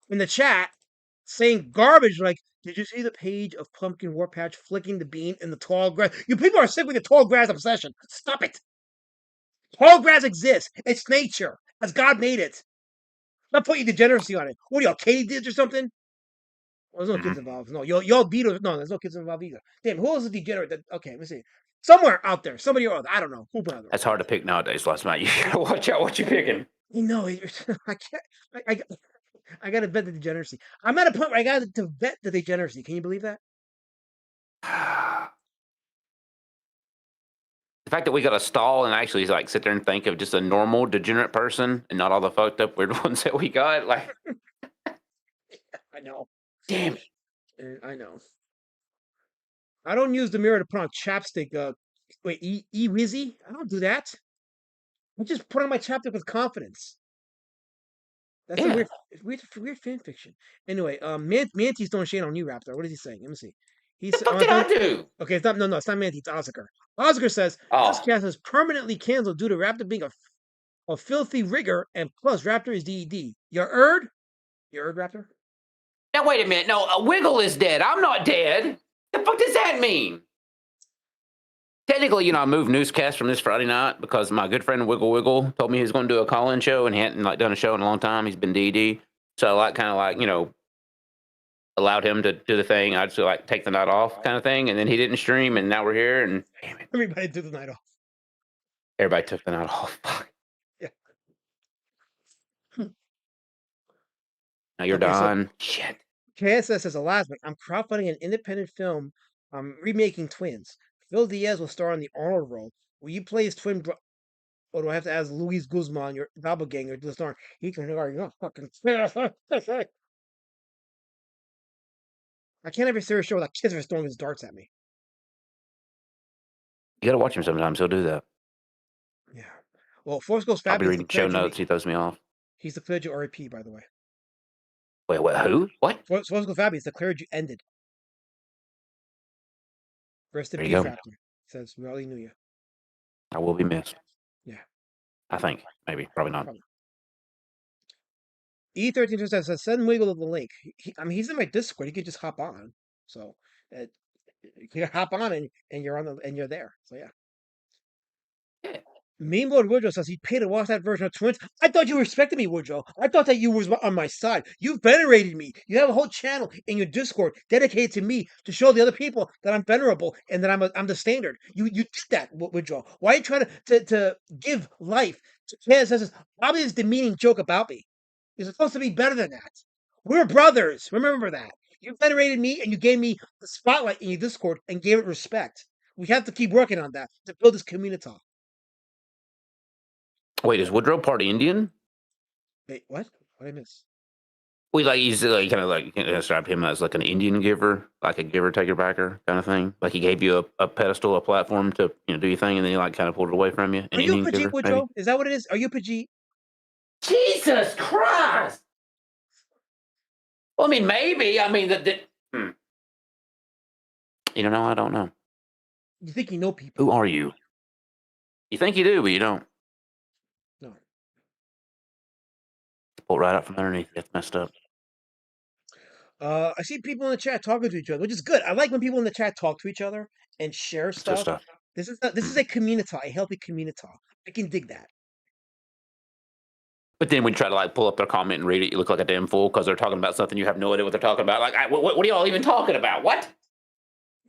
in the chat saying garbage like, "Did you see the page of Pumpkin War Patch flicking the bean in the tall grass?" You people are sick with the tall grass obsession. Stop it. Tall grass exists. It's nature, as God made it. Not putting degeneracy on it. What are y'all, Katie's or something? Well, there's no kids Mhm. involved. No, y'all Beatles. No, there's no kids involved either. Damn, who else is degenerate? Okay, let me see. Somewhere out there, somebody or other. I don't know. Who but other. That's hard to pick nowadays, last night. You gotta watch out what you're picking. You know, I can't. I got to vet the degeneracy. I'm at a point where I got to vet the degeneracy. Can you believe that? The fact that we got to stall and actually like sit there and think of just a normal degenerate person and not all the fucked up weird ones that we got, like, I know. damn it. I know. I don't use the mirror to put on chapstick. Wait, Wizzy? I don't do that. I just put on my chapstick with confidence. That's a Yeah. weird fan fiction. Anyway, Mantis don't shade on you, Raptor. What is he saying? Let me see. What the fuck did I do? Okay, it's not. No, it's not Mantis. It's Oscar. Oscar says this Oh, cast is permanently canceled due to Raptor being a filthy rigger, and plus Raptor is DED. You heard? You heard, Raptor? Now wait a minute. No, Wiggle is dead. I'm not dead. The fuck does that mean? Technically, I moved Newscast from this Friday night because my good friend Wiggle Wiggle told me he was going to do a call-in show, and he hadn't done a show in a long time. He's been DD, so I kind of allowed him to do the thing. I just take the night off kind of thing, and then he didn't stream, and now we're here, and damn it, Everybody took the night off. everybody took the night off. Fuck. Yeah. Now you're Okay, so done. Shit. KSS says, Elasmic, I'm crowdfunding an independent film. I'm remaking Twins. Phil Diaz will star in the Arnold role. Will you play his twin bro? Or do I have to ask Luis Guzman, your doppelganger, to star? He can star. You fucking. I can't ever see a show without kids are throwing his darts at me. You got to watch him sometimes. He'll do that. Yeah. Well, Force Goes I'll be Fabulous reading show declared you. notes. He throws me off. He's declared you RIP, by the way. Wait, what? Who? What? Force Goes Fabulous declared you ended. Rest in There you peace, go. Raptor. Says we already knew you. I will be missed. Yeah. I think. Maybe. Probably not. Probably. E13 says send Wiggle the link. He's in my Discord. He could just hop on. So you can hop on and you're on and you're there. So yeah. Meme Lord Woodrow says he paid to watch that version of Twins. I thought you respected me, Woodrow. I thought that you was on my side. You venerated me. You have a whole channel in your Discord dedicated to me to show the other people that I'm venerable and that I'm the standard. You did that, Woodrow. Why are you trying to give life to kids? Says probably this demeaning joke about me. You're supposed to be better than that. We're brothers. Remember that. You venerated me and you gave me the spotlight in your Discord and gave it respect. We have to keep working on that to build this community. Wait, is Woodrow part Indian? Wait, what? What did I miss? He's kind of describe him as like an Indian giver, like a giver, taker, backer kind of thing. Like he gave you a pedestal, a platform to do your thing, and then he kind of pulled it away from you. Are you a Pajit, Woodrow? Is that what it is? Are you a Pajit? Jesus Christ! Well, I mean, maybe. I mean, you don't know. I don't know. You think you know people? Who are you? You think you do, but you don't. No. Pull right out from underneath. That's messed up. I see people in the chat talking to each other, which is good. I like when people in the chat talk to each other and share That's good stuff. stuff. This is a community, a healthy community. I can dig that. But then we try to pull up their comment and read it. You look like a damn fool because they're talking about something you have no idea what they're talking about. What are y'all even talking about? What?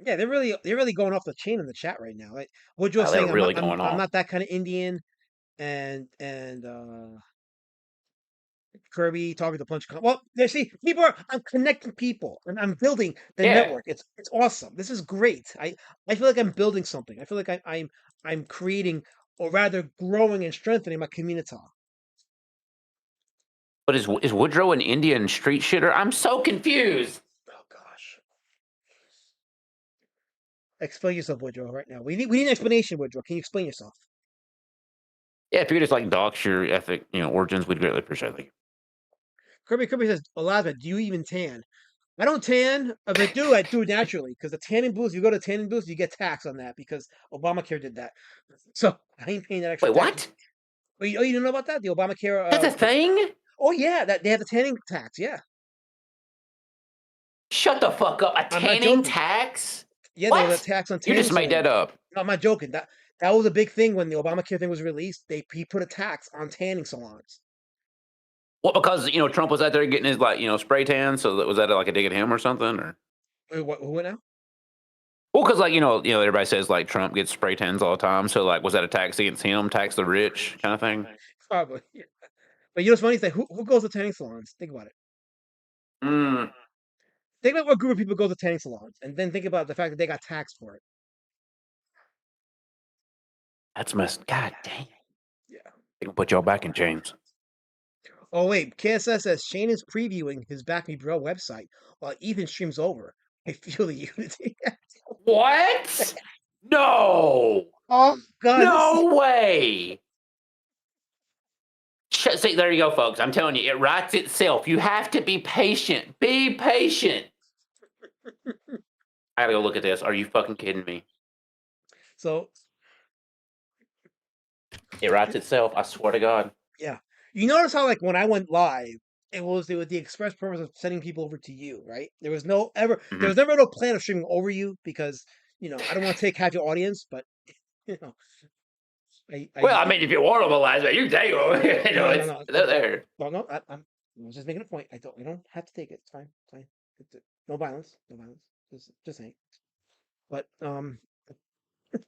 Yeah, they're really going off the chain in the chat right now. Like Woodrow They're saying, really I'm going off. not that kind of Indian, and Kirby talking to Punch. Well, you see, I'm connecting people and I'm building the network. It's awesome. This is great. I feel like I'm building something. I feel like I'm creating, or rather, growing and strengthening my community. But is Woodrow an Indian street shitter? I'm so confused. Oh gosh. Explain yourself, Woodrow, right now. We need an explanation, Woodrow. Can you explain yourself? Yeah, if you could just dox your ethnic, origins, we'd greatly appreciate it. Kirby says, Elazabeth, do you even tan? I don't tan. If I do it naturally. Because the tanning booths, you go to tanning booths, you get tax on that because Obamacare did that. So I ain't paying that extra Wait, tax. what? Oh, you don't know about that? The Obamacare. That's a thing? Oh yeah, that they have the tanning tax. Yeah. Shut the fuck up. A tanning tax? Yeah, What? there was a tax on You tanning. just made that up. No, I'm not joking. That was a big thing when the Obamacare thing was released. He put a tax on tanning salons. What, because Trump was out there getting his spray tan, so was that a dig at him or something? Or Wait, what now? well, because everybody says Trump gets spray tans all the time, so was that a tax against him, tax the rich kind of thing? Probably. Yeah. But you know what's funny? Is that who goes to tanning salons? Think about it. Think about what group of people go to tanning salons, and then think about the fact that they got taxed for it. That's messed. God dang. Yeah. They can put y'all back in chains. Oh wait, KSS says Shane is previewing his Back Me Bro website while Ethan streams over. I feel the unity. What? No. Oh God. No way. See, there you go, folks. I'm telling you, it writes itself. You have to be patient. Be patient. I gotta go look at this. Are you fucking kidding me? So it writes itself. I swear to God. Yeah. You notice how when I went live, it was with the express purpose of sending people over to you, right? There was there Mhm. was never no plan of streaming over you because I don't want to take half your audience, but you know, Well, I I mean, if you want them alive, you can take them. no no It's no they're there. well no I was just making a point. I don't have to take it. It's fine. It's fine. No violence. No violence. Just saying. But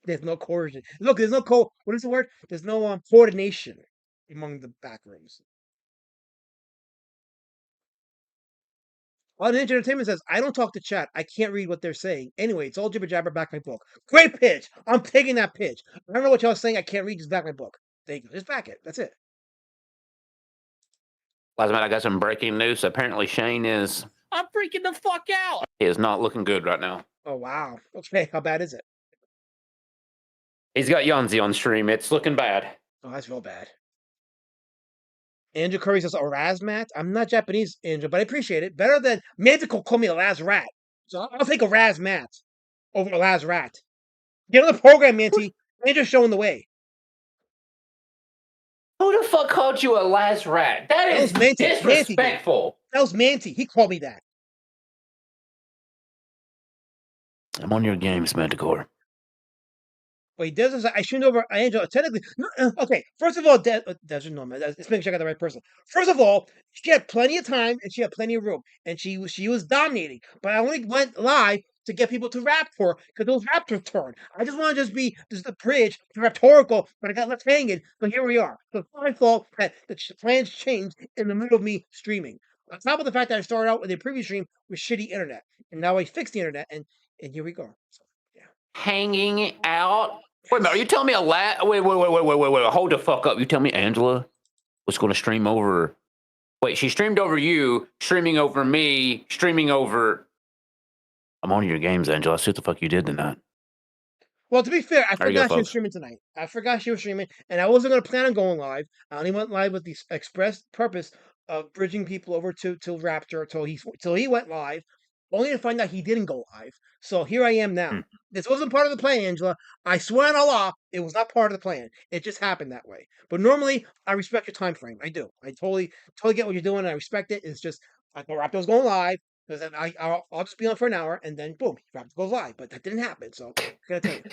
there's no coercion. Look, there's no what is the word? There's no coordination among the back rooms. On Ninja Entertainment says, I don't talk to chat. I can't read what they're saying. Anyway, it's all jibber jabber. Back my book. Great pitch. I'm taking that pitch. I don't know what y'all saying. I can't read. Just back my book. There you go. Just back it. That's it. Last night I got some breaking news. Apparently Shane is I'm freaking the fuck out. He is not looking good right now. Oh wow. Okay. How bad is it? He's got Yanzi on stream. It's looking bad. Oh, that's real bad. Andrew Curry says, Erasmat. I'm not Japanese, Andrew, but I appreciate it. Better than Manticore call me a last rat. So I'll take a Razmat over a last rat. Get on the program, Manti. Andrew's showing the way. Who the fuck called you a last rat? That That is was Manti. disrespectful. That was Manti. He called me that. I'm on your games, Manticore. Well, he does. I shouldn't over Angel. Technically, okay. First of all, Desert no man. Let's make sure I got the right person. First of all, she had plenty of time and she had plenty of room, and she was dominating. But I only went live to get people to rap for because those raps were turned. I just want to just be just the bridge to rhetorical, but I got left hanging. So here we are. So it's my fault that the plans changed in the middle of me streaming. On top of the fact that I started out with a previous stream with shitty internet, and now I fixed the internet, and here we go. So, yeah. Hanging out. Wait a minute, are you telling me wait, hold the fuck up. You tell me Angela was gonna stream over wait, she streamed over you, streaming over me, streaming over I'm on your games, Angela. I see what the fuck you did tonight. Well, to be fair, I There you go, forgot she was folks. streaming tonight. I forgot she was streaming, and I wasn't going to plan on going live. I only went live with the express purpose of bridging people over to Raptor till he went live, only to find out he didn't go live. So here I am now. Hmm. This wasn't part of the plan, Angela. I swear on Allah, it was not part of the plan. It just happened that way. But normally, I respect your time frame. I do. I totally get what you're doing. And I respect it. It's just like Raptor's going live. Because then I'll just be on for an hour, and then boom, Raptor goes live. But that didn't happen. So I gotta tell you.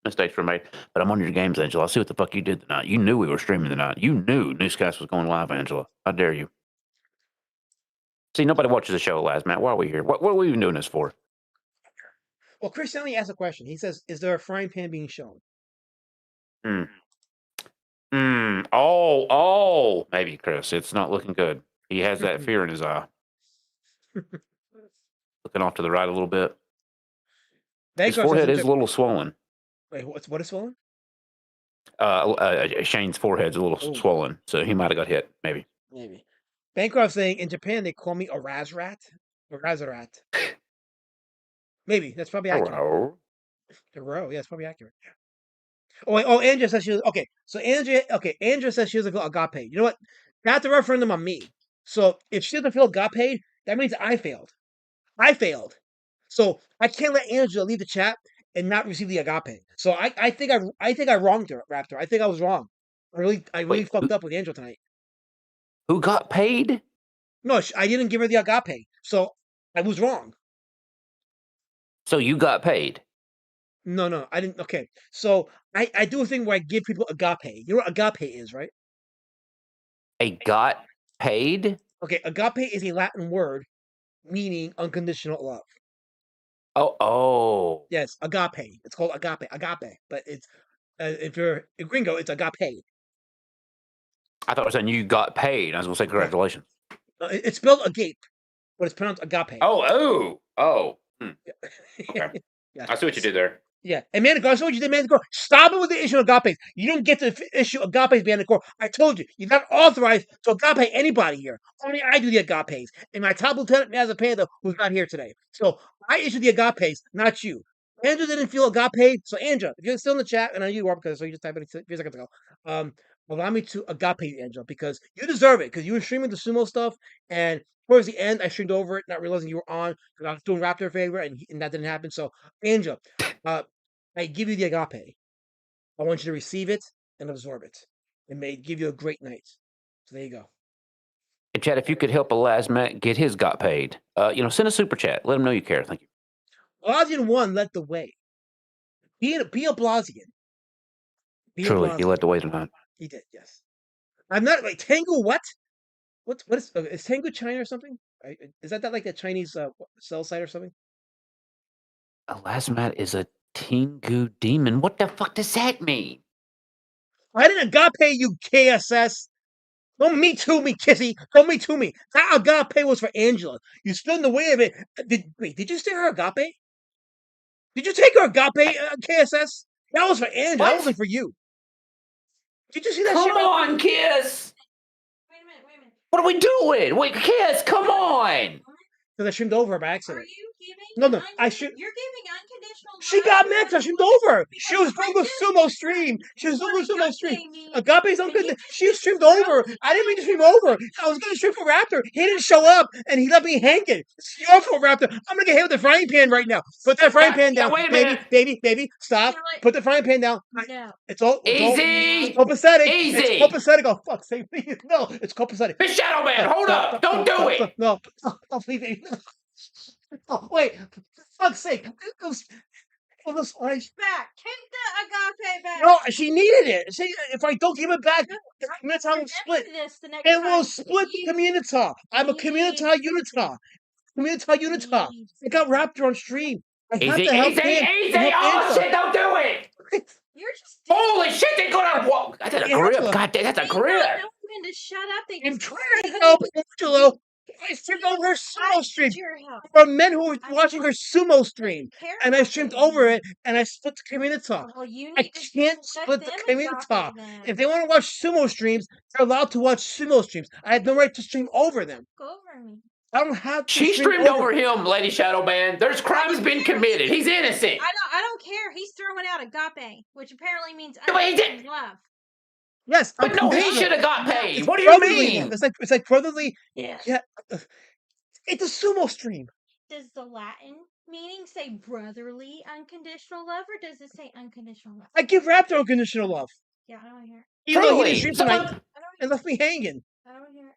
Mistakes were made. But I'm on your games, Angela. I see what the fuck you did tonight. You knew we were streaming tonight. You knew Newscast was going live, Angela. How dare you? See, nobody watches the show last, Matt. Why are we here? What are we even doing this for? Well, Chris Stanley asked a question. He says, "Is there a frying pan being shown?" Oh, maybe, Chris. It's not looking good. He has that fear in his eye. Looking off to the right a little bit. His Bancroft forehead says, is a little swollen. Wait, what is swollen? Shane's forehead's a little Ooh. swollen, so he might have got hit, maybe. Maybe. Bancroft saying in Japan they call me a Razrat or Razarat. Maybe that's probably accurate. Hello. The row, yeah, it's probably accurate. Oh, wait, Andrea says she was okay. So Andrea says she was got paid. You know what? That's a referendum on me. So if she doesn't feel got paid, that means I failed. I failed. So I can't let Angela leave the chat and not receive the agape. So I think I wronged her, Raptor. I think I was wrong. I really Wait, fucked up with Angela tonight. who got paid? No, I didn't give her the agape. So I was wrong. So you got paid. No, I didn't. Okay, so I do a thing where I give people agape. You know what agape is, right? Got paid? Okay, agape is a Latin word meaning unconditional love. Oh. Yes, agape. It's called agape. But it's if you're a gringo, it's agape. I thought I was saying you got paid. I was going to say congratulations. It's spelled agape, but it's pronounced agape. Oh. Okay. Yeah. I see what you did there. Yeah, and Manticore, I saw what you did, Manticore. Stop it with the issue of agapes. You don't get to issue agapes, Manticore. I told you, you're not authorized to agape anybody here. Only I do the agapes. And my top lieutenant, Mazza Panda, who's not here today. So I issue the agapes, not you. Andrew didn't feel agape. So, Andrew, if you're still in the chat, and I know you are because so you just typed it a few seconds ago, allow me to agape you, Andrew, because you deserve it, because you were streaming the sumo stuff, and towards the end, I streamed over it, not realizing you were on, because I was doing Raptor favor, and that didn't happen. So, Andrew, I give you the agape. I want you to receive it and absorb it. It may give you a great night. So there you go. chat if you could help Elasmat get his got paid. Send a super chat. Let him know you care. Thank you. Blasian 1 led the way. Be a Blasian. Be a Truly, he Blasian. led the way tonight. He did, yes. I'm not like Tango. What? What is Tango China or something? Is that like the Chinese cell site or something? Elasmat is a Tengu demon. What the fuck does that mean? I didn't agape you, KSS. Don't me to me, Kissy. Don't me to me. That agape was for Angela. You stood in the way of it. Did you say her agape? Did you take her agape, KSS? That was for Angela. That wasn't for you. Did you see that Come shit? on, Kiss! Wait a minute. What are we doing? Wait, Kiss, come on! Because I streamed over her by Are accident. you giving? No, I should. You're giving unconditional. She love got to mad. I other streamed women over. She was because doing a sumo stream. She was doing a sumo agape stream. means- Agape's but unconditional. you just She streamed throw over. it I didn't mean to out stream there. over. I was going to stream for Raptor. He didn't show up, and he left me hanging. It's your fault, Raptor. I'm going to get hit with the frying pan right now. Put that frying pan down. wait a Baby, minute. baby, stop. You know what? Put the frying pan down. No. It's all Easy! copacetic. Easy! It's copacetic. Oh, fuck's sake. Please. No, it's copacetic. Miss Shadow Man, hold up! Don't do it! No, please, baby. Oh, wait. For fuck's sake. Those eyes. Back. Take the agape back. No, she needed it. See, if I don't give it back, that's how it will split. This the next It will time. split the community. I'm a community unita. Community unita. I got Raptor on stream. I have Easy, to help easy, him. easy! and help Oh Angela. shit, don't do it! You're just Holy shit, they got a That's a grip. Angela. God damn, that's a They grip. don't know when to shut up. They I'm just trying to help Angela. I streamed over her I sumo stream. need your help. For men who were I watching her sumo stream. care And I about streamed them. over it, and I split the community. Well, you I need to can't let split the them community. agape them. If they want to watch sumo streams, they're allowed to watch sumo streams. I have no right to stream over them. Go over me. I don't have to She stream streamed over him, Lady Shadow Man. There's crimes been committed. He's innocent. I don't care. He's throwing out agape, which apparently means No, he did- unconditional love. Yes, But no, he unconditional. should have got paid. It's What do you brotherly. mean? It's like brotherly. Yeah. Yeah, it's a sumo stream. Does the Latin meaning say brotherly unconditional love, or does it say unconditional love? I give Raptor unconditional love. Yeah, I don't hear it. Even though he Truly, didn't stream someone- tonight I don't and hear it. left me hanging. I don't hear it.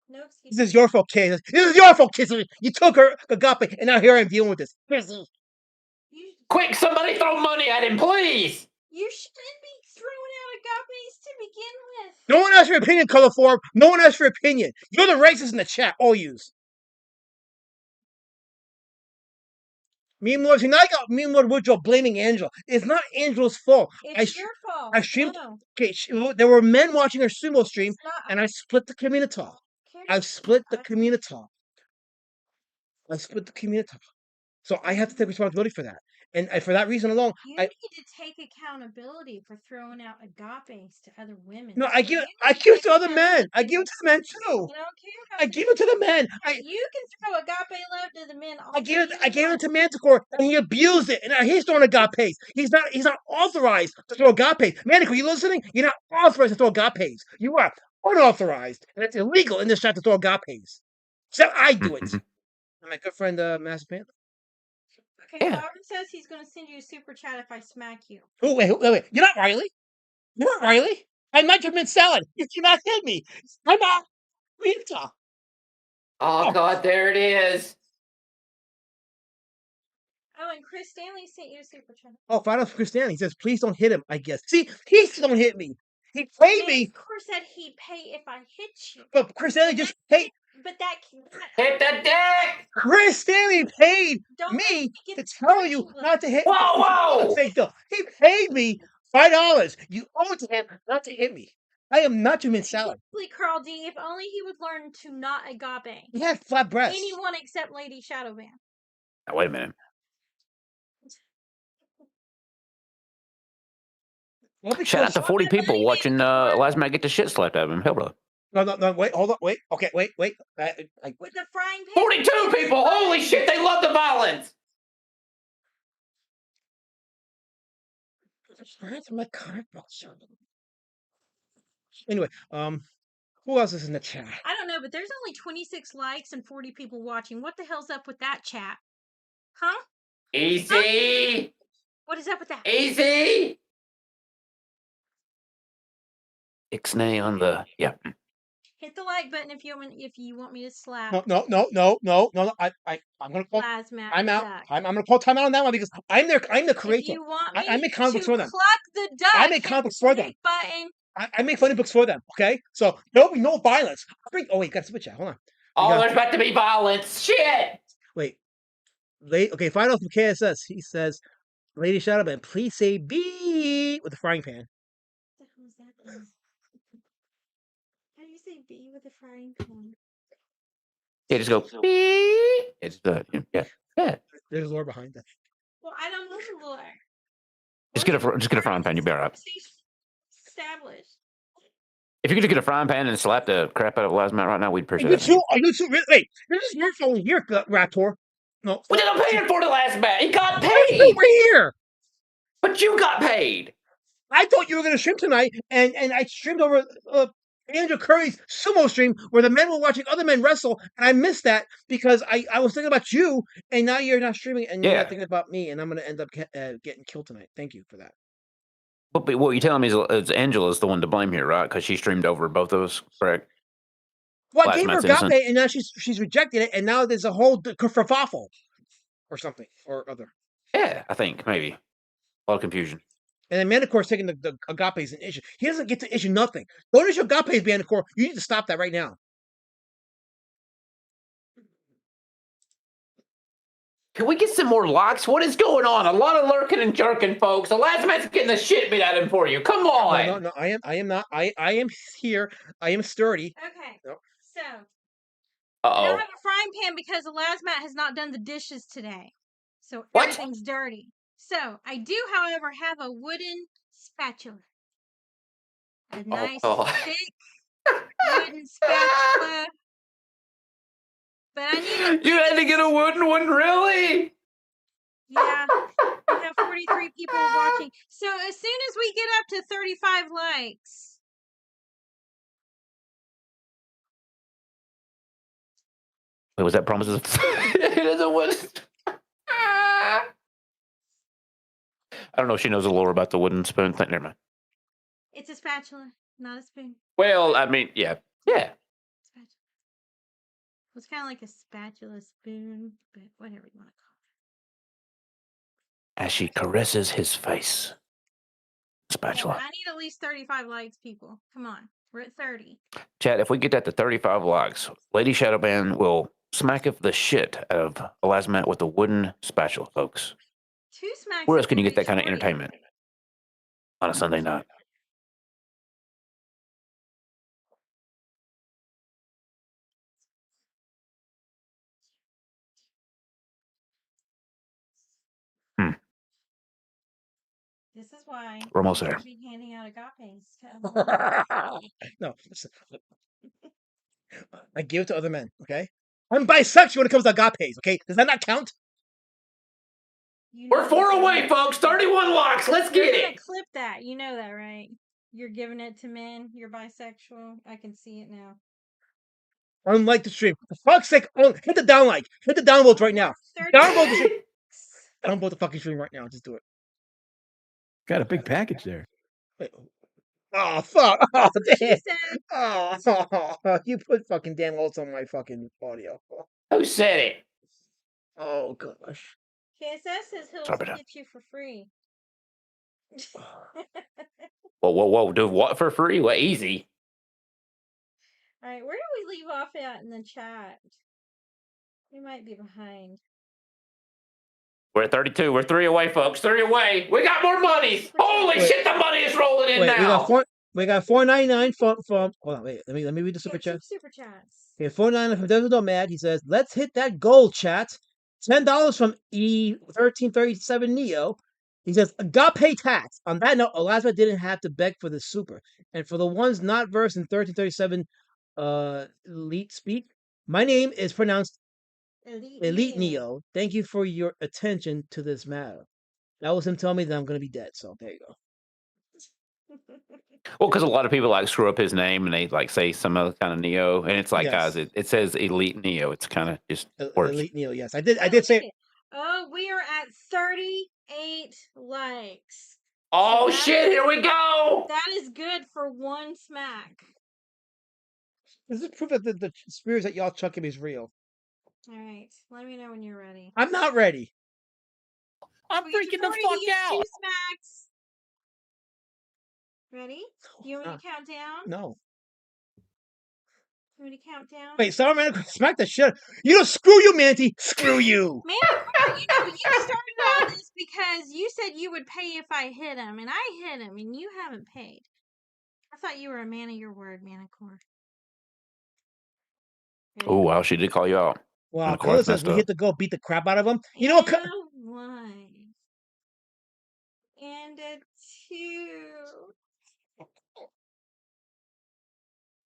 No excuse. This is your fault, Kay. This is your fault, Kissy. You took her agape, and now here I am dealing with this. You, Quick, somebody throw money at him, please. you shouldn't be throwing out agapes to begin with. No one asked for opinion, Color Form. No one asked for opinion. You're the racist in the chat, all yous. Me and Lord Woodrow blaming Angela. It's not Angela's fault. It's your fault. I streamed. No, Okay, there were men watching her sumo stream, it's not. and I split the community. I split the community. I split the community. So I have to take responsibility for that. And for that reason alone, You I need to take accountability for throwing out agapes to other women. no, So I give you I need to give it take to other men. I accountability. give it to the men too. I don't care how I give it to the men. you can throw agape love to the men. I gave it to Manticore, and he abused it. And now he's throwing agapes. He's not authorized to throw agapes. Manticore, you listening? You're not authorized to throw agapes. You are unauthorized, and it's illegal in this chat to throw agapes. So I do it. And my good friend Master Panther. Okay, Yeah. Robin says he's going to send you a super chat if I smack you. Oh wait. You're not Riley. You're not Riley. I'm not your mint salad. You cannot hit me. I'm not. Rita. Oh, God, there it is. Oh, and Chris Stanley sent you a super chat. Oh, Final Christian. He says, please don't hit him, I guess. See, he still don't hit me. He played me, Of course, said he'd pay if I hit you. but Chris Stanley just paid. But that Hit the deck. Chris Stanley paid don't let me get to tell you spiritual. not to hit Whoa, me. whoa. Fake though. He paid me $5. You owe it to him not to hit me. I am not your mint salad. Exactly, Carl D. If only he would learn to not agape He had flat breasts. anyone except Lady Shadowban. Now, wait a minute. Well, Shout out because- to 40 people watching Elasmat get the shit slapped out of him. Hell, bro. No, wait, hold on, wait. Okay, wait. With the frying pan. 42 people. Holy shit, they love the violence. Anyway, who else is in the chat? I don't know, but there's only 26 likes and 40 people watching. What the hell's up with that chat? Huh? Easy. What is up with that? Easy. Ixnay on the, yeah. Hit the like button if you want me to slap No. I'm gonna call. Lazmat I'm the out. duck. I'm gonna call time out on that one because I'm the If creator. you want I me make comic to books for them. cluck the duck, I make hit comic books the for them. like button. I make funny books for them. Okay, so there'll be no violence. Oh wait, got to switch out. Hold on. Oh, there's about to be violence. Shit. Wait. Okay, final from KSS. He says, "Lady Shadowman, please say B with the frying pan." What the hell is that thing? How do you say B with a frying pan? Yeah, just go. Beep. It's yeah. There's lore behind that. Well, I don't know the lore. Just get a frying pan. You'll be all right. Established. If you could just get a frying pan and slap the crap out of Lazmat right now, we'd appreciate You it. two, are you two? Wait, this is your phone here, Raptor. No, We didn't pay him for the Lazmat. He got over paid. here. But you got paid. I thought you were going to stream tonight, and I streamed over Andrew Curry's sumo stream where the men were watching other men wrestle, and I missed that because I was thinking about you, and now you're not streaming, and you're not thinking about me, and I'm going to end up getting killed tonight. Thank you for that. But what you're telling me is Angela's the one to blame here, right? Because she streamed over both of us, correct? Well, I gave her Lazmat's innocent. agape, and now she's rejected it, and now there's a whole kerfuffle or something or other. Yeah, I think maybe a lot of confusion. And then Manicore's taking the agape as an issue. He doesn't get to issue nothing. Don't issue agape as Manicore. You need to stop that right now. Can we get some more locks? What is going on? A lot of lurking and jerking, folks. The Lazmat's getting the shit beat out of him for you. Come on. No. I am not. I am here. I am sturdy. Okay. No. So I Uh-oh. don't have a frying pan because the Lazmat has not done the dishes today. So What? everything's dirty. So I do, however, have a wooden spatula. A nice thick wooden spatula. But I need You had to get a wooden one, really? Yeah. We have 43 people watching. So as soon as we get up to 35 likes. Wait, was that promises? It is a wooden. I don't know if she knows the lore about the wooden spoon thing. Never mind. It's a spatula, not a spoon. Well, I mean, yeah. Spatula. It's kind of like a spatula spoon, but whatever you want to call As she caresses his face. it. Spatula. I need at least 35 likes, people. Come on. We're at 30. Chat, if we get that to 35 likes, Lady Shadowban will smack the shit out of a Lazmat with a wooden spatula, folks. 2 smacks. Where else can you get that reach kind of 40. entertainment on a Sunday night? This is why We're almost there. be handing out agapes to everyone. No, listen. I give it to other men. Okay, I'm bisexual when it comes to agapes. Okay, does that not count? You We're know 4 that, away, right? folks. 31 likes. Let's We're get gonna it. clip that. You know that, right? You're giving it to men. You're bisexual. I can see it now. Unlike the stream. For fuck's sake, hit the down like. Hit the downvotes right now. 30 Downvote the stream. Downvote the fucking stream right now. Just do it. Got a big package there. Wait. Oh fuck! Oh She damn! said, Oh, you put fucking Dan Waltz on my fucking audio. Who said it? Oh gosh. KSS says he'll Sorry about that. get you for free. Whoa. Do what for free? What, easy? All right, where do we leave off at in the chat? We might be behind. We're at 32. We're 3 away, folks. 3 away. We got more monies. Holy Wait. shit, the money is rolling in Wait, now. we got $4.99 from. Hold on, wait. Let me read the super Yeah, chat. 2 super chats. Okay, $4.99 from Desert Mad. He says, "Let's hit that goal, chat." $10 from E1337 Neo. He says, "Agape tax." On that note, Elasma didn't have to beg for the super. And for the ones not versed in 1337 elite speak, my name is pronounced Elite Neo. Thank you for your attention to this matter. That was him telling me that I'm going to be dead. So there you go. Well, because a lot of people like screw up his name and they like say some other kind of Neo, and it's like, Yes. guys, it says Elite Neo. It's kind of just words. Elite Neo. Yes, I did say. Oh, we are at 38 likes. Oh So shit! Here we go. That is good for 1 smack. This is proof that the spears that y'all chuck him is real. All right. Let me know when you're ready. I'm not ready. I'm We get freaking your the 40 fuck to use out. 2 smacks. Ready? Do you want me to count down? No. You want me to count down? Wait, sorry, man. Smack the shit. You know, screw you, Manti. Screw you. Manicore, you started all this because you said you would pay if I hit him, and I hit him, and you haven't paid. I thought you were a man of your word, Manicore. Oh, wow. She did call you out. Wow, Manicore, Color that's says messed we up. hit the goal, beat the crap out of him. You know what? And a 1. And a 2.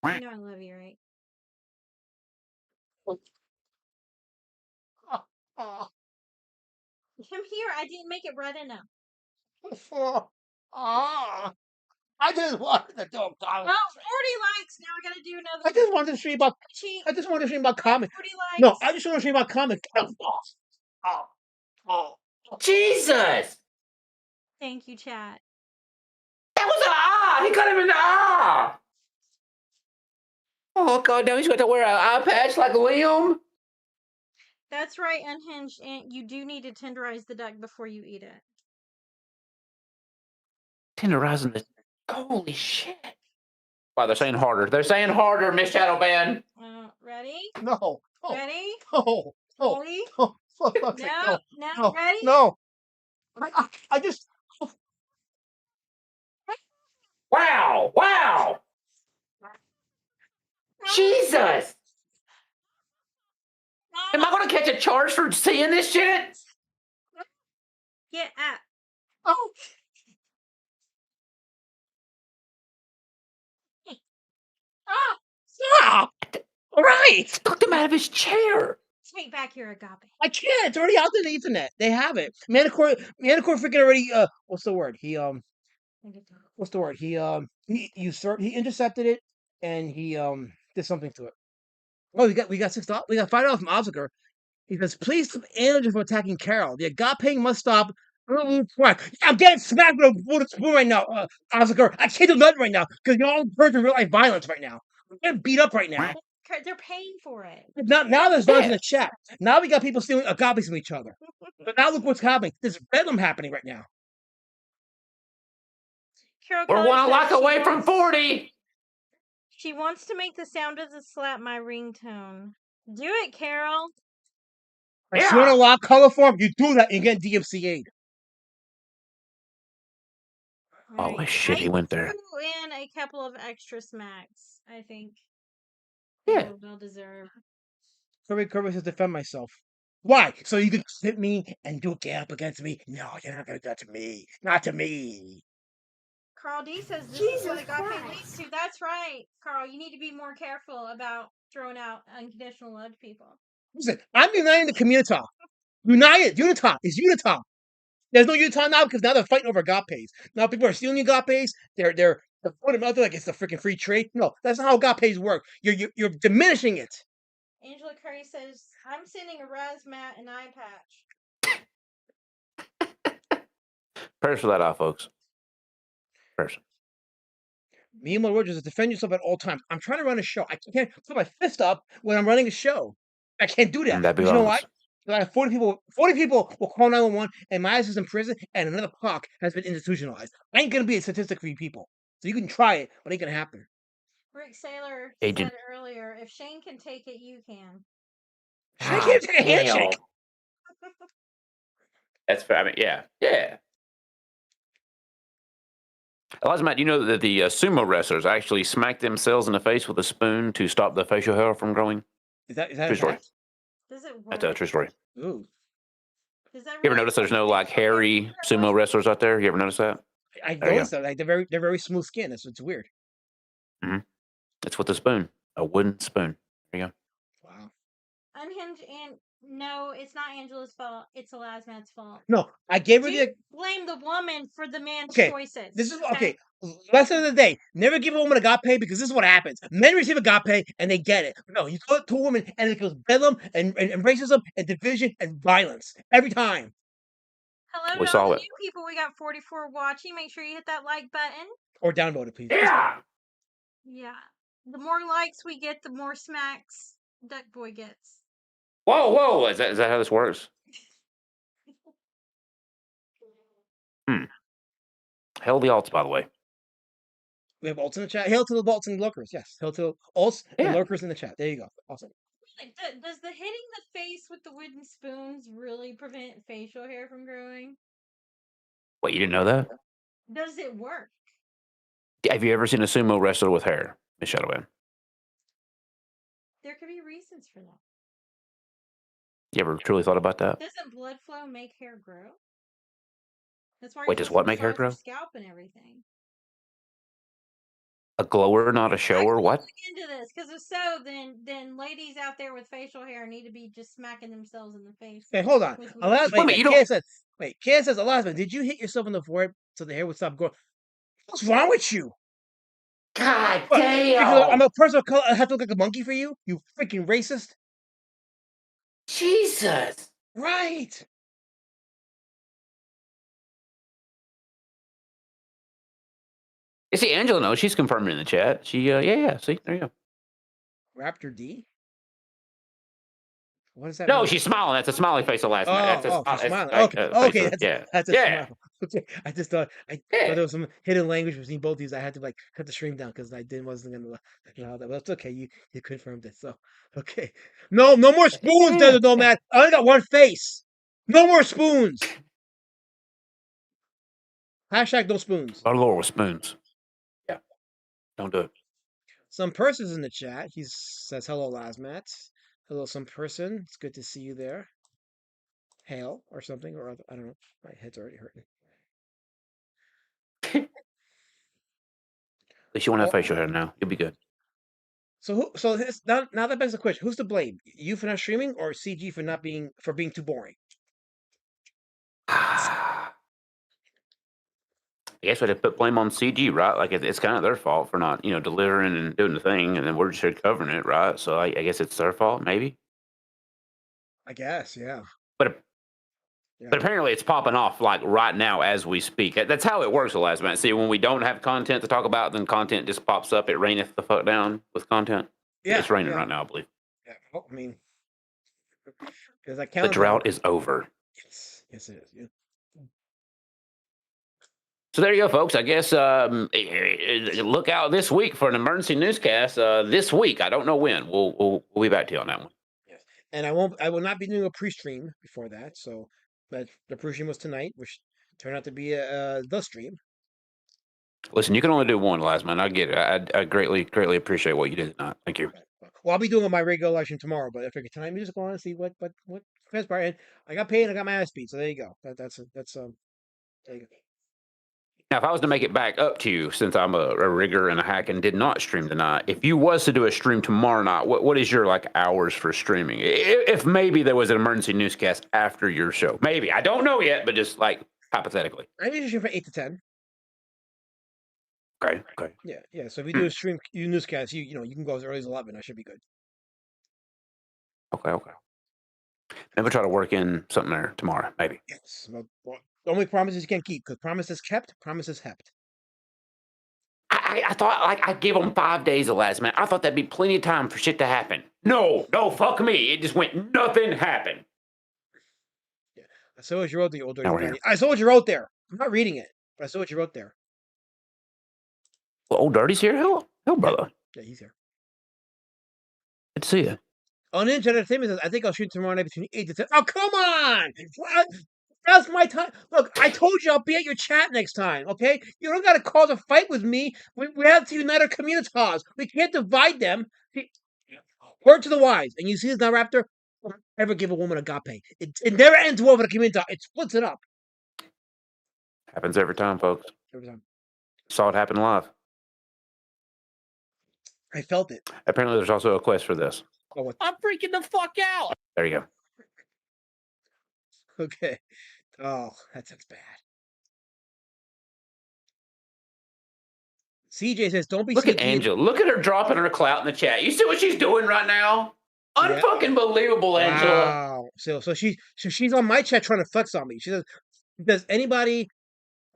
You know I love you, right? Come here. I didn't make it red enough. I just wanted to do Oh, 40 likes. Now I gotta do another I just wanted to stream about. cheat. I just wanted to stream about comics. 40 likes. No, I just want to stream about comics. Jesus! Thank you, chat. That was an ah! He got him in the ah! Oh, God, now he's got to wear an eye patch like Liam? That's right, Unhinged, and you do need to tenderize the duck before you eat it. Tenderizing the... Holy shit. Wow, they're saying harder. They're saying harder, Miss Shadowban. Ready? No. Ready? No. No. Ready? No. For fuck's sake, No. no. Ready? No. I just. Wow! Wow! Jesus! Am I going to catch a charge for seeing this shit? Get up. Oh. Stop! All right. Knocked him out of his chair. Take back your agape. I can't. It's already out there on the internet. They have it. Manicore freaking already. What's the word? What's the word? He usurped. He intercepted it, and he did something to it. Oh, we got $6. We got $5 from Oscar. He says, "Please stop Andrew from attacking Carol. The agape must stop." I'm getting smacked with a spoon right now, Oscar. I can't do nothing right now because you're all purging real life violence right now. I'm getting beat up right now. They're paying for it. Now there's violence in the chat. Now we got people stealing agapes from each other. But now look what's happening. There's bedlam happening right now. Carol We're Keller 1 says lock she away from wants- 40. She wants to make the sound of the slap my ringtone. Do it, Carol. If you want to lock color form, you do that and get DMCA'd. Oh, shit, he went there. I threw in a couple of extra smacks, I think. Yeah. They'll deserve. Kirby says, defend myself. Why? So you can hit me and do a gap against me? No, you're not going to do that to me. Not to me. Carl D says this is what agape leads to. That's right, Carl. You need to be more careful about throwing out unconditional love to people. Listen, I'm uniting the community. Unita is Unita. There's no Unita now because now they're fighting over agapes. Now people are stealing agapes. They're putting them out there like it's a freaking free trade. No, that's not how agapes work. You're diminishing it. Angela Curry says, I'm sending a Razmat and eye patch. Prayers for that eye, folks. Prayers. Me and my words is defend yourself at all times. I'm trying to run a show. I can't put my fist up when I'm running a show. I can't do that. That'd be You know why? violence. I have 40 people. 40 people will call 911, and my ass is in prison, and another clock has been institutionalized. I ain't gonna be a statistic for you people. So you can try it, but it ain't gonna happen. Rick Saylor Agent. said earlier, if Shane can take it, you can. I can't take a handshake. That's fair. I mean, yeah. Eliza, Matt, you know that the sumo wrestlers actually smack themselves in the face with a spoon to stop the facial hair from growing? Is that True story. fact? Does it work? That's a true story. Ooh. Does that You ever really notice there's work? no like hairy sumo wrestlers out there? You ever notice that? I There you noticed that. Like they're very smooth skin. It's weird. Mm-hmm. It's with a spoon, a wooden spoon. There you go. Wow. Unhinged and no, it's not Angela's fault. It's Elasmat's fault. No, I gave her Do blame the woman for the man's Okay, choices. This is okay. Lesson of the day: never give a woman agape because this is what happens. Men receive agape and they get it. No, you go to a woman and it goes bedlam and racism and division and violence every time. Hello We to saw all the it. new people. We got 44 watching. Make sure you hit that like button. Or downvote it, please. Yeah. Yeah. The more likes we get, the more smacks Duck Boy gets. Whoa! Is that how this works? Hell the alts, by the way. We have alts in the chat. Hail to the alts and lurkers. Yes, hail to alts and Yeah. lurkers in the chat. There you go. Awesome. Does the hitting the face with the wooden spoons really prevent facial hair from growing? Wait, you didn't know that? Does it work? Have you ever seen a sumo wrestler with hair, Miss Shadowman? There could be reasons for that. You ever truly thought about that? Doesn't blood flow make hair grow? That's why. Wait, does what make hair grow? Scalp and everything. A glower, not a shower? What? Look into this, because if so, then ladies out there with facial hair need to be just smacking themselves in the face. Hey, hold on. Kaya says, Elias, did you hit yourself in the forehead so the hair would stop growing? What's wrong with you? God damn! Because I'm a person of color, I have to look like a monkey for you? You freaking racist. Jesus. Right. You see, Angela knows. She's confirming in the chat. She, yeah. See, there you go. Raptor D? What is that? No, she's smiling. That's a smiley face of last night. She's smiling. That's a smile. Okay, I just thought there was some hidden language between both these. I had to like cut the stream down because I wasn't gonna allow that. But it's okay. You confirmed it. So okay. No more spoons, Desert Nomad. I only got one face. No more spoons. Hashtag no spoons. Our Lord with spoons. Yeah. Don't do it. Some person's in the chat. He says hello, Lasmat. Hello, some person. It's good to see you there. Hail or something, or I don't know. My head's already hurting. At least you won't have facial hair now. You'll be good. So now that begs the question: who's to blame? You for not streaming, or CG for being too boring? I guess we'd have put blame on CG, right? Like it's kind of their fault for not, delivering and doing the thing, and then we're just covering it, right? So I guess it's their fault, maybe. I guess, yeah. But apparently it's popping off like right now as we speak. That's how it works the last minute. See, when we don't have content to talk about, then content just pops up. It raineth the fuck down with content. Yeah, it's raining right now, I believe. Yeah, well, I mean, because the drought is over. Yes, it is. Yeah. So there you go, folks. I guess look out this week for an emergency newscast. This week, I don't know when. We'll be back to you on that one. Yes, and I will not be doing a pre-stream before that. So, but the pre-stream was tonight, which turned out to be the stream. Listen, you can only do one, Lasman. I get it. I greatly appreciate what you did tonight. Thank you. Well, I'll be doing my regular live stream tomorrow, but I figured tonight we just go on and see what transpired. And I got paid and I got my ass beat, so there you go. That's there you go. Now, if I was to make it back up to you, since I'm a rigger and a hack and did not stream tonight, if you was to do a stream tomorrow night, what is your hours for streaming? If maybe there was an emergency newscast after your show, maybe I don't know yet, but just hypothetically, I usually stream from 8 to 10. Okay. Yeah. So if you do a stream, you newscast, you can go as early as 11. I should be good. Okay. Maybe try to work in something there tomorrow, maybe. Yes. Well, don't make promises you can't keep, because promises kept, promises kept. I thought I gave them 5 days the last minute. I thought that'd be plenty of time for shit to happen. No, fuck me. It just went, nothing happened. Yeah. I saw what you wrote there, old dirty. I saw what you wrote there. I'm not reading it, but I saw what you wrote there. Well, old dirty's here? Hell, brother. Yeah, he's here. Good to see you. On Ninja Entertainment says, I think I'll shoot tomorrow night between 8 to 10. Oh, come on! That's my time. Look, I told you I'll be at your chat next time, okay? You don't got to cause a fight with me. We have to unite our communities. We can't divide them. Word to the wise. And you see this now, Raptor? Don't ever give a woman agape. It never ends well for the community. It splits it up. Happens every time, folks. Every time. Saw it happen live. I felt it. Apparently, there's also a quest for this. Oh, what? I'm freaking the fuck out. There you go. Okay. Oh, that's bad. CJ says, "Don't be." Look at Angel. Look at her dropping her clout in the chat. You see what she's doing right now? Unfucking believable, Angela. Wow. So she's on my chat trying to flex on me. She says, "Does anybody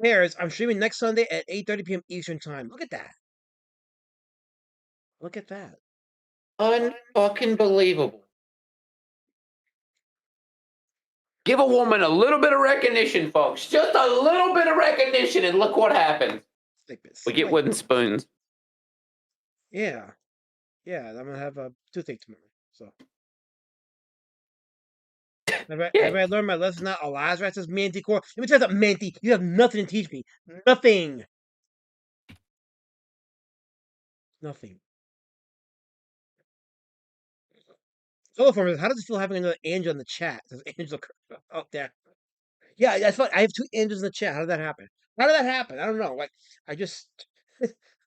cares? I'm streaming next Sunday at 8:30 p.m. Eastern time." Look at that. Look at that. Unfucking believable. Give a woman a little bit of recognition, folks. Just a little bit of recognition, and look what happens. We get wooden spoons. Yeah. Yeah, I'm gonna have a toothache tomorrow. So have I learned my lesson now? Lazarus says Manticore. Let me tell you something, Manti. You have nothing to teach me. Nothing. Nothing. Soloform, how does it feel having another angel in the chat? It says Angel out there. Yeah, that's fine. I have 2 angels in the chat. How did that happen? How did that happen? I don't know. Like, I just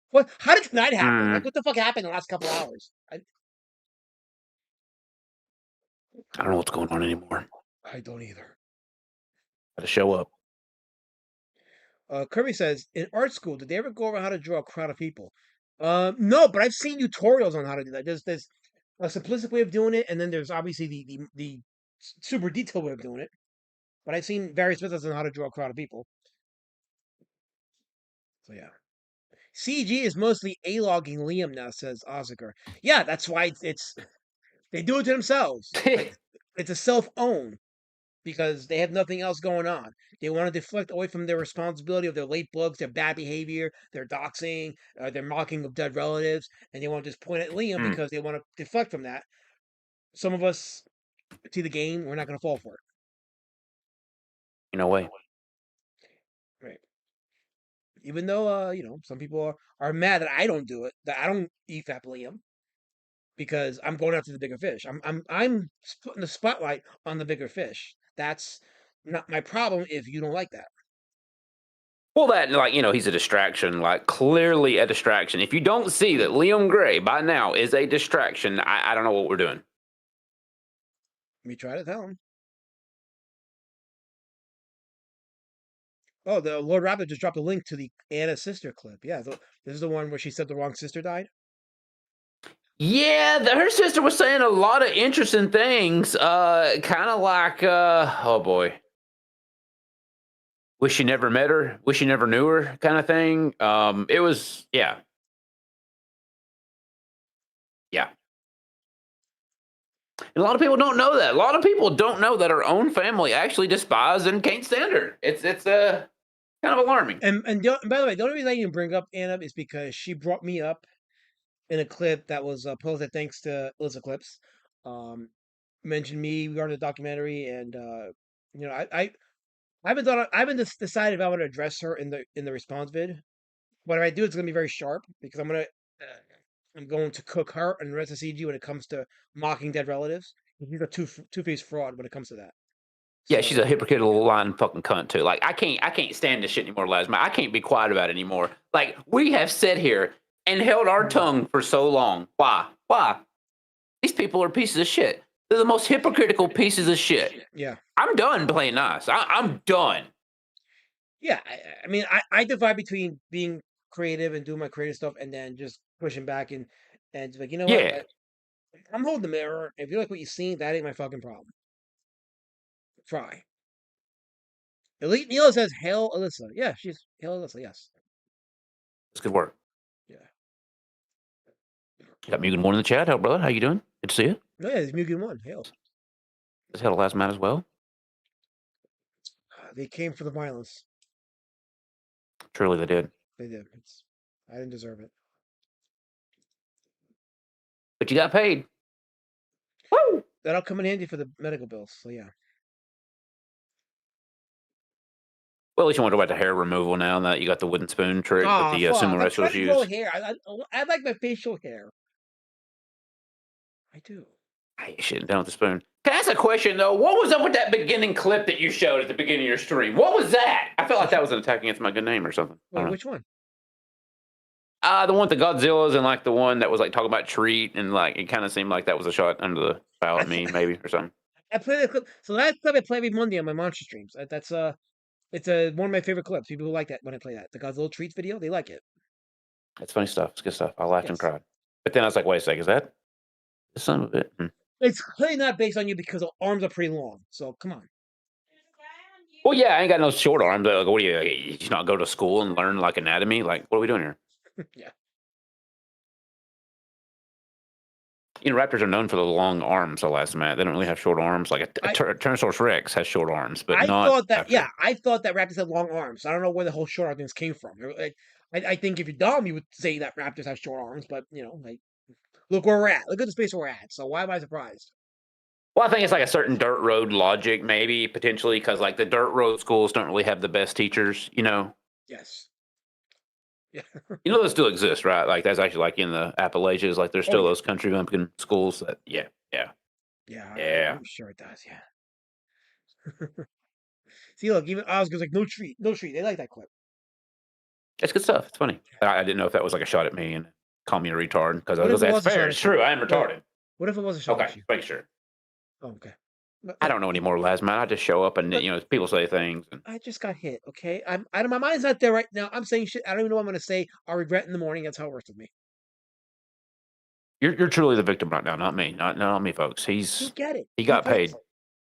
what? How did tonight happen? Like, what the fuck happened in the last couple hours? I don't know what's going on anymore. I don't either. Gotta show up. Kirby says, in art school, did they ever go over how to draw a crowd of people? No, but I've seen tutorials on how to do that. There's a simplistic way of doing it, and then there's obviously the super detailed way of doing it. But I've seen various methods on how to draw a crowd of people. So yeah. CG is mostly A-logging Liam now, says Ozaker. Yeah, that's why it's they do it to themselves. Like it's a self-own because they have nothing else going on. They want to deflect away from their responsibility of their late bugs, their bad behavior, their doxing, their mocking of dead relatives, and they want to just point at Liam because they want to deflect from that. Some of us see the game, we're not going to fall for it. No way. Right. Even though, some people are mad that I don't do it, that I don't EFAP Liam because I'm going after the bigger fish. I'm putting the spotlight on the bigger fish. That's not my problem if you don't like that. Well, that, he's a distraction, clearly a distraction. If you don't see that Liam Gray by now is a distraction, I don't know what we're doing. We try to tell him. Oh, the Lord Rabbit just dropped a link to the Anna's sister clip. Yeah, this is the one where she said the wrong sister died. Yeah, her sister was saying a lot of interesting things. Kind of like, oh boy, wish you never met her, wish you never knew her, kind of thing. It was, yeah. And a lot of people don't know that. A lot of people don't know that our own family actually despise and can't stand her. It's kind of alarming. And by the way, the only reason I even bring up Anna is because she brought me up in a clip that was posted thanks to Illicit Clips. Mentioned me regarding the documentary, and I haven't decided if I want to address her in the response vid. But if I do, it's gonna be very sharp because I'm going to cook her and the rest of CG when it comes to mocking dead relatives. She's a two-faced fraud when it comes to that. Yeah, she's a hypocritical lying fucking cunt too. Like I can't stand this shit anymore, Lasma. I can't be quiet about it anymore. Like we have sat here and held our tongue for so long. Why? These people are pieces of shit. They're the most hypocritical pieces of shit. Yeah. I'm done playing nice. I'm done. Yeah, I mean, I divide between being creative and doing my creative stuff, and then just pushing back and just like, you know Yeah. what? I'm holding the mirror. If you like what you see, that ain't my fucking problem. Try. Elite Neil says, "Hail Alyssa." Yeah, she's Hail Alyssa. Yes. It's good work. Yeah. Got Mugen One in the chat. How brother? How you doing? Good to see you. No, yeah, it's Mugen One. Hail. Let's Hail last man as well. They came for the violence. Truly, they did. They did. I didn't deserve it. But you got paid. Woo! That'll come in handy for the medical bills. So yeah. Well, at least you wonder about the hair removal now that you got the wooden spoon trick that the sumo wrestlers use. Hair. I like my facial hair. I do. I ain't shitting down with the spoon. Can I ask a question though? What was up with that beginning clip that you showed at the beginning of your stream? What was that? I felt like that was an attack against my good name or something. Wait, which one? The one with the Godzillas and like the one that was like talking about treat and like it kind of seemed like that was a shot under the bow at me maybe or something. I play the clip. So that clip I play every Monday on my monster streams. That's it's one of my favorite clips. People who like that when I play that. The Godzilla treats video, they like it. It's funny stuff. It's good stuff. I laughed and cried. But then I was like, wait a sec, is that the son of it? It's clearly not based on you because the arms are pretty long. So come on. Well, yeah, I ain't got no short arms. Like, what do you just not go to school and learn like anatomy? Like, what are we doing here? Yeah. raptors are known for the long arms. Last Matt, they don't really have short arms. Like a Tyrannosaurus Rex has short arms, but I not. thought that. Raptor. Yeah, I thought that raptors had long arms. I don't know where the whole short arm things came from. I think if you're dumb, you would say that raptors have short arms, but like, look where we're at. Look at the space we're at. So why am I surprised? Well, I think it's like a certain dirt road logic, maybe potentially, because like the dirt road schools don't really have the best teachers. Yes. Yeah. Those still exist, right? Like that's actually like in the Appalachians. Like there's still those country bumpkin schools that, yeah. I'm sure it does. Yeah. See, look, even Oscar's like, no treat. They like that clip. It's good stuff. It's funny. I didn't know if that was like a shot at me and call me a retard because I What was if it like, was that's a shot fair. at It's you? true. I am retarded. What if it was a shot at Okay, you? make sure. Oh, okay. I don't know anymore, Lasman. I just show up and people say things. And I just got hit. Okay, my mind's not there right now. I'm saying shit. I don't even know what I'm gonna say. I'll regret in the morning. That's how it works with me. you're truly the victim right now, not me. Not me, folks. You get it. He got paid.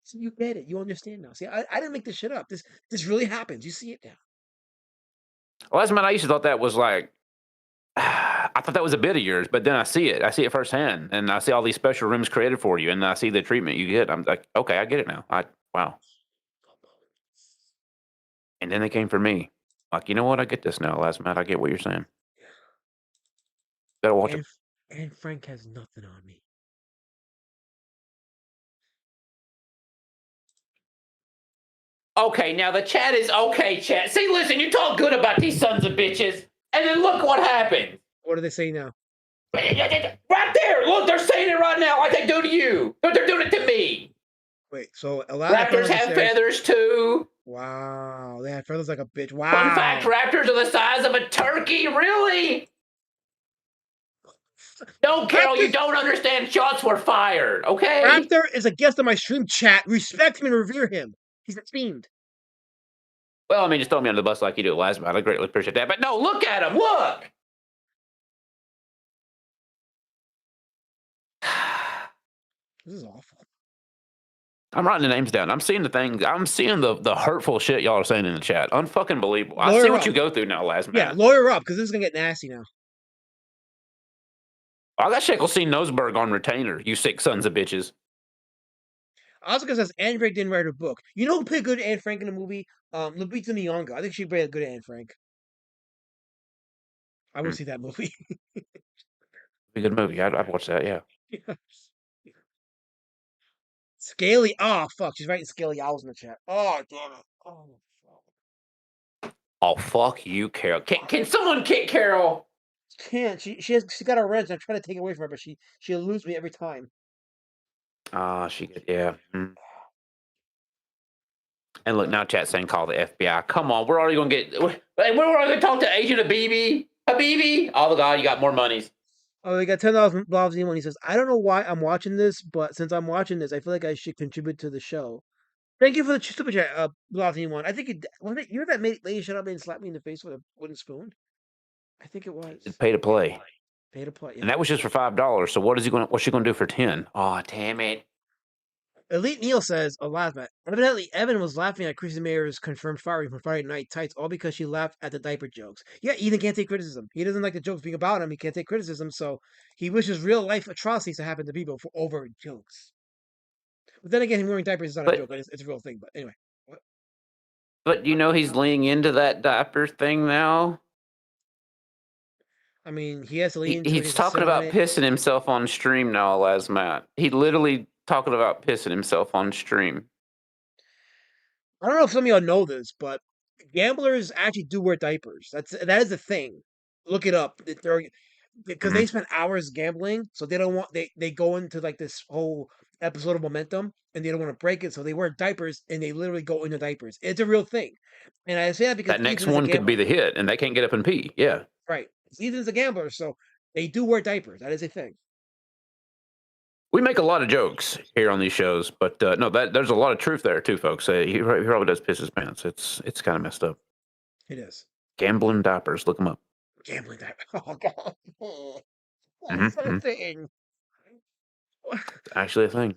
So you get it. You understand now. See, I didn't make this shit up. This really happens. You see it now. Lasman, I used to thought that was like. I thought that was a bit of yours, but then I see it. I see it firsthand, and I see all these special rooms created for you, and I see the treatment you get. I'm like, okay, I get it now. Wow. And then they came for me. Like, you know what? I get this now, last Matt. I get what you're saying. Gotta watch it. And Frank has nothing on me. Okay, now the chat is okay, chat. See, listen, you talk good about these sons of bitches, and then look what happened. What do they say now? Right there. Look, they're saying it right now like they do to you. They're doing it to me. Wait, so a lot of raptors have feathers too. Wow, they have feathers like a bitch. Wow. Fun fact, raptors are the size of a turkey. Really? Don't, Carol, you don't understand. Shots were fired, okay? Raptor is a guest on my stream, chat. Respect him and revere him. He's esteemed. Well, I mean, just throw me under the bus like you do last month. I greatly appreciate that. But no, look at him. Look. This is awful. I'm writing the names down. I'm seeing the things. I'm seeing the hurtful shit y'all are saying in the chat. Unfucking believable. I see what you go through now, last Yeah, lawyer up, because this is going to get nasty now. I got Shekelstein Noseberg on retainer, you sick sons of bitches. Oscar says Anne Frank didn't write a book. You know who played good Anne Frank in the movie? Lupita Nyong'o. I think she played a good Anne Frank. I would see that movie. A good movie. I'd watch that, yeah. Scaly. Oh, fuck. She's writing Scaly Owls in the chat. Oh, damn it. Oh, fuck. Oh, fuck you, Carol. Can someone kick Carol? Can't. She got a wrench. I'm trying to take it away from her, but she'll lose me every time. Yeah. And look, now chat's saying call the FBI. Come on, we're already going to get... We're already going to talk to Agent Habibi? Oh, God, you got more monies. Oh, we got $10 in one. He says, I don't know why I'm watching this, but since I'm watching this, I feel like I should contribute to the show. Thank you for the super chat, Blossom one. I think wasn't it you that made lady shut up and slapped me in the face with a wooden spoon? I think it was. It's pay to play. Pay to play. Yeah. And that was just for $5. So what's she going to do for 10? Oh, damn it. Elite Neil says, evidently Evan was laughing at Chrissy Mayer's confirmed firing from Friday Night Tights, all because she laughed at the diaper jokes. Yeah, Ethan can't take criticism. He doesn't like the jokes being about him. He can't take criticism, so he wishes real life atrocities to happen to people for over jokes. But then again, him wearing diapers is not a joke. It's a real thing. But anyway. But he's leaning into that diaper thing now. I mean, he has to lean into He's talking about pissing himself on stream now, Les Matt. He literally talking about pissing himself on stream. I don't know if some of y'all know this, but gamblers actually do wear diapers. That is a thing. Look it up. Because they spend hours gambling, so they don't want they go into like this whole episode of momentum, and they don't want to break it, so they wear diapers and they literally go into diapers. It's a real thing, and I say that because that next one could be the hit, and they can't get up and pee. Yeah, right. Ethan's a gambler, so they do wear diapers. That is a thing. We make a lot of jokes here on these shows, but no, there's a lot of truth there too, folks. He probably does piss his pants. It's kind of messed up. It is. Gambling diapers. Look them up. Gambling diapers. Oh God. That's a thing. Actually, a thing.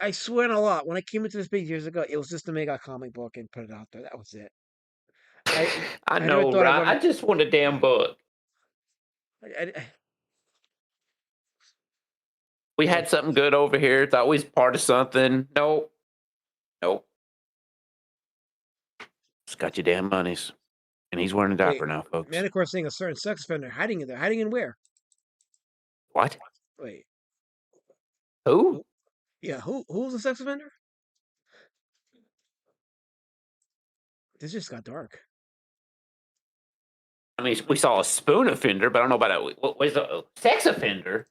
I swear on a lot. When I came into this big years ago, it was just to make a comic book and put it out there. That was it. I know, right? I just want a damn book. We had something good over here. Thought we was part of something. Nope. Just got your damn monies. And he's wearing a diaper now, folks. Man, of course, saying a certain sex offender hiding in there. Hiding in where? What? Wait. Who? Yeah, who's the sex offender? This just got dark. I mean, we saw a spoon offender, but I don't know about what was a sex offender.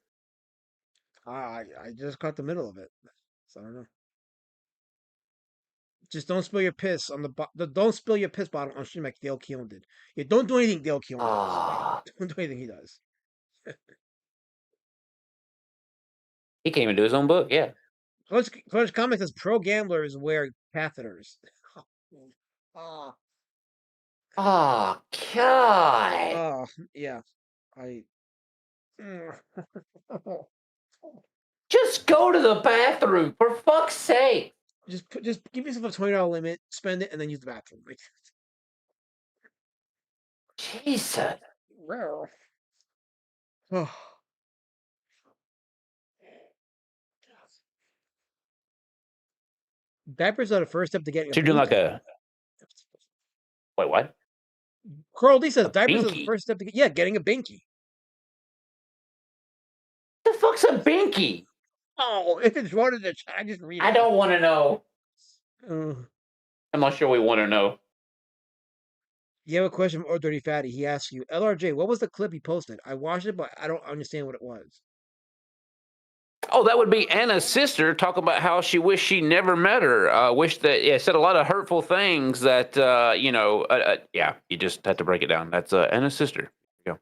I just caught the middle of it, so I don't know. Just don't spill your piss on don't spill your piss bottle on stream like Dale Keown did. Yeah, don't do anything Dale Keown does. Don't do anything he does. He came into his own book, yeah. Clutch Comics says pro gamblers wear catheters. Oh, Oh God! oh yeah. Just go to the bathroom, for fuck's sake! Just give yourself a $20 limit, spend it, and then use the bathroom. Jesus. Well. Oh. Diapers are the first step to getting. So you're doing like a. Wait, what? Carl D says A diapers are the binky? first step to getting a binky. The fuck's a binky? Oh, if it's wrote in the chat, I just read it. I don't want to know. Uh, I'm not sure we want to know. You have a question from Dirty Fatty. He asks you, LRJ, what was the clip he posted? I watched it, but I don't understand what it was. Oh, that would be Anna's sister talking about how she wished she never met her. Said a lot of hurtful things that, yeah, you just had to break it down. That's Anna's sister. There you go.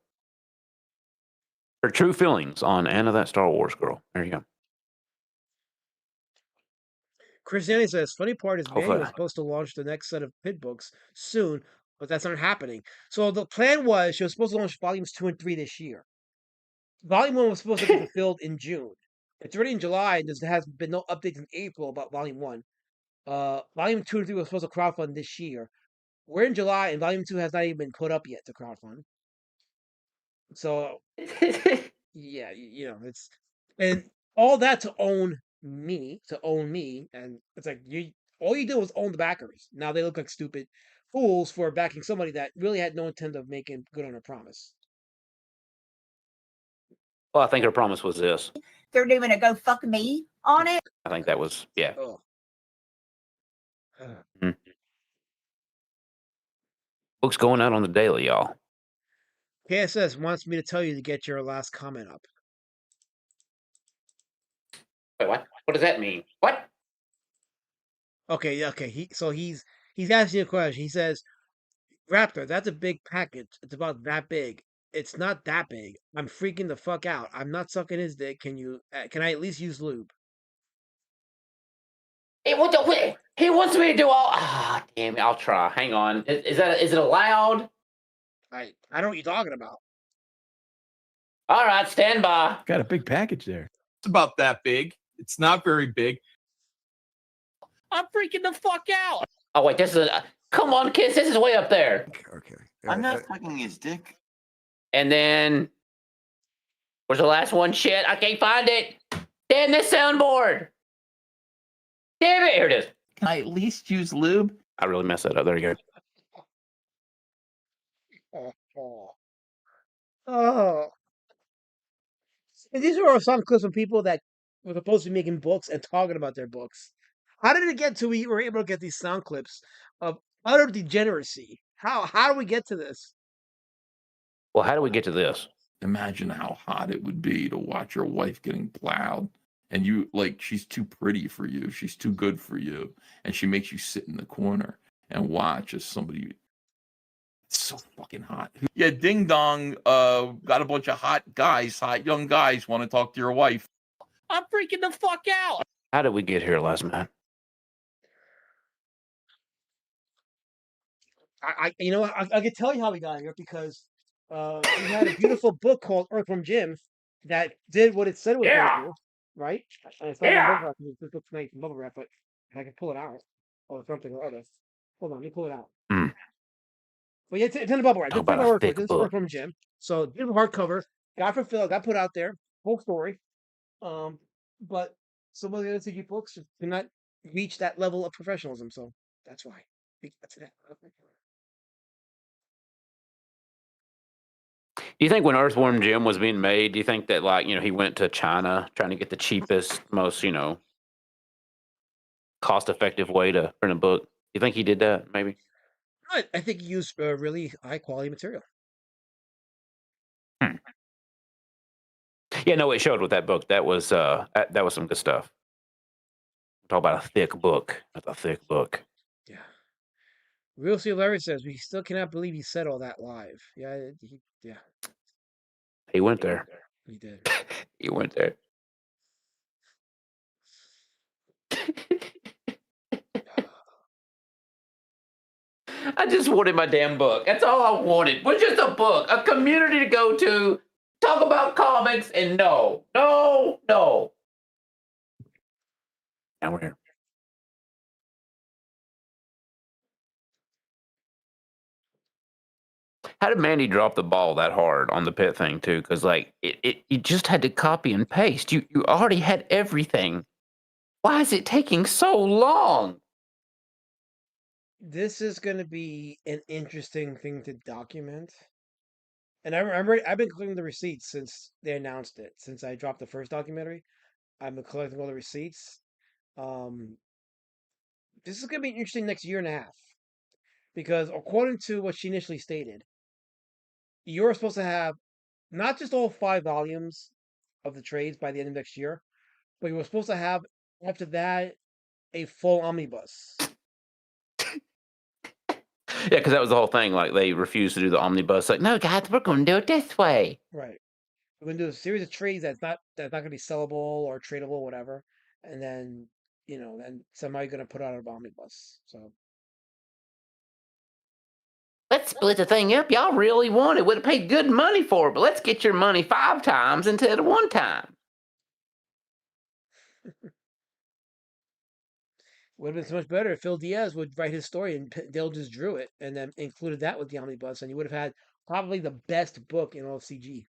Her true feelings on Anna, that Star Wars girl. There you go. Christianity says, funny part is Hopefully. Manny was supposed to launch the next set of Pit books soon, but that's not happening. So the plan was she was supposed to launch volumes 2 and 3 this year. Volume 1 was supposed to be fulfilled in June. It's already in July, and there has been no updates in April about Volume 1. Volume 2 and 3 was supposed to crowdfund this year. We're in July, and Volume 2 has not even been put up yet to crowdfund. So, yeah, it's... And all that to own me, and it's like, all you did was own the backers. Now they look like stupid fools for backing somebody that really had no intent of making good on her promise. Well, I think her promise was this. They're doing a go fuck me on it. I think that was, yeah. Oh. Books going out on the daily, y'all. KSS wants me to tell you to get your last comment up. Wait, what? What does that mean? What? Okay. He's asking you a question. He says, Raptor, that's a big package. It's about that big. It's not that big. I'm freaking the fuck out. I'm not sucking his dick. Can I at least use lube? He wants me to do all. Ah, damn it! I'll try. Hang on. Is it allowed? I don't know what you're talking about. All right, stand by. Got a big package there. It's about that big. It's not very big. I'm freaking the fuck out. Oh wait, this is. Come on, kids. This is way up there. Okay. I'm not fucking his dick. And then, where's the last one? Shit, I can't find it. Damn this soundboard. Damn it! Here it is. Can I at least use lube? I really messed that up. There you go. Oh. And these are some clips from people that were supposed to be making books and talking about their books. How did it get to we were able to get these sound clips of utter degeneracy? How do we get to this? Well, how do we get to this? Imagine how hot it would be to watch your wife getting plowed. And she's too pretty for you. She's too good for you. And she makes you sit in the corner and watch as somebody. It's so fucking hot. Yeah, ding dong. Got a bunch of hot young guys want to talk to your wife. I'm freaking the fuck out. How did we get here, last man? I can tell you how we got here because we had a beautiful book called Earthworm Jim that did what it said it was going to do, right? And it's not in bubble wrap. This looks nice in bubble wrap, but I can pull it out or something or other. Hold on, let me pull it out. But yeah, it's in the bubble wrap. This is Earthworm Jim. So beautiful hardcover, got from Phil, got put out there, whole story. but some of the other CG books just cannot reach that level of professionalism. So that's why. That's it. Do you think when Earthworm Jim was being made, do you think that like he went to China trying to get the cheapest, most cost effective way to print a book? Do you think he did that? Maybe. I think he used really high quality material. Hmm. Yeah, no, it showed with that book. That was that was some good stuff. Talk about a thick book. That's a thick book. Yeah. Real Steve Larry says we still cannot believe he said all that live. Yeah, yeah, He went there. he did. He went there. I just wanted my damn book. That's all I wanted. Was just a book, a community to go to, talk about comics, and no. Now we're here. How did Mandy drop the ball that hard on the pit thing too? Because like you just had to copy and paste. You already had everything. Why is it taking so long? This is going to be an interesting thing to document. And I've been collecting the receipts since they announced it. Since I dropped the first documentary, I've been collecting all the receipts. Um, this is going to be an interesting next year and a half because according to what she initially stated, you're supposed to have not just all 5 volumes of the trades by the end of next year, but you were supposed to have after that a full omnibus. Yeah, because that was the whole thing. Like they refused to do the omnibus. Like, no, guys, we're going to do it this way. Right. We're gonna do a series of trades that's not gonna be sellable or tradable, whatever, and then then somebody's gonna put out an omnibus. So Let's split the thing up. Y'all really want it. Would have paid good money for it, but let's get your money 5 times instead of 1 time. would have been so much better if Phil Diaz would write his story and Dale just drew it and then included that with the omnibus, and you would have had probably the best book in all of CG.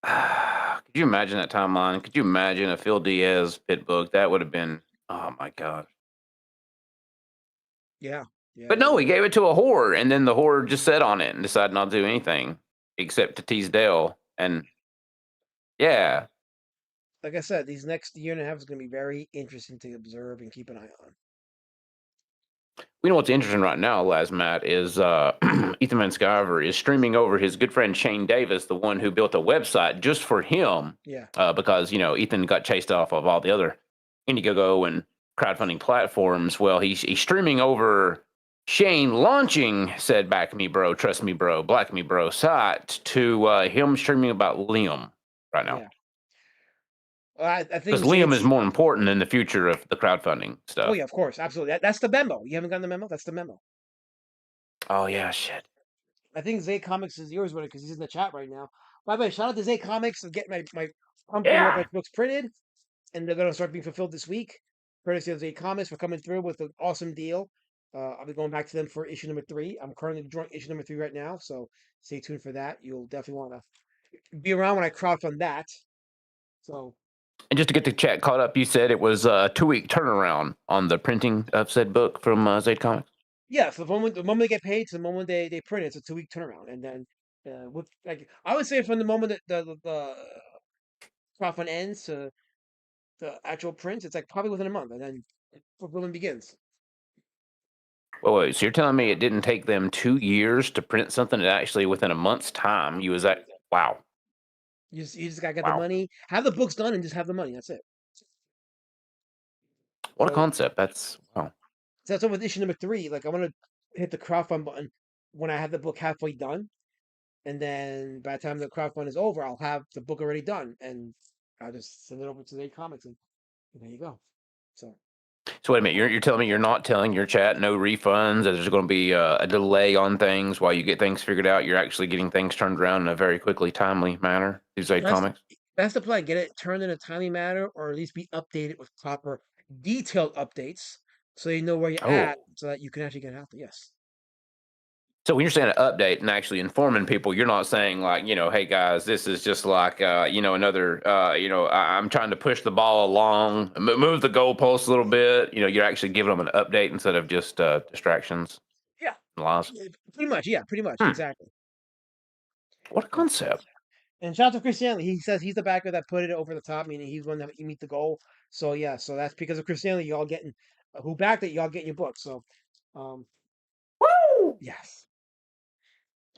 Could you imagine that timeline? Could you imagine a Phil Diaz pit book? That would have been, oh my God. Yeah, yeah. But no, he gave it to a whore, and then the whore just sat on it and decided not to do anything except to tease Dale. And yeah, Like I said, these next year and a half is gonna be very interesting to observe and keep an eye on. we know what's interesting right now, Les Matt, is Ethan Van Sciver is streaming over his good friend Shane Davis, the one who built a website just for him. Yeah. Because Ethan got chased off of all the other Indiegogo and crowdfunding platforms. Well, he's streaming over Shane launching said "Back Me Bro, Trust Me Bro, Black Me Bro" site to him streaming about Liam right now. Yeah. Well, I think Because Liam is more important in the future of the crowdfunding stuff. Oh yeah, of course, absolutely. That's the memo. You haven't gotten the memo? That's the memo. Oh yeah, shit. I think Zay Comics is yours with it because he's in the chat right now. By the way, shout out to Zay Comics for getting my Pumpkin Reference books printed, and they're gonna start being fulfilled this week. Courtesy of Zay Comics for coming through with an awesome deal. I'll be going back to them for issue number 3. I'm currently drawing issue number 3 right now, so stay tuned for that. You'll definitely want to be around when I crowdfund that. So, and just to get the chat caught up, you said it was a 2-week turnaround on the printing of said book from Zay Comics. Yeah, so the moment they get paid to the moment they print it, it's a 2-week turnaround, and then with like I would say from the moment that the crowdfund ends to the actual print, it's like probably within a month, and then fulfillment begins. Wait, so you're telling me it didn't take them 2 years to print something that actually within a month's time you was at? Wow. You just gotta get the money, have the books done, and just have the money. That's it. What a concept! That's wow. So that's with issue number 3. Like I want to hit the crowdfund button when I have the book halfway done, and then by the time the crowdfund is over, I'll have the book already done, and I'll just send it over to the comics, and there you go. So wait a minute, you're telling me you're not telling your chat no refunds? That there's going to be a delay on things while you get things figured out. You're actually getting things turned around in a very quickly, timely manner. These comics. That's the plan. Get it turned in a timely manner, or at least be updated with proper detailed updates, so you know where you're at, so that you can actually get it out there. Yes. So when you're saying an update and actually informing people, you're not saying like, hey guys, this is just like, another, I'm trying to push the ball along, move the goalposts a little bit. You're actually giving them an update instead of just distractions Yeah, and lies. pretty much. Yeah, pretty much. Hmm. Exactly. What a concept. And shout out to Chris Stanley. He says he's the backer that put it over the top, meaning he's going to meet the goal. So yeah, so that's because of Chris Stanley. Y'all getting who backed it. Y'all getting your book. So, Woo! yes.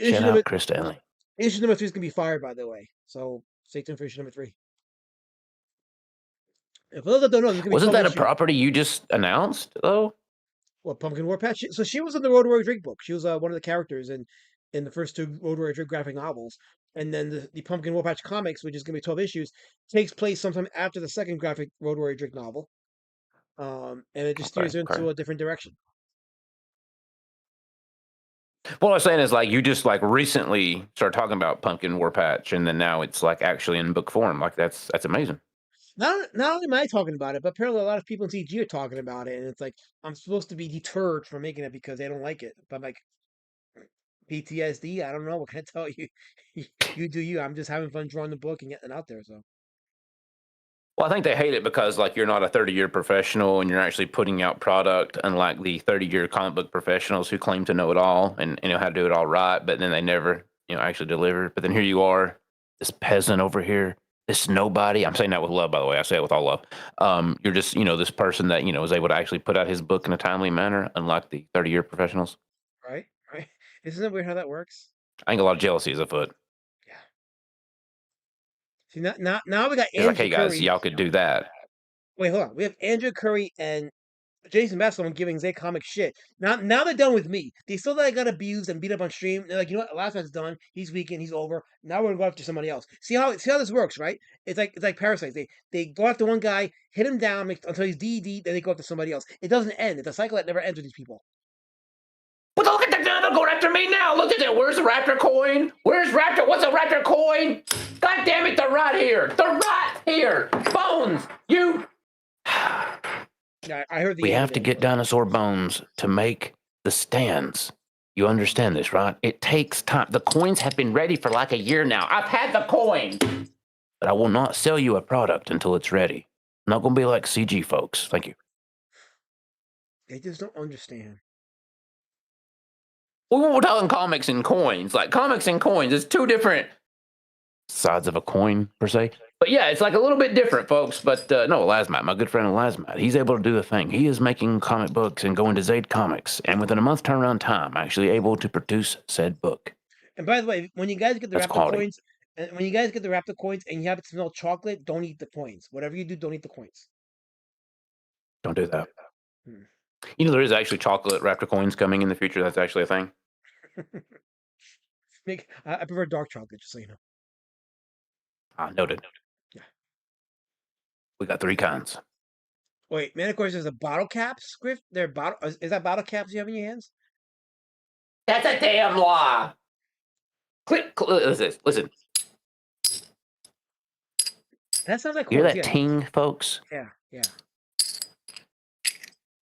Shout out Chris Stanley. Issue number 3 is gonna be fired, by the way. So stay tuned for issue number 3. And for those that don't know, there's gonna be Wasn't 12 that a issues. property you just announced though? Well, Pumpkin War Patch. So she was in the Road Warrior Drake book. She was one of the characters in the first 2 Road Warrior Drake graphic novels. And then the Pumpkin War Patch comics, which is gonna be 12 issues, takes place sometime after the second graphic Road Warrior Drake novel. And it just steers her into a different direction. What I was saying is like you just like recently started talking about Pumpkin War Patch, and then now it's like actually in book form. Like that's amazing. Not only am I talking about it, but apparently a lot of people in CG are talking about it, and it's like I'm supposed to be deterred from making it because they don't like it. But I'm like, PTSD. I don't know. What can I tell you? You do you. I'm just having fun drawing the book and getting it out there. So. Well, I think they hate it because like you're not a 30-year professional and you're actually putting out product, unlike the 30-year comic book professionals who claim to know it all and know how to do it all right, but then they never actually deliver. But then here you are, this peasant over here, this nobody. I'm saying that with love, by the way. I say it with all love. You're just this person that is able to actually put out his book in a timely manner, unlike the 30-year professionals. Right. Isn't it weird how that works? I think a lot of jealousy is afoot. Yeah. See now we got Andrew like, hey guys, y'all could do that. Wait, hold on. We have Andrew Curry and Jason Bassel giving Zay Comics shit. Now they're done with me. They still that I got abused and beat up on stream. They're like, you know what? Last man's done. He's weakened. He's over. Now we're gonna go after somebody else. See how this works, right? It's like parasites. They go after one guy, hit him down until he's DD, then they go after somebody else. It doesn't end. It's a cycle that never ends with these people. But look at the gun, they're going after me now. Look at that. Where's the Raptor coin? Where's Raptor? What's a Raptor coin? God damn it, they're right here. They're right here. Bones, you. Yeah, I heard the. We have to get dinosaur bones to make the stands. You understand this, right? It takes time. The coins have been ready for like a year now. I've had the coin. But I will not sell you a product until it's ready. I'm not going to be like CG folks. Thank you. They just don't understand. We're talking comics and coins. Like comics and coins, it's two different sides of a coin per se. But yeah, it's like a little bit different, folks. But no, Lasmat, my good friend Lasmat, he's able to do the thing. He is making comic books and going to Zaid Comics, and within a month turnaround time, actually able to produce said book. And by the way, when you guys get the Raptor coins, and when you guys get the Raptor coins and you have it smell chocolate, don't eat the coins. Whatever you do, don't eat the coins. Don't do that. There is actually chocolate Raptor coins coming in the future. That's actually a thing. I prefer dark chocolate, just so you know. Noted. Yeah. We got 3 kinds. Wait, man, of course, there's a bottle caps, Griff? Is that bottle caps you have in your hands? That's a damn lie. Listen. That sounds like you hear that ting, folks? Yeah.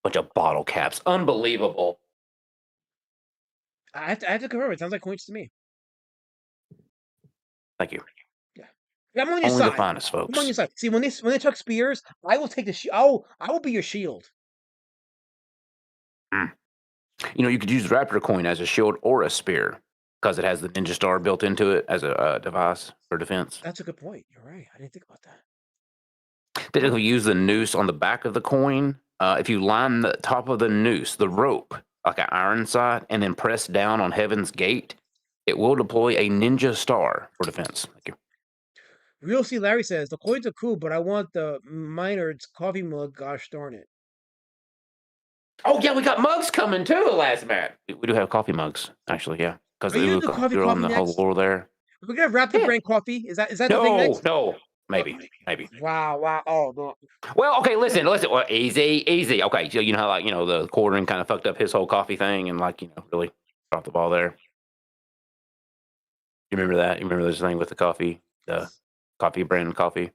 Bunch of bottle caps. Unbelievable. I have to confirm. It sounds like coins to me. Thank you. Yeah, I'm on your Only side. the finest, folks. I'm on your side. See, when they chuck spears, I will take the I will be your shield. You could use the Raptor coin as a shield or a spear because it has the Ninja Star built into it as a device for defense. That's a good point. You're right. I didn't think about that. Typically, use the noose on the back of the coin. If you line the top of the noose, the rope, like an iron sight, and then press down on Heaven's Gate, it will deploy a Ninja Star for defense. Thank you. Real C. Larry says, the coins are cool, but I want the Minard's coffee mug. Gosh darn it. Oh, yeah, we got mugs coming too, Lasmat. We do have coffee mugs, actually, yeah. Because they're on the whole lore there. We're going to wrap the brand coffee. Is that the thing next? No. Maybe. Wow. Oh, no. Well, okay, listen. Well, easy. Okay, so you know how, the quartering kind of fucked up his whole coffee thing and, really dropped the ball there? You remember that? You remember this thing with the coffee brand coffee?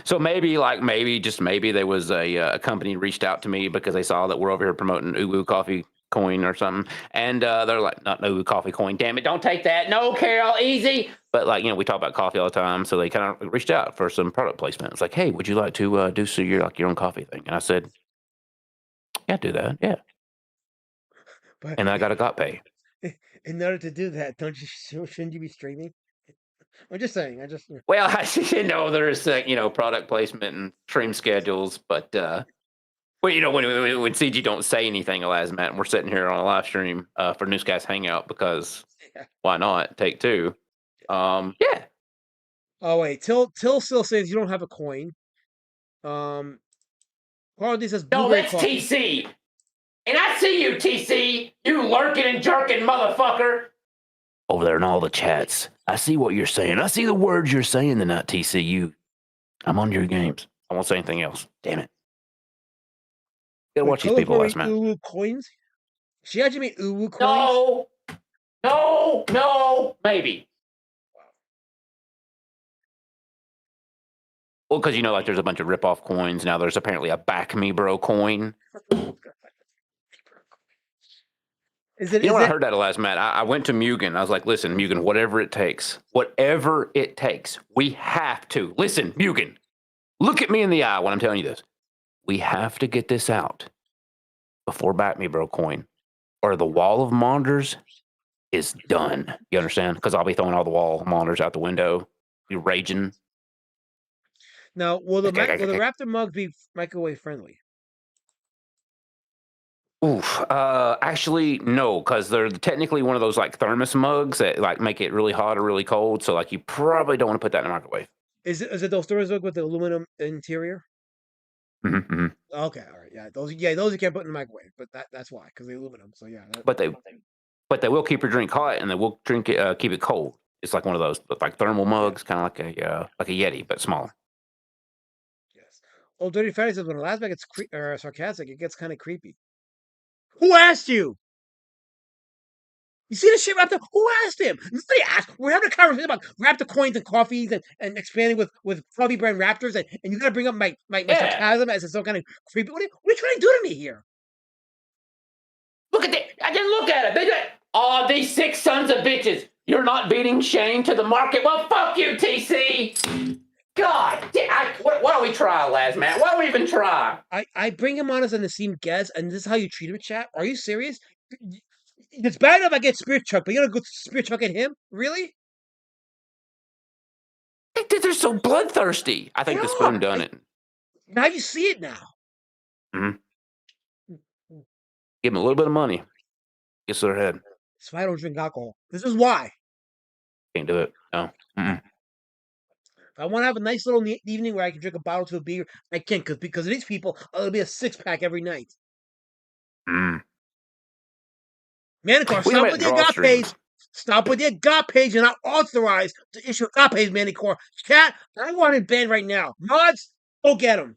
So maybe there was a company reached out to me because they saw that we're over here promoting Uwu coffee coin or something. And they're like, no coffee coin. Damn it, don't take that. No, Carol, easy. But like, we talk about coffee all the time. So they kind of reached out for some product placement. It's like, hey, would you like to do your own coffee thing? And I said, yeah, do that. Yeah. But And I got a got pay. in order to do that, shouldn't you be streaming? I'm just saying. Well, I know there's product placement and stream schedules, but when CG don't say anything, last Matt, and we're sitting here on a live stream for Newscast Hangout because why not? Take two. Yeah. Oh wait, Till still says you don't have a coin. Quality says No, blueberry that's coffee. TC. And I see you, TC. You lurking and jerking motherfucker. Over there in all the chats. I see what you're saying. I see the words you're saying tonight, TC. I'm on your games. I won't say anything else. Damn it. Gotta watch these people last night. Uwu coins? She actually made Uwu coins? No, maybe. Well, because like there's a bunch of rip-off coins. Now there's apparently a Back Me Bro coin. When I heard that last Matt, I went to Mugen. I was like, listen, Mugen, whatever it takes, we have to. Listen, Mugen, look at me in the eye when I'm telling you this. We have to get this out before Back Me Bro coin, or the wall of monitors is done. You understand? Because I'll be throwing all the wall monitors out the window. You're raging. Now, will the Raptor mug be microwave friendly? Oof. Actually, no, because they're technically one of those like thermos mugs that like make it really hot or really cold. So like you probably don't want to put that in the microwave. Is it those thermos mugs with the aluminum interior? Mm-hmm. Okay, all right, yeah, those you can't put in the microwave, but that's why, because the aluminum. So yeah. But they will keep your drink hot and they will keep it cold. It's like one of those like thermal mugs, kind of like a Yeti but smaller. Yes. Oh, Dirty Fatty says when the last man gets sarcastic, it gets kind of creepy. Who asked you? You see the shit Raptor? Who asked him? Nobody asked. We're having a conversation about Raptor coins and coffees and expanding with coffee brand Raptors, and you gotta bring up my sarcasm as some kind of creepy. What are you trying to do to me here? Look at that. I just look at it. Oh, these 6 sons of bitches. You're not beating Shane to the market. Well, fuck you, TC. God, why don't we try, last man? Why don't we even try? I bring him on as an esteemed guest, and this is how you treat him, chat? Are you serious? It's bad enough I get Spirit Chuck, but you're gonna go Spirit Chuck at him? Really? They're so bloodthirsty. I think the spoon done it. Now you see it now. Mm-hmm. Give them a little bit of money. Gets to their head. That's why I don't drink alcohol. This is why. Can't do it. No. Mm-mm. If I want to have a nice little evening where I can drink a bottle to a beer, I can't because of these people, it'll be a 6-pack every night. Manicor, stop with your agapes. Stop with your agapes. You're not authorized to issue agapes, Manicor. Chat, I want it banned right now. Mods, go get him.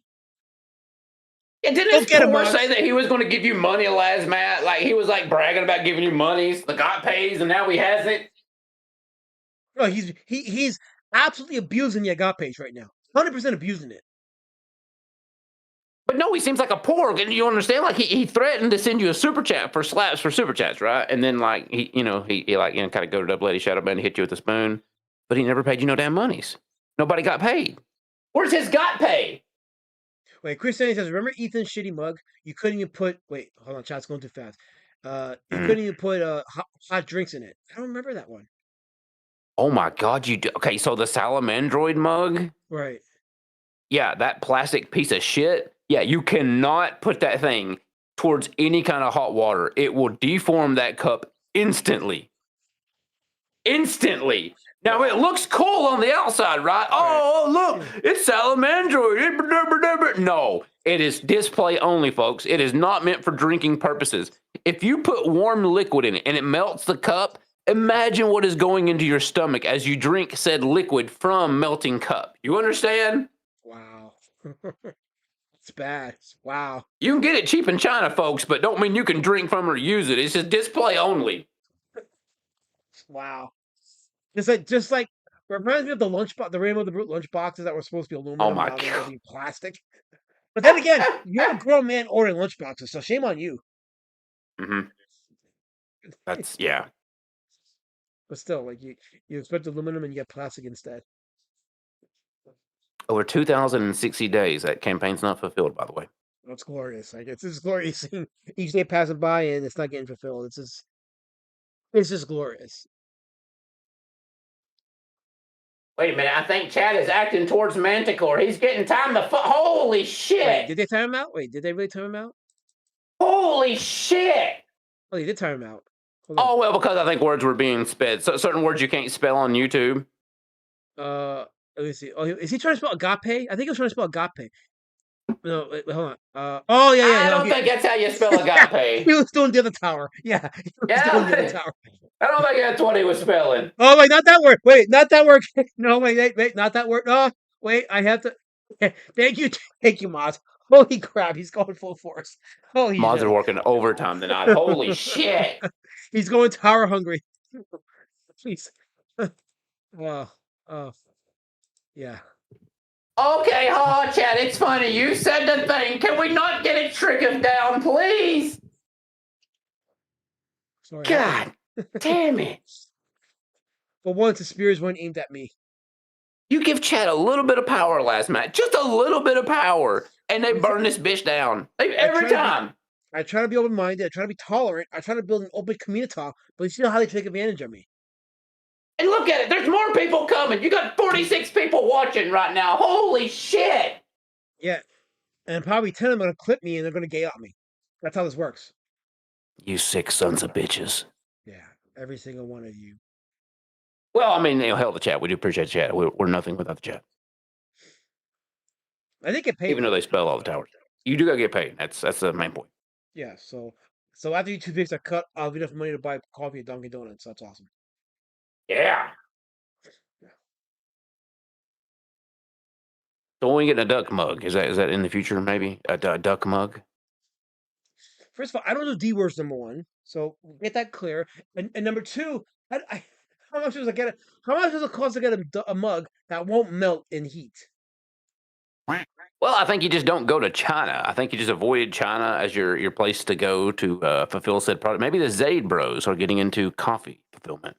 Yeah, didn't his poor say that he was going to give you money last Matt? Like he was like bragging about giving you monies, the agapes, and now he hasn't. No, he's absolutely abusing the agapes right now. 100% abusing it. But no, he seems like a pork, and you understand? Like he threatened to send you a super chat for slaps for super chats, right? And then like he kind of goaded up Lady Shadowband and hit you with a spoon, but he never paid you no damn monies. Nobody got paid. Where's his got paid? Wait, Chris Sandy says, remember Ethan's shitty mug? You couldn't even put. Wait, hold on, chat's going too fast. You couldn't even put hot drinks in it. I don't remember that one. Oh my God, you do. Okay, so the Salamandroid mug, right? Yeah, that plastic piece of shit. Yeah, you cannot put that thing towards any kind of hot water. It will deform that cup instantly. Instantly. Now, it looks cool on the outside, right? Oh, look, it's Salamandroid. No, it is display only, folks. It is not meant for drinking purposes. If you put warm liquid in it and it melts the cup, imagine what is going into your stomach as you drink said liquid from melting cup. You understand? Wow. It's bad. Wow. You can get it cheap in China, folks, but don't mean you can drink from or use it. It's just display only. Wow. Just like reminds me of the lunchbox, the Rainbow the Brute lunch boxes that were supposed to be aluminum. Oh my God. They're be plastic. But then again, you're a grown man ordering lunch boxes, so shame on you. Mm-hmm. That's yeah. But still, like you expect aluminum and you get plastic instead. Over 2,060 days. That campaign's not fulfilled, by the way. It's glorious. Like it's just glorious seeing each day passing by and it's not getting fulfilled. It's just glorious. Wait a minute. I think Chad is acting towards Manticore. He's getting time to holy Wait, shit! did they time him out? Wait, did they really time him out? Holy shit! Oh, they did time him out. Hold on. Oh well, because I think words were being sped. So certain words you can't spell on YouTube. Let me see. Oh, is he trying to spell agape? I think he was trying to spell agape. No, wait, hold on. Oh yeah, yeah. I No, don't think that's how you spell agape. he was doing the other tower. Yeah, he was doing the other tower. I don't think that's what he was spelling. Oh wait, not that word. Wait, not that word. No, wait, not that word. Oh, wait, I have to. Thank you, Maz. Holy crap, he's going full force. Holy Mods shit. are working overtime tonight. Holy shit! He's going tower hungry. Please. Oh, yeah. Okay, Chad, it's funny. You said the thing. Can we not get it trickered down, please? Sorry. God damn it. For once, the spears weren't aimed at me. You give Chad a little bit of power last match. Just a little bit of power. And they burn this bitch down. Every time. I try to be open-minded. I try to be tolerant. I try to build an open community, but you see how they take advantage of me. And look at it. There's more people coming. You got 46 people watching right now. Holy shit. Yeah. And probably 10 of them are going to clip me and they're going to gay out me. That's how this works. You sick sons of bitches. Yeah. Every single one of you. Well, I mean, hell the chat. We do appreciate the chat. We're nothing without the chat. I think get paid. Even though they spell all the towers. You do got to get paid. That's the main point. Yeah. So after you 2 picks are cut, I'll have enough money to buy coffee at Dunkin' Donuts. That's awesome. Yeah. So when we get a duck mug, is that in the future? Maybe a duck mug. First of all, I don't do D words. Number one, so get that clear. And number two, how much does it get? How much does it cost to get a mug that won't melt in heat? Well, I think you just don't go to China. I think you just avoid China as your place to go to fulfill said product. Maybe the Zaid Bros are getting into coffee fulfillment.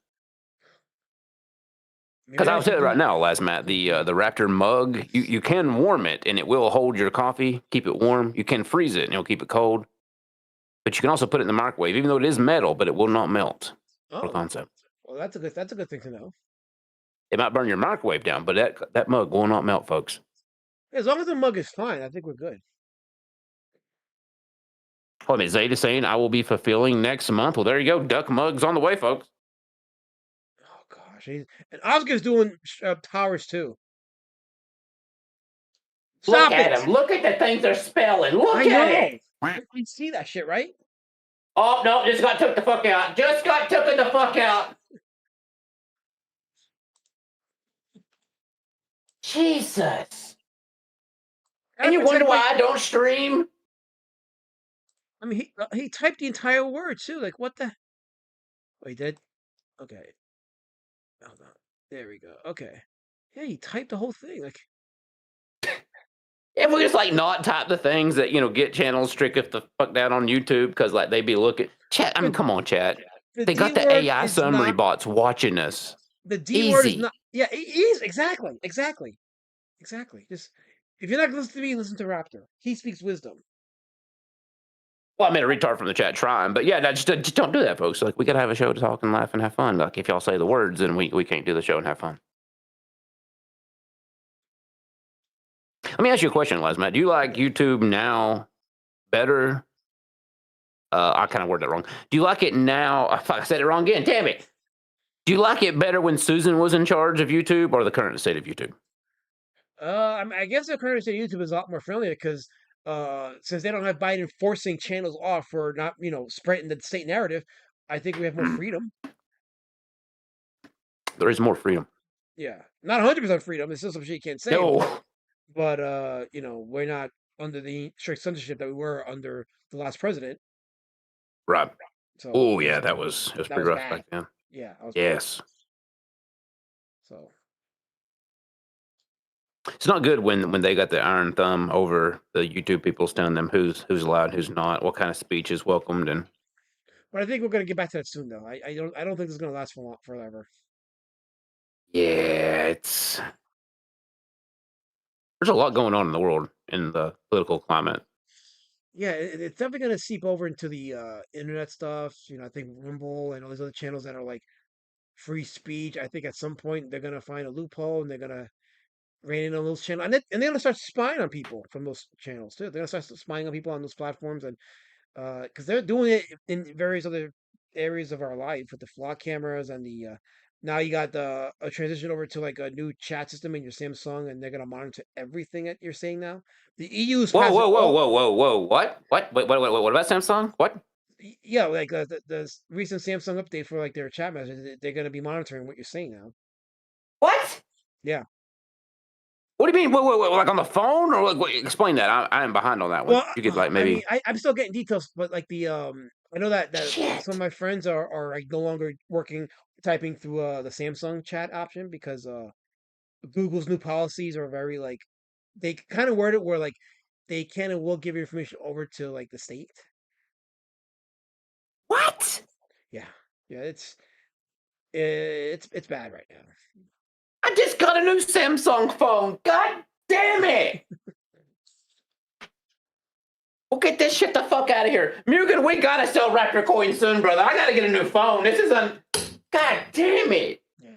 Because I'll tell you right now, Matt, the Raptor mug, you can warm it and it will hold your coffee, keep it warm. You can freeze it and it'll keep it cold. But you can also put it in the microwave, even though it is metal, but it will not melt. Oh, concept. Well, that's a good thing to know. It might burn your microwave down, but that mug will not melt, folks. As long as the mug is fine, I think we're good. Oh, I mean, Zayd is saying I will be fulfilling next month. Well, there you go. Duck mugs on the way, folks. Oh gosh, and Oscar's doing towers too. Stop Look at him. Look at the things they're spelling. Look at it. You see that shit, right? Oh no! Just got took the fuck out. Just got took the fuck out. Jesus. And you wonder why I don't stream? I mean, he typed the entire word too. Like what the? Oh, he did. Okay. Hold on. There we go. Okay. Yeah, he typed the whole thing. Like. If we just not type the things that get channels stricken the fuck down on YouTube because they be looking chat. I mean, come on, chat. They got the AI summary bots watching us. The D word is not. Yeah, easy. Exactly. Just if you're not listening to me, listen to Raptor. He speaks wisdom. Well, I made a retard from the chat trying, but yeah, just don't do that, folks. We gotta have a show to talk and laugh and have fun. If y'all say the words, then we can't do the show and have fun. Let me ask you a question, Matt. Do you like YouTube now better? I kind of worded that wrong. Do you like it now? I said it wrong again. Damn it. Do you like it better when Susan was in charge of YouTube or the current state of YouTube? I guess the current state of YouTube is a lot more friendly because since they don't have Biden forcing channels off for not, spreading the state narrative, I think we have more freedom. There is more freedom. Yeah. Not 100% freedom. There's still some shit you can't say. No. But we're not under the strict censorship that we were under the last president. Right. So, oh yeah, it was pretty rough back then. Yeah. Yes. So it's not good when they got the iron thumb over the YouTube people, telling them who's allowed, who's not, what kind of speech is welcomed, and But I think we're gonna get back to that soon, though. I don't think this is gonna last for long, forever. Yeah, there's a lot going on in the world in the political climate. Yeah, it's definitely gonna seep over into the internet stuff. I think Rumble and all these other channels that are like free speech. I think at some point they're gonna find a loophole and they're gonna rein in on those channels, and they're gonna start spying on people from those channels too. They're gonna start spying on people on those platforms, and because they're doing it in various other areas of our life with the flock cameras and the now you got a transition over to like a new chat system in your Samsung, and they're gonna monitor everything that you're saying now. The EU's Whoa, passed it whoa, whoa, all. whoa, whoa, whoa! What? What about Samsung? What? Yeah, like the recent Samsung update for like their chat messages, they're gonna be monitoring what you're saying now. What? Yeah. What do you mean? Wait, like on the phone, or explain that? I am behind on that one. Well, You could like I mean, maybe. I'm still getting details, but like I know that some of Shit. my friends are like no longer working typing through the Samsung chat option because Google's new policies are very like they kind of word it where like they can and will give your information over to like the state. What? Yeah, yeah, it's bad right now. I just got a new Samsung phone. God damn it! We'll get this shit the fuck out of here. Mugen, we gotta sell Raptor Coin soon, brother. I gotta get a new phone. This is God damn it. Yeah,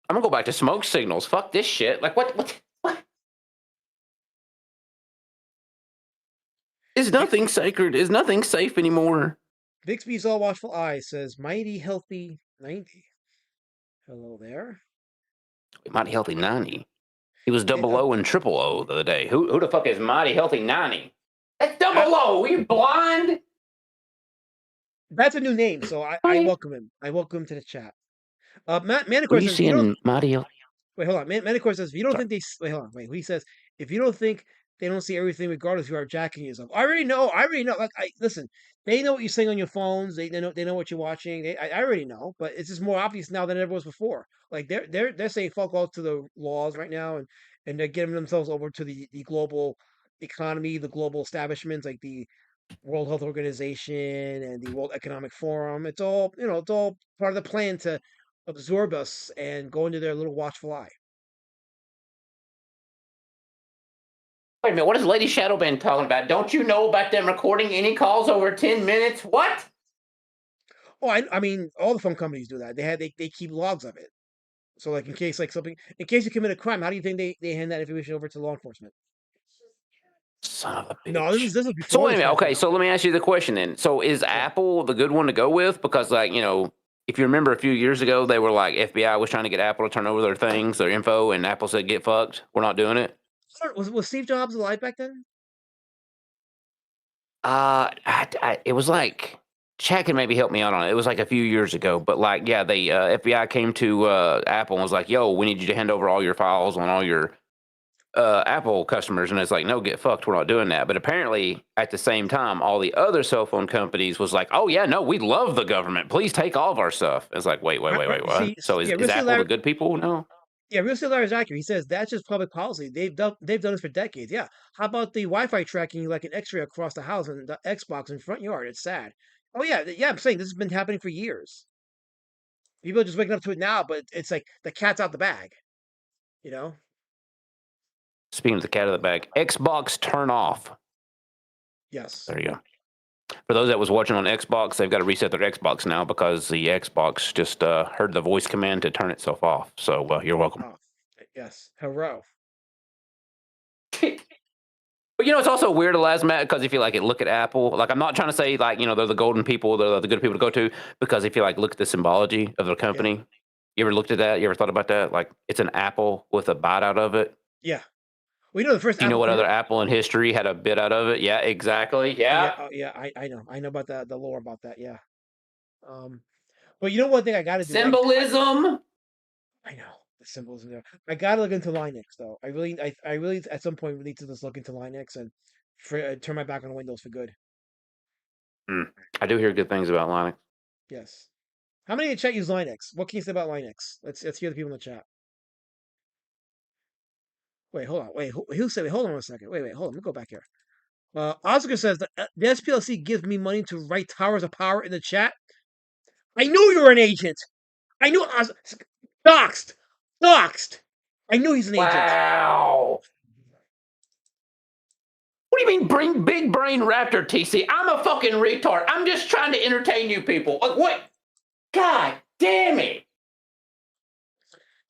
I'm gonna go back to smoke signals. Fuck this shit. Like what? Is nothing sacred? Is nothing safe anymore? Bixby's all watchful eye says mighty healthy 90. Hello there. Mighty Healthy 90. He was And, double O and triple O the other day. Who the fuck is Mighty Healthy 90? That's I- double O. Are you blind? that's a new name, so I welcome him. I welcome him to the chat. Were Manicore you says you don't seeing Mighty Healthy? wait. Hold on. Manicore says if you don't Sorry. think wait. Hold on. Wait. He says if you don't think they don't see everything, regardless, you are jacking yourself. I already know. I already know. Like I listen. They know what you're saying on your phones. They know. They know what you're watching. I already know. But it's just more obvious now than it ever was before. Like they're saying fuck all to the laws right now, and they're giving themselves over to the global economy, the global establishments like the World Health Organization and the World Economic Forum. It's all it's all part of the plan to absorb us and go into their little watchful eye. Wait a minute. What is Lady Shadowban talking about? Don't you know about them recording any calls over 10 minutes? What? Oh, I mean, all the phone companies do that. They keep logs of it. So like in case in case you commit a crime, how do you think they hand that information over to law enforcement? Son of a bitch. No, this is So before wait a this minute. got Okay, came out. so let me ask you the question then. So is Apple the good one to go with? Because like if you remember a few years ago, they were like FBI was trying to get Apple to turn over their things, their info, and Apple said get fucked. We're not doing it. Was Steve Jobs alive back then? It was like Chad can maybe help me out on it. It was like a few years ago, but like yeah, the FBI came to Apple and was like, "Yo, we need you to hand over all your files on all your Apple customers," and it's like, no, get fucked. We're not doing that. But apparently, at the same time, all the other cell phone companies was like, oh yeah, no, we love the government. Please take all of our stuff. It's like, wait, what? See, So yeah, is Real Apple the Larry, good people? No. yeah, Real Larry is accurate. He says that's just public policy. They've done this for decades. Yeah. How about the Wi-Fi tracking you like an X-ray across the house and the Xbox in front yard? It's sad. Oh yeah, yeah. I'm saying this has been happening for years. People are just waking up to it now, but it's like the cat's out the bag. You know. Speaking of the cat of the bag, Xbox turn off. Yes. There you go. For those that was watching on Xbox, they've got to reset their Xbox now because the Xbox just heard the voice command to turn itself off. So you're welcome. Oh, yes. Hello. But it's also weird, Matt, because if you like it, look at Apple. Like, I'm not trying to say like they're the golden people, they're the good people to go to, because if you like look at the symbology of their company, you ever looked at that? You ever thought about that? Like, it's an apple with a bite out of it. Yeah. We know the first. Do you know Apple what other apple in history had a bit out of it? Yeah, exactly. Yeah. Yeah. I know. I know about the lore about that. Yeah. But you know one thing I got to do. Symbolism. I know the symbols in there. I gotta look into Linux though. I really at some point need to just look into Linux and turn my back on Windows for good. I do hear good things about Linux. Yes. How many in the chat use Linux? What can you say about Linux? Let's hear the people in the chat. Wait, hold on. Wait, who said? Wait, hold on a second. Wait, hold on. Let me go back here. Oscar says that the SPLC gives me money to write Towers of Power in the chat. I knew you were an agent. I knew doxed, doxed. I knew he's an agent. Wow. What do you mean, bring big brain raptor, TC? I'm a fucking retard. I'm just trying to entertain you people. Like, what? God damn it.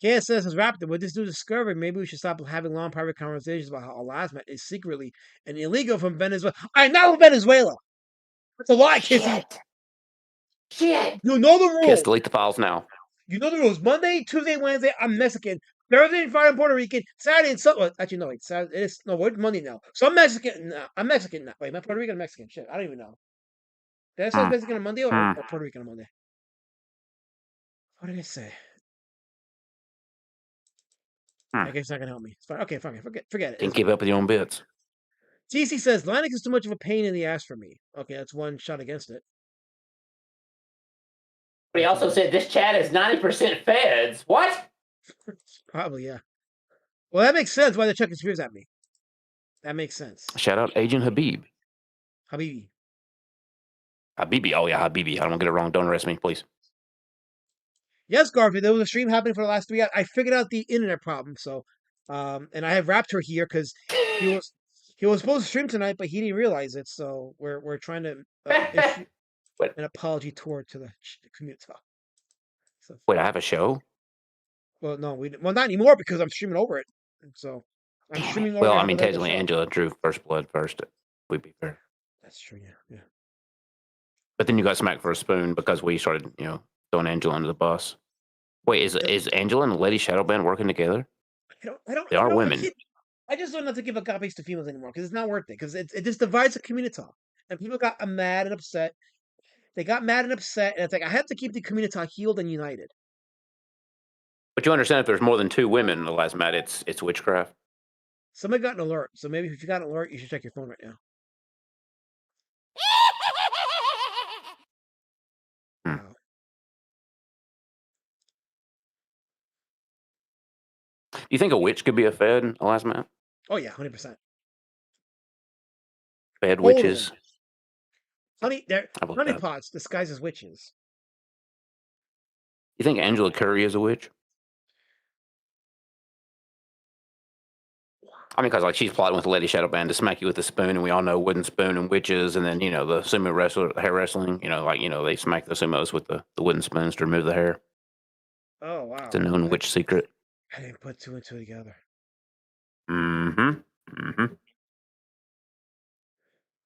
KS says, Raptor, with this new discovery, maybe we should stop having long private conversations about how Elasmat is secretly an illegal from Venezuela. I know Venezuela. That's a lie, Kissy. Shit. You know the Kiss, rules. delete the files now. You know the rules. Monday, Tuesday, Wednesday, I'm Mexican. Thursday and Friday, I'm Puerto Rican. Saturday and Sunday. Actually, no, wait. Saturday, it's no. What's Monday now? So I'm Mexican. No, I'm Mexican now. Wait, am I Puerto Rican or Mexican? Shit, I don't even know. Did I say Mexican on Monday or Puerto Rican on Monday? What did I say? I guess it's not gonna help me. It's fine. Okay, fine. Forget it. Can't It's keep fine. up with your own bits. TC says Linux is too much of a pain in the ass for me. Okay, that's one shot against it. But he also said this chat is 90% feds. What? Probably, yeah. Well, that makes sense why they're chucking spears at me. That makes sense. Shout out Agent Habib. Habibi. Habibi. Oh, yeah, Habibi. I don't get it wrong. Don't arrest me, please. Yes, Garfield, there was a stream happening for the last 3 hours. I figured out the internet problem, so and I have Raptor here because he was supposed to stream tonight, but he didn't realize it. So we're trying to issue an apology tour to the community. So, Wait, I have a show? well, no, well not anymore because I'm streaming over it. So I'm streaming over. Well, I your mean, hypothetical technically, show. Angela drew first blood first. We'd be fair. That's true. Yeah. But then you got smacked for a spoon because we started, throwing Angela under the bus. Wait, is Angela and Lady Shadowband working together? I don't. They are women. I just don't have to give up copies to females anymore because it's not worth it because it just divides the community, and people got mad and upset. They got mad and upset, and it's like I have to keep the community healed and united. But you understand if there's more than 2 women in the last mat, it's witchcraft. Somebody got an alert, so maybe if you got an alert, you should check your phone right now. Wow. Do you think a witch could be a fed in the last mat? Oh yeah, 100%. Fed witches. They're How about honey that? pots disguised as witches. You think Angela Curry is a witch? I mean, because she's plotting with Lady Shadowband to smack you with a spoon, and we all know wooden spoon and witches, and then the sumo hair wrestling. They smack the sumos with the wooden spoons to remove the hair. Oh wow, It's a known witch secret. I didn't put 2 and 2 together.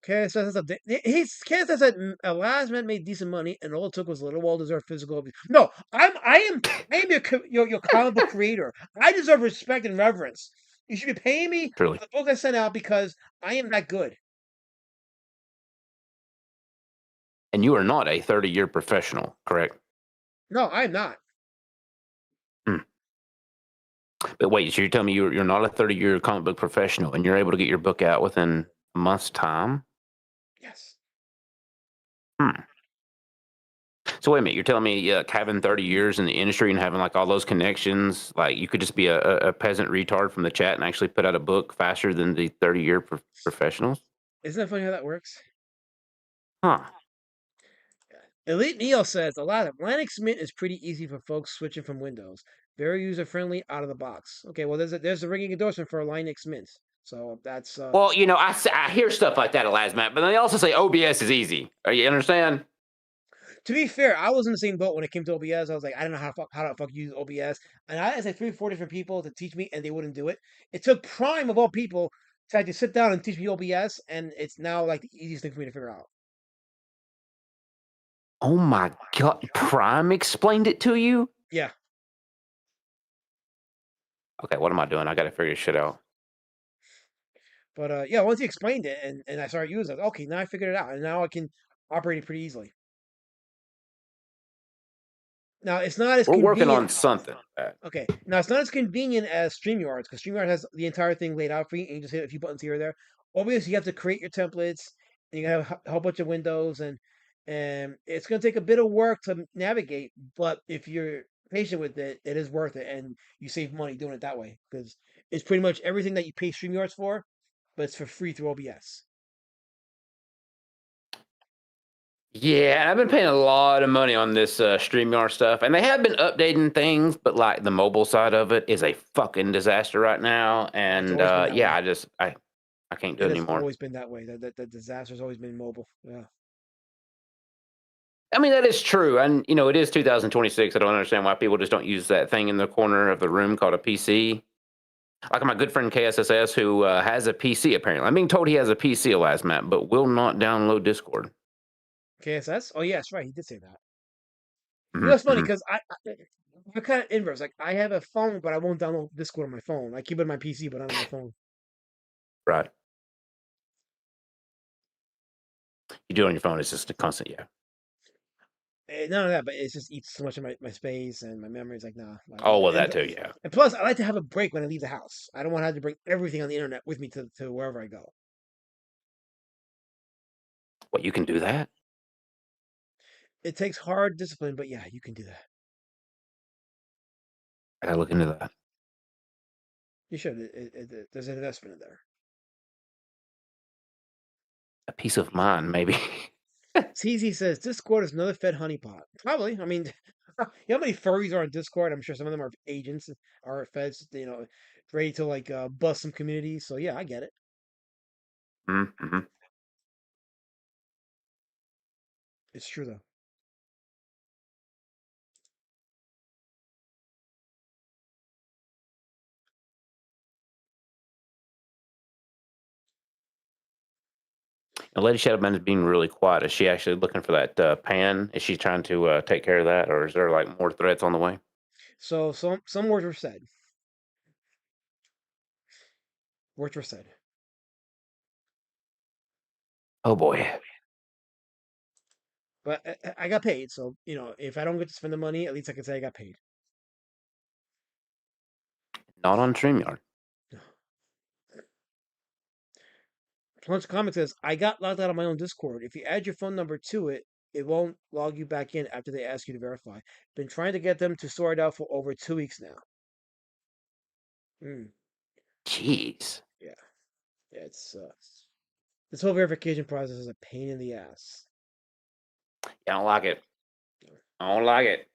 Kaz says that last man made decent money, and all it took was a little well-deserved physical abuse. No, I am your comic book creator. I deserve respect and reverence. You should be paying me for Truly. the books I sent out because I am that good. And you are not a 30-year professional, correct? No, I am not. But wait, so you're telling me you're not a 30-year comic book professional, and you're able to get your book out within a month's time? Yes. So wait a minute, you're telling me having 30 years in the industry and having all those connections, you could just be a peasant retard from the chat and actually put out a book faster than the 30-year professionals? Isn't that funny how that works? Huh. Elite Neo says a lot of Linux Mint is pretty easy for folks switching from Windows. Very user friendly out of the box. Okay, well there's a ringing endorsement for Linux Mint. So that's Well, I hear stuff like that at Lasmat, but then they also say OBS is easy. You understand? To be fair, I was in the same boat when it came to OBS. I was like, I don't know how to fuck use OBS, and I asked like 3 or 4 different people to teach me, and they wouldn't do it. It took Prime of all people to actually sit down and teach me OBS, and it's now like the easiest thing for me to figure out. Oh my God, Prime explained it to you? Yeah. Okay, what am I doing? I got to figure this shit out. But yeah, once he explained it and I started using it, okay, now I figured it out, and now I can operate it pretty easily. Now it's not as We're convenient. working on something. Okay, now it's not as convenient as StreamYard because StreamYard has the entire thing laid out for you, and you just hit a few buttons here or there. Obviously, you have to create your templates, and you have a whole bunch of windows, and it's going to take a bit of work to navigate. But if you're patient with it, it is worth it, and you save money doing it that way because it's pretty much everything that you pay StreamYards for, but it's for free through OBS. Yeah, I've been paying a lot of money on this StreamYard stuff, and they have been updating things, but like the mobile side of it is a fucking disaster right now. It's And always been that yeah, way. I can't do It it has anymore. always been that way. The disaster's always been mobile. Yeah. I mean, that is true. And, it is 2026. I don't understand why people just don't use that thing in the corner of the room called a PC. Like my good friend KSSS, who has a PC, apparently. I'm being told he has a PC, last Matt, but will not download Discord. KSS? Oh, yes, right. He did say that. Hmm It's funny hmm because I'm kind of inverse. Like, I have a phone, but I won't download Discord on my phone. I keep it on my PC, but not on my phone. Right. You do it on your phone. It's just a constant, yeah. None of that, but it just eats so much of my space and my memory. It's like, nah. Oh, well, that too, yeah. And plus, I like to have a break when I leave the house. I don't want to have to bring everything on the internet with me to wherever I go. What, you can do that? It takes hard discipline, but yeah, you can do that. I gotta look into that. You should. There's an investment in there. A peace of mind, maybe. CZ says Discord is another Fed honeypot. Probably. I mean, you know how many furries are on Discord? I'm sure some of them are agents, are feds, ready to like bust some communities. So yeah, I get it. Mm-hmm. It's true though. The Lady Shadowman is being really quiet. Is she actually looking for that pan? Is she trying to take care of that, or is there like more threats on the way? So some words were said. Words were said. Oh boy, But I got paid, so if I don't get to spend the money, at least I can say I got paid. not on StreamYard. Punch Comic says I got logged out of my own Discord. If you add your phone number to it, it won't log you back in after they ask you to verify. Been trying to get them to sort it out for over 2 weeks now. Hmm. Jeez. Yeah. Yeah. It's this whole verification process is a pain in the ass. I don't like it. I don't like it.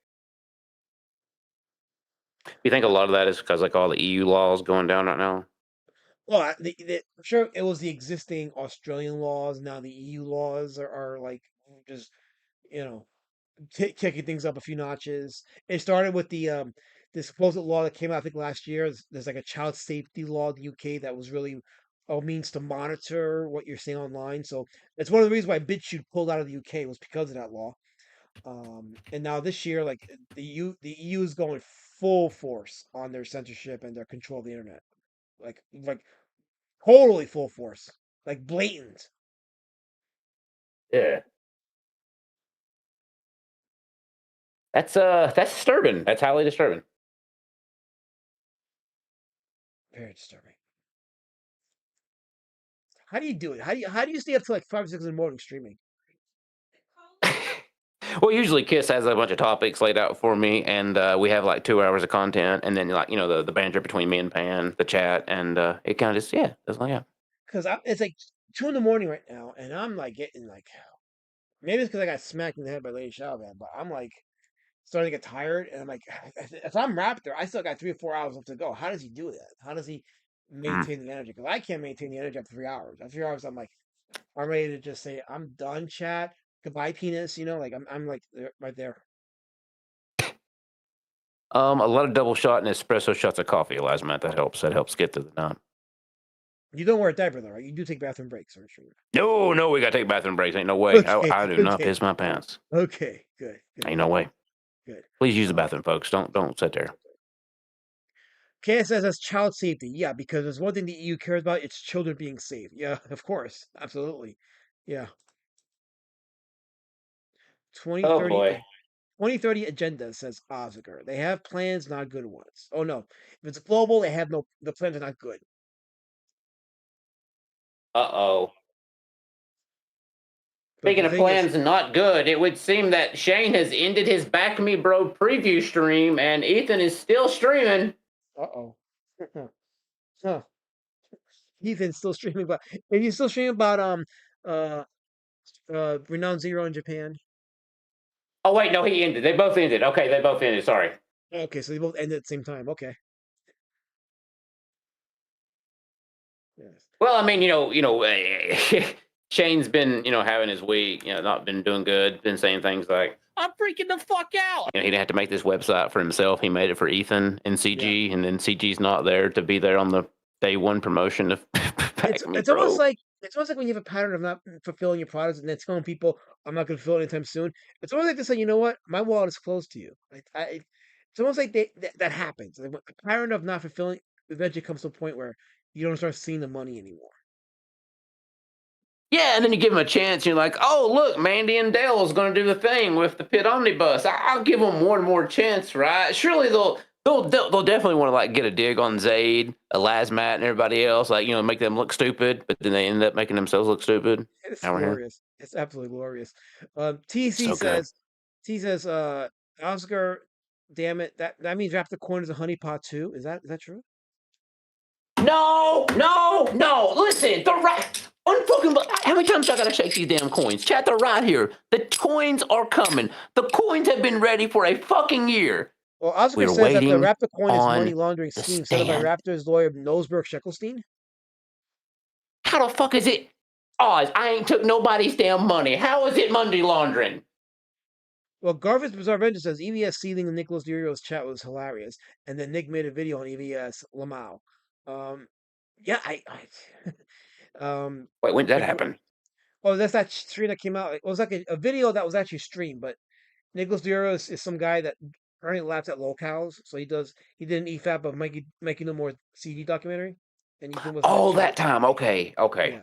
You think a lot of that is because like all the EU laws going down right now? Well, I'm sure it was the existing Australian laws. Now the EU laws are like just you know kicking things up a few notches. It started with the supposed law that came out I think last year. There's like a child safety law in the UK that was really a means to monitor what you're saying online. So it's one of the reasons why BitChute pulled out of the UK was because of that law. And now this year, like the EU is going full force on their censorship and their control of the internet. Like totally full force, like blatant. Yeah. That's disturbing. That's highly disturbing. Very disturbing. How do you do it? How do you stay up till like 5 or 6 in the morning streaming? Well, usually Kiss has a bunch of topics laid out for me, and we have like 2 hours of content, and then like the banter between me and Pan, the chat, and it kind of just it's like Because it's like 2 in the morning right now, and I'm like getting like maybe it's because I got smacked in the head by Lady Shadowman, but I'm like starting to get tired, and I'm like, if I'm Raptor, I still got 3 or 4 hours left to go. How does he do that? How does he mm. maintain the energy? Because I can't maintain the energy after 3 hours. After 3 hours, I'm like, I'm ready to just say I'm done, chat. Goodbye, penis. Like I'm like right there. A lot of double shot and espresso shots of coffee, Elijah. That helps. That helps get to the night. You don't wear a diaper though, right? You do take bathroom breaks, aren't you? No, we gotta take bathroom breaks. Ain't no way. Okay, I do not piss my pants. Okay, good. Ain't no way. Good. Please use the bathroom, folks. Don't sit there. KSS says child safety. Yeah, because there's one thing the EU cares about, it's children being safe. Yeah, of course. Absolutely. Yeah. Oh 2030 boy. 2030 agenda says Oscar. They have plans, not good ones. Oh no. If it's global, the plans are not good. Uh-oh. But Speaking the of thing is, plans not good, it would seem that Shane has ended his Back Me Bro preview stream, and Ethan is still streaming. uh-oh. Ethan's still streaming about if he's still streaming about uh Renowned Zero in Japan. Oh wait, no, he ended. They both ended. Okay, they both ended. Sorry. Okay, so they both ended at the same time. Okay. Yes. Well, I mean, Shane's been, having his week, not been doing good, been saying things like, I'm freaking the fuck out. he didn't have to make this website for himself. He made it for Ethan and CG, and then CG's not there to be there on the day one promotion of Pack Me It's Pro. almost like when you have a pattern of not fulfilling your products and then telling people I'm not going to fulfill it anytime soon. It's almost like to say, you know what, my wallet is closed to you. It's almost like that happens. Like, a pattern of not fulfilling eventually comes to a point where you don't start seeing the money anymore. Yeah, and then you give them a chance. You're like, oh, look, Mandy and Dale's going to do the thing with the Pit Omnibus. I'll give them one more chance, right? Surely they'll definitely want to like get a dig on Zayd, Lazmat, and everybody else. Like, make them look stupid, but then they end up making themselves look stupid. It's Now we're here. glorious. It's absolutely glorious. TC So good. says, T says, Oscar, damn it, that means Wrap the Corners a honeypot too. Is that true? No. Listen, they're right. How many times I gotta shake these damn coins? Chat, they're right here. The coins are coming. The coins have been ready for a fucking year. Well, Oscar We're says that the waiting Wrap the Coin is on money laundering the scheme set up by stand. Raptors lawyer Nosberg Sheckelstein. How the fuck is it? Oz, I ain't took nobody's damn money. How is it money laundering? Well, Garvis Bizarre Venture says EVS seething in Nicholas Durio's chat was hilarious, and then Nick made a video on EVS Lamau. Yeah, Wait, when did that happen? Oh, that's that stream that came out. It was like a video that was actually streamed, but Nicholas Durio is some guy that currently laughs at locales. So he did an EFAP of making No More CD documentary, and Ethan was Oh, mentioned. that time. Okay. Yeah,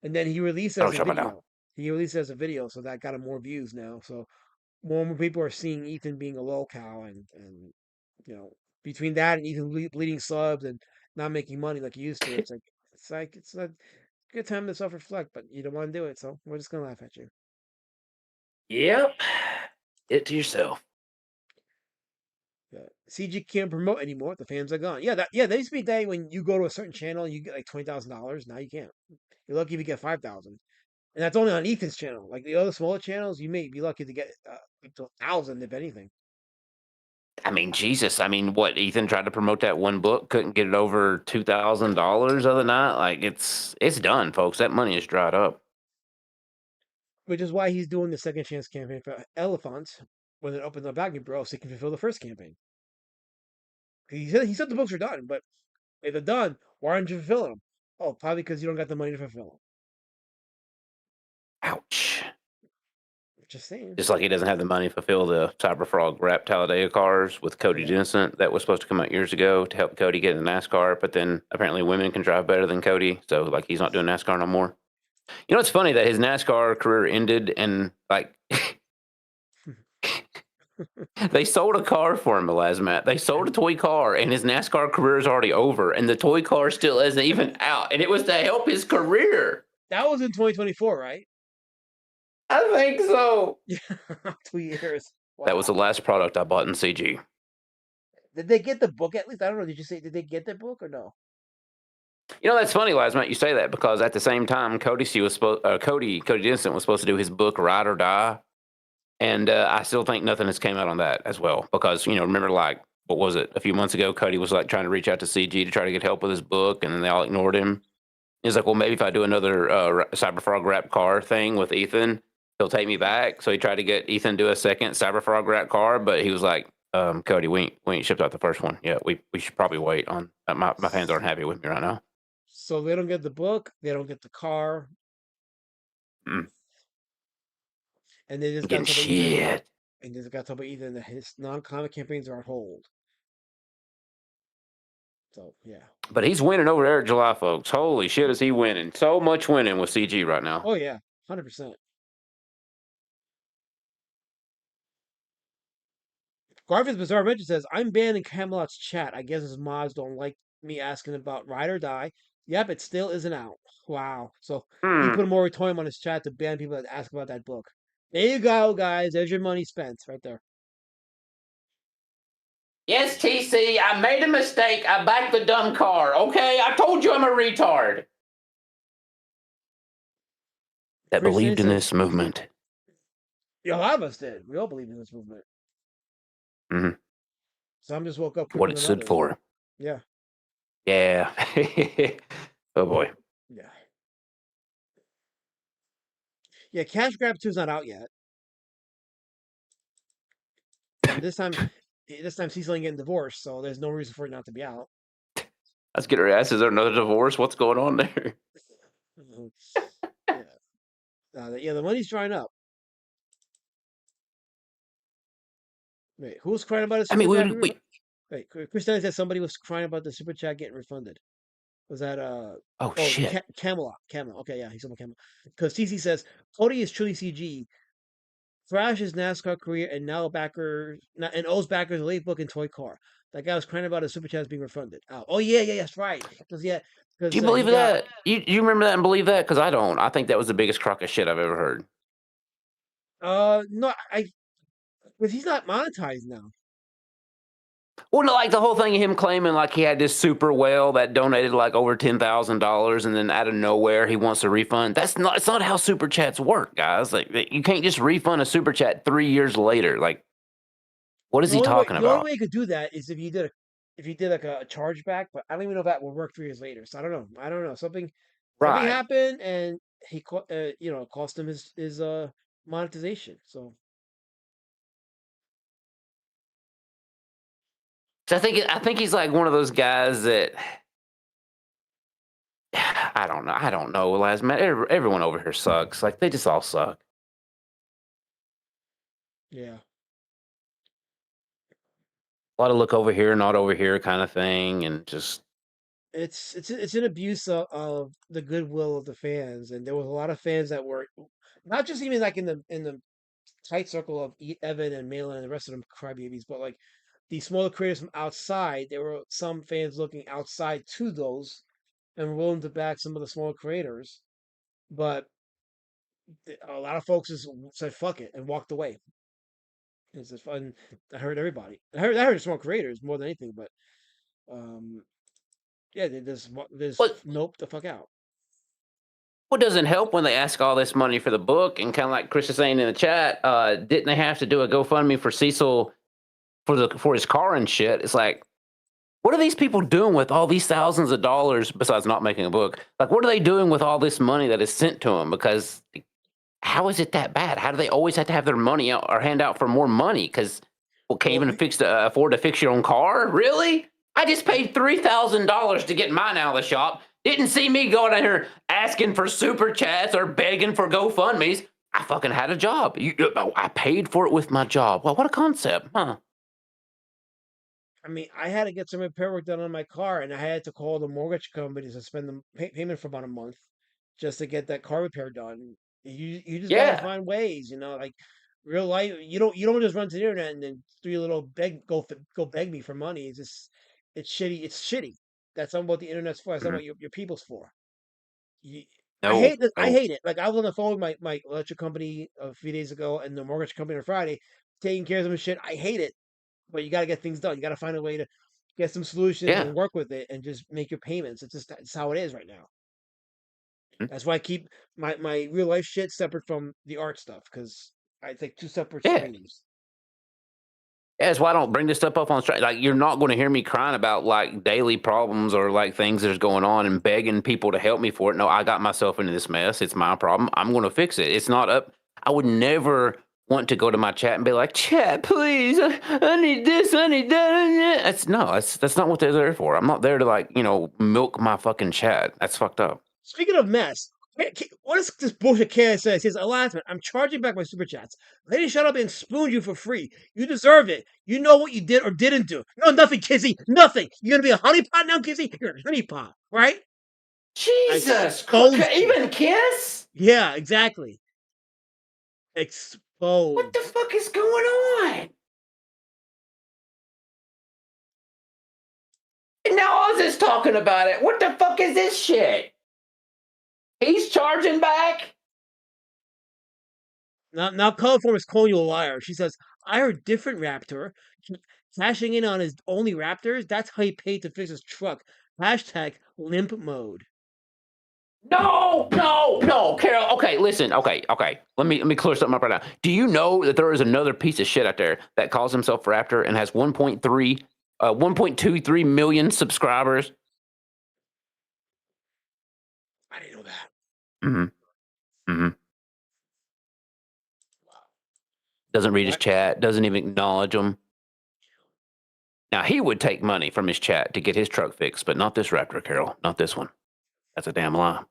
and then he released it I as know a what you're talking video. He released it as a video, so that got him more views now. So more and more people are seeing Ethan being a locale, and between that and Ethan bleeding subs and not making money like he used to, it's a good time to self reflect, but you don't want to do it, so we're just gonna laugh at you. Yep. It to yourself. CG can't promote anymore. The fans are gone. Yeah, there used to be a day when you go to a certain channel and you get like $20,000. Now you can't. You're lucky if you get 5,000, and that's only on Ethan's channel. Like the other smaller channels, you may be lucky to get up to 1,000 if anything. I mean, Jesus. I mean, what Ethan tried to promote that one book, couldn't get it over $2,000 the other night. Like it's done, folks. That money is dried up. Which is why he's doing the second chance campaign for Elephants when it opens up back in Bro, so he can fulfill the first campaign. He said the books are done, but if they're done, why aren't you fulfilling them? Oh, probably because you don't got the money to fulfill them. Ouch. Just saying. Just like he doesn't have the money to fulfill the Cyberfrog Rap Talladega cars with Cody Yeah. Jensen that was supposed to come out years ago to help Cody get in NASCAR, but then apparently women can drive better than Cody, so like he's not doing NASCAR no more. You know, it's funny that his NASCAR career ended and like they sold a car for him, Lazmat. They sold a toy car, and his NASCAR career is already over, and the toy car still isn't even out, and it was to help his career. That was in 2024, right? I think so. Yeah, 2 years. Wow. That was the last product I bought in CG. Did they get the book at least? I don't know. Did they get the book or no? You know, that's funny, Lazmat, you say that, because at the same time, Cody Jensen was supposed to do his book Ride or Die, and I still think nothing has came out on that as well, because remember, like, what was it, a few months ago, Cody was like trying to reach out to CG to try to get help with his book, and then they all ignored him. He's like, well, maybe if I do another Cyberfrog Rap car thing with Ethan, he'll take me back. So he tried to get Ethan to do a second Cyberfrog Rap car, but he was like, Cody, we ain't shipped out the first one yet. We should probably wait on my fans aren't happy with me right now. So they don't get the book, they don't get the car, and they just got Getting to shit. And they just got to tell Ethan that his non-comic campaigns are on hold. So yeah. But he's winning over there at July, folks. Holy shit, is he winning? So much winning with CG right now. Oh yeah, 100%. Garvin's Bizarre Adventure says, I'm banned in Camelot's chat. I guess his mods don't like me asking about Ride or Die. Yep, it still isn't out. Wow. So he put a moratorium on his chat to ban people that ask about that book. There you go, guys. There's your money spent right there. Yes, TC, I made a mistake. I backed the dumb car. Okay, I told you I'm a retard. that Christian believed in says, this movement. yeah, a lot of us did. We all believe in this movement. Hmm. Some just woke up What quicker it than stood others. for. Yeah. Yeah. Oh boy. Yeah. Yeah, Cash Grab 2 is not out yet. And this time Cecil ain't getting divorced, so there's no reason for it not to be out. Let's get her ass. Is there another divorce? What's going on there? Yeah. Yeah, the money's drying up. Wait, who's crying about a I super mean, chat? we Wait, Christian said somebody was crying about the super chat getting refunded. Was that oh shit. Camelot? Okay, yeah, he's on Camelot. Because TC says Cody is truly CG. Thrash is NASCAR career and now and owes backers a late book and toy car. That guy was crying about his super chats being refunded. Oh yeah, that's right. Because Do you he believe got that? You remember that and believe that? Because I don't. I think that was the biggest crock of shit I've ever heard. no, because he's not monetized now. Well, no, like the whole thing of him claiming like he had this super whale that donated like over $10,000, and then out of nowhere he wants a refund. It's not how super chats work, guys. Like you can't just refund a super chat 3 years later. Like, what is he talking The only about? way you could do that is if you did like a chargeback, but I don't even know if that will work 3 years later. So I don't know. Something Right. happened, and he cost him his monetization. So So I think he's like one of those guys that I don't know. I don't know. Last man, everyone over here sucks. Like they just all suck. yeah. A lot of look over here, not over here kind of thing, and just It's an abuse of the goodwill of the fans, and there was a lot of fans that were not just even like in the tight circle of Evan and Malin and the rest of them crybabies, but like the smaller creators from outside. There were some fans looking outside to those and willing to back some of the smaller creators, but a lot of folks just said fuck it and walked away. It's just fun. I heard everybody. I heard small creators more than anything, but um, yeah, they just what nope the fuck out. what doesn't help when they ask all this money for the book, and kind of like Chris is saying in the chat, didn't they have to do a GoFundMe for Cecil for his car and shit? It's like, what are these people doing with all these thousands of dollars besides not making a book? Like, what are they doing with all this money that is sent to them? Because how is it that bad? How do they always have to have their money out or hand out for more money? Because can't Well, even afford to fix your own car? Really? I just paid $3,000 to get mine out of the shop. Didn't see me going out here asking for super chats or begging for GoFundMe's. I fucking had a job. I paid for it with my job. Well, what a concept, huh? I mean, I had to get some repair work done on my car, and I had to call the mortgage company to suspend the payment for about a month just to get that car repair done. You just gotta Yeah. find ways, like real life. You don't just run to the internet and then do your little go beg me for money. It's shitty. It's shitty. That's not what the internet's for. That's not Mhm. what your people's for. You, I No, hate this. I no. hate it. Like I was on the phone with my electric company a few days ago and the mortgage company on Friday, taking care of some shit. I hate it, but you got to get things done. You got to find a way to get some solutions Yeah. and work with it and just make your payments. It's how it is right now. Mhm. That's why I keep my real life shit separate from the art stuff because I take two separate Yeah. streams. Yeah, that's why I don't bring this stuff up on straight. Like, you're not going to hear me crying about like daily problems or like things that's going on and begging people to help me for it. No, I got myself into this mess. It's my problem. I'm going to fix it. It's not up. I would never want to go to my chat and be like, chat, please, I need this, I need that. That's not what they're there for. I'm not there to like, milk my fucking chat. That's fucked up. Speaking of mess, what is this bullshit Karen says? He says, Alasman, I'm charging back my super chats. Lady, shut up and spooned you for free. You deserved it. You know what you did or didn't do. No, nothing, Kizzy. Nothing. You're going to be a honeypot now, Kizzy? You're a honeypot, right? Jesus Exposed Christ. you. Even Kiss? Yeah, exactly. What Exposed. the fuck is going on? And now Oz is talking about it. What the fuck is this shit? He's charging back? Now Colorform is calling you a liar. She says, I heard different Raptor cashing in on his only Raptors. That's how he paid to fix his truck. Hashtag limp mode. No, Carol. Okay, listen. Okay. Let me clear something up right now. Do you know that there is another piece of shit out there that calls himself Raptor and has 1.23 million subscribers? I didn't know that. Mm-hmm. Doesn't read his What? chat. Doesn't even acknowledge them. Now he would take money from his chat to get his truck fixed, but not this Raptor, Carol. Not this one. That's a damn lie.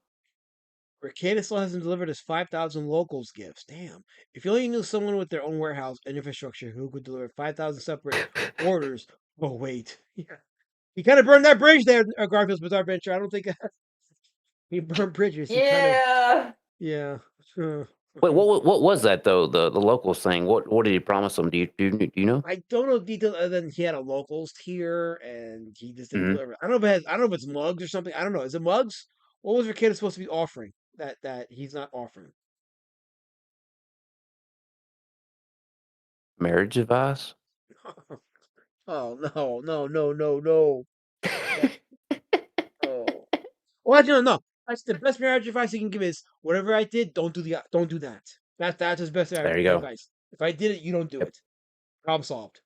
Mercatus still hasn't delivered his 5,000 locals gifts. Damn. If you only knew someone with their own warehouse and infrastructure who could deliver 5,000 separate orders. Oh, wait. Yeah. He kind of burned that bridge there, Garfield's Bizarre Venture. I don't think he burned bridges. He kind of, yeah. Wait, what was that though? The locals thing. What did he promise them? Do you know? I don't know details other than he had a locals tier and he just didn't Mm-hmm. deliver. I don't know if I don't know if it's mugs or something. I don't know. Is it mugs? What was Mercatus supposed to be offering that he's not offering? Marriage advice. Oh no. That, oh. Well, actually, no. That's the best marriage advice he can give is whatever I did, don't do that. That's his best There you go. advice. If I did it, you don't do Yep. it. Problem solved.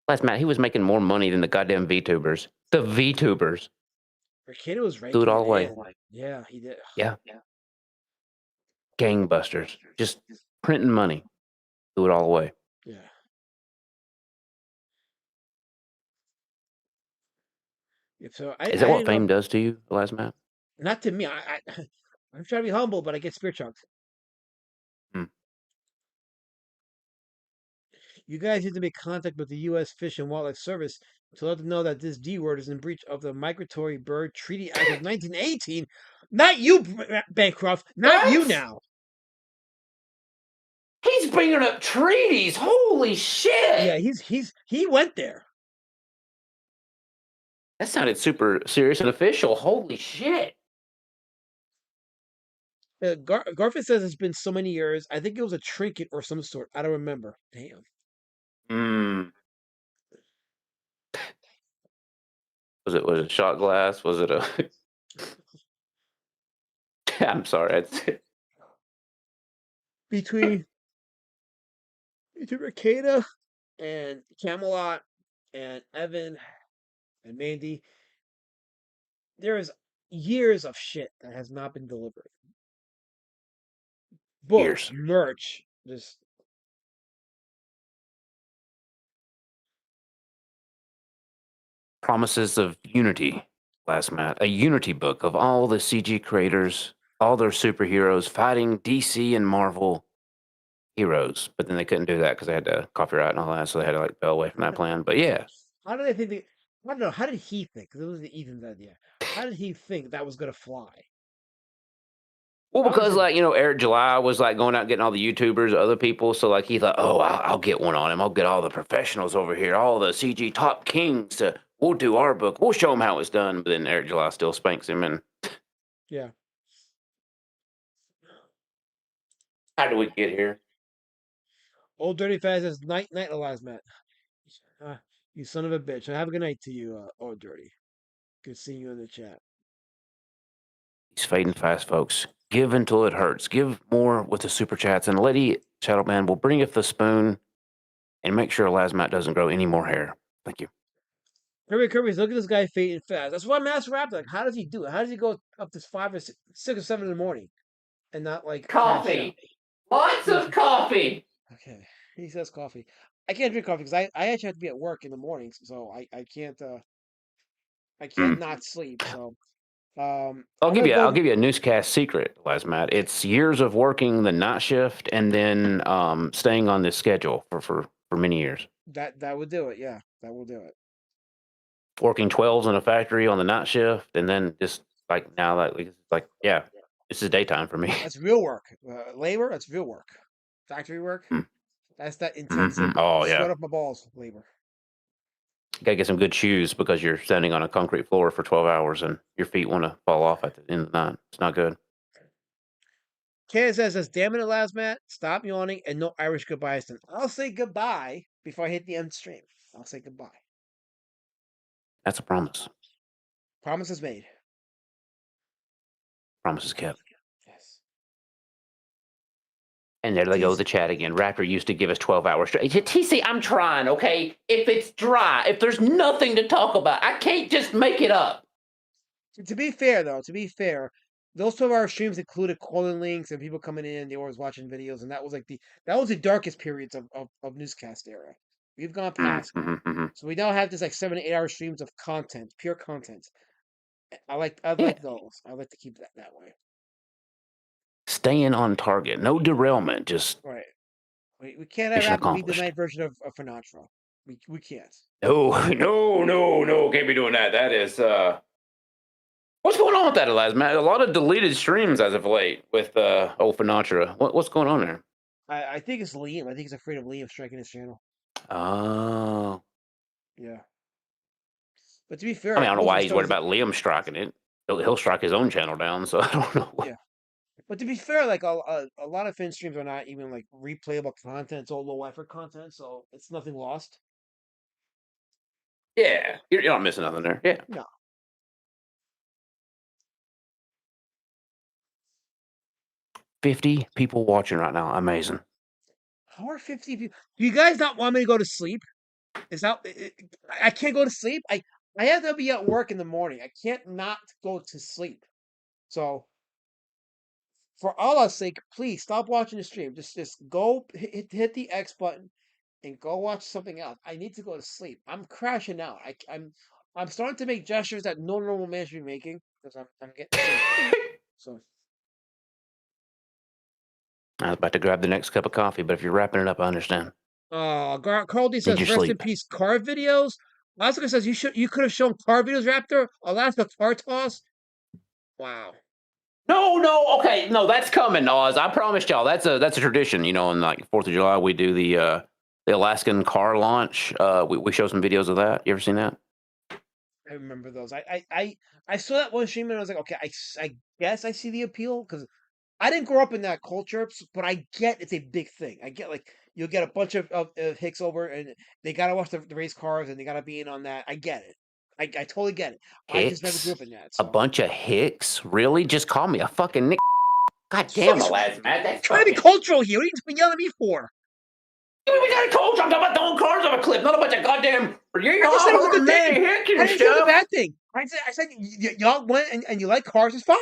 Last Matt, he was making more money than the goddamn VTubers. The VTubers Mercatus was do it raking all it the way. in. Yeah, he did. Yeah, gangbusters, just printing money. Do it all the way. Yeah. So I Is that what didn't fame know. does to you, last Matt? Not to me. I'm trying to be humble, but I get spear chunked. Hmm. You guys need to make contact with the U.S. Fish and Wildlife Service to let them know that this D word is in breach of the Migratory Bird Treaty Act of 1918. Not you, Bancroft. Not you What? now. He's bringing up treaties. Holy shit! Yeah, he went there. That sounded super serious and official. Holy shit! Garfield says it's been so many years. I think it was a trinket or some sort. I don't remember. Damn. Hmm. Was it a shot glass? Was it a? I'm sorry. Between Mercada and Camelot and Evan and Mandy, there is years of shit that has not been delivered. Books, Years. merch, just Promises of Unity, last Matt. A Unity book of all the CG creators, all their superheroes fighting DC and Marvel heroes. But then they couldn't do that because they had to copyright and all that, so they had to like bail away from that plan. But yeah. how did they think? I don't know. How did he think? Because it was the Ethan's idea. How did he think that was gonna fly? Well, because Obviously, like Eric July was like going out and getting all the YouTubers, other people. So like he thought, oh, I'll get one on him. I'll get all the professionals over here, all the CG top kings. We'll do our book. We'll show them how it's done. But then Eric July still spanks him. And yeah. how did we get here? Old Dirty Faz says night Elias Matt. You son of a bitch. Have a good night to you, Old Dirty. Good seeing you in the chat. He's fading fast, folks. Give until it hurts. Give more with the super chats, and Lady Shadowman will bring up the spoon and make sure Lazmat doesn't grow any more hair. Thank you. Kirby's look at this guy fading fast. That's why I'm asking Raptor, like, how does he do it? How does he go up to 5 or 6 or 7 in the morning and not like crash out? Lots of coffee. Okay, he says coffee. I can't drink coffee because I actually have to be at work in the mornings, so I can't not sleep. So I'll I'm give gonna you go. a newscast secret, Lazmat. It's years of working the night shift and then staying on this schedule for many years. That would do it. Yeah, that will do it. Working 12s in a factory on the night shift, and then just like now that like yeah, this is daytime for me. That's real work. Labor. That's real work. Factory work. That's that intensive. Oh yeah, Sweat up my balls labor. you gotta get some good shoes because you're standing on a concrete floor for 12 hours and your feet want to fall off at the end of the night. It's not good. Ken says, damn it, last Matt, stop yawning and no Irish goodbyes. Then I'll say goodbye before I hit the end stream. I'll say goodbye. That's a promise. Promise is made. Promises kept. Yes. And there they go with the chat again. Raptor used to give us 12 hours straight. TC, I'm trying, okay? If it's dry, if there's nothing to talk about, I can't just make it up. To be fair, though, those 12-hour streams included calling links and people coming in. They were always watching videos, and that was the darkest periods of newscast era. We've gone past that, so we now have this like 7 to 8 hour streams of content, pure content. I like those. I like to keep that way. Staying on target, no derailment, just right. We can't have Raptor be the night version of Finatra. We can't. No, can't be doing that. That is what's going on with that, Elias, man? A lot of deleted streams as of late with old Finatra. What's going on there? I think it's Liam. I think he's afraid of Liam striking his channel. Oh. Yeah. But to be fair, I mean, I don't know why he's worried about Liam striking it. He'll strike his own channel down, so I don't know. Yeah. But to be fair, like a lot of Finn streams are not even like replayable content. It's all low effort content, so it's nothing lost. Yeah, you're not missing nothing there. Yeah. No. $50 people watching right now. Amazing. How are 50 people? Do you guys not want me to go to sleep? Is that I can't go to sleep? I have to be at work in the morning. I can't not go to sleep. So for Allah's sake, please stop watching the stream. Just go hit the X button and go watch something else. I need to go to sleep. I'm crashing out. I'm starting to make gestures that no normal man should be making because I'm getting sleepy. So I was about to grab the next cup of coffee, but if you're wrapping it up, I understand. Carl D says, "Rest in peace, car videos." Alaska says, "You could have shown car videos, Raptor. Alaska car toss." Wow. No, okay, no, that's coming, Oz. I promised y'all. That's a tradition, you know. On like 4th of July, we do the Alaskan car launch. We show some videos of that. You ever seen that? I remember those. I saw that one stream and I was like, okay, I guess I see the appeal because I didn't grow up in that culture, but I get it's a big thing. I get like you'll get a bunch of Hicks over and they gotta watch the race cars and they gotta be in on that. I get it. I totally get it. Hicks? I just never grew up in that. So. A bunch of Hicks? Really? Just call me a fucking Nick. God damn, Elias, man. That's trying to be cultural here. What are you yelling at me for? We got a culture. I'm talking about throwing cars off a cliff, not a bunch of goddamn. I just said it was a good thing. I didn't say it was a bad thing. I said y'all went and you like cars. It's fine.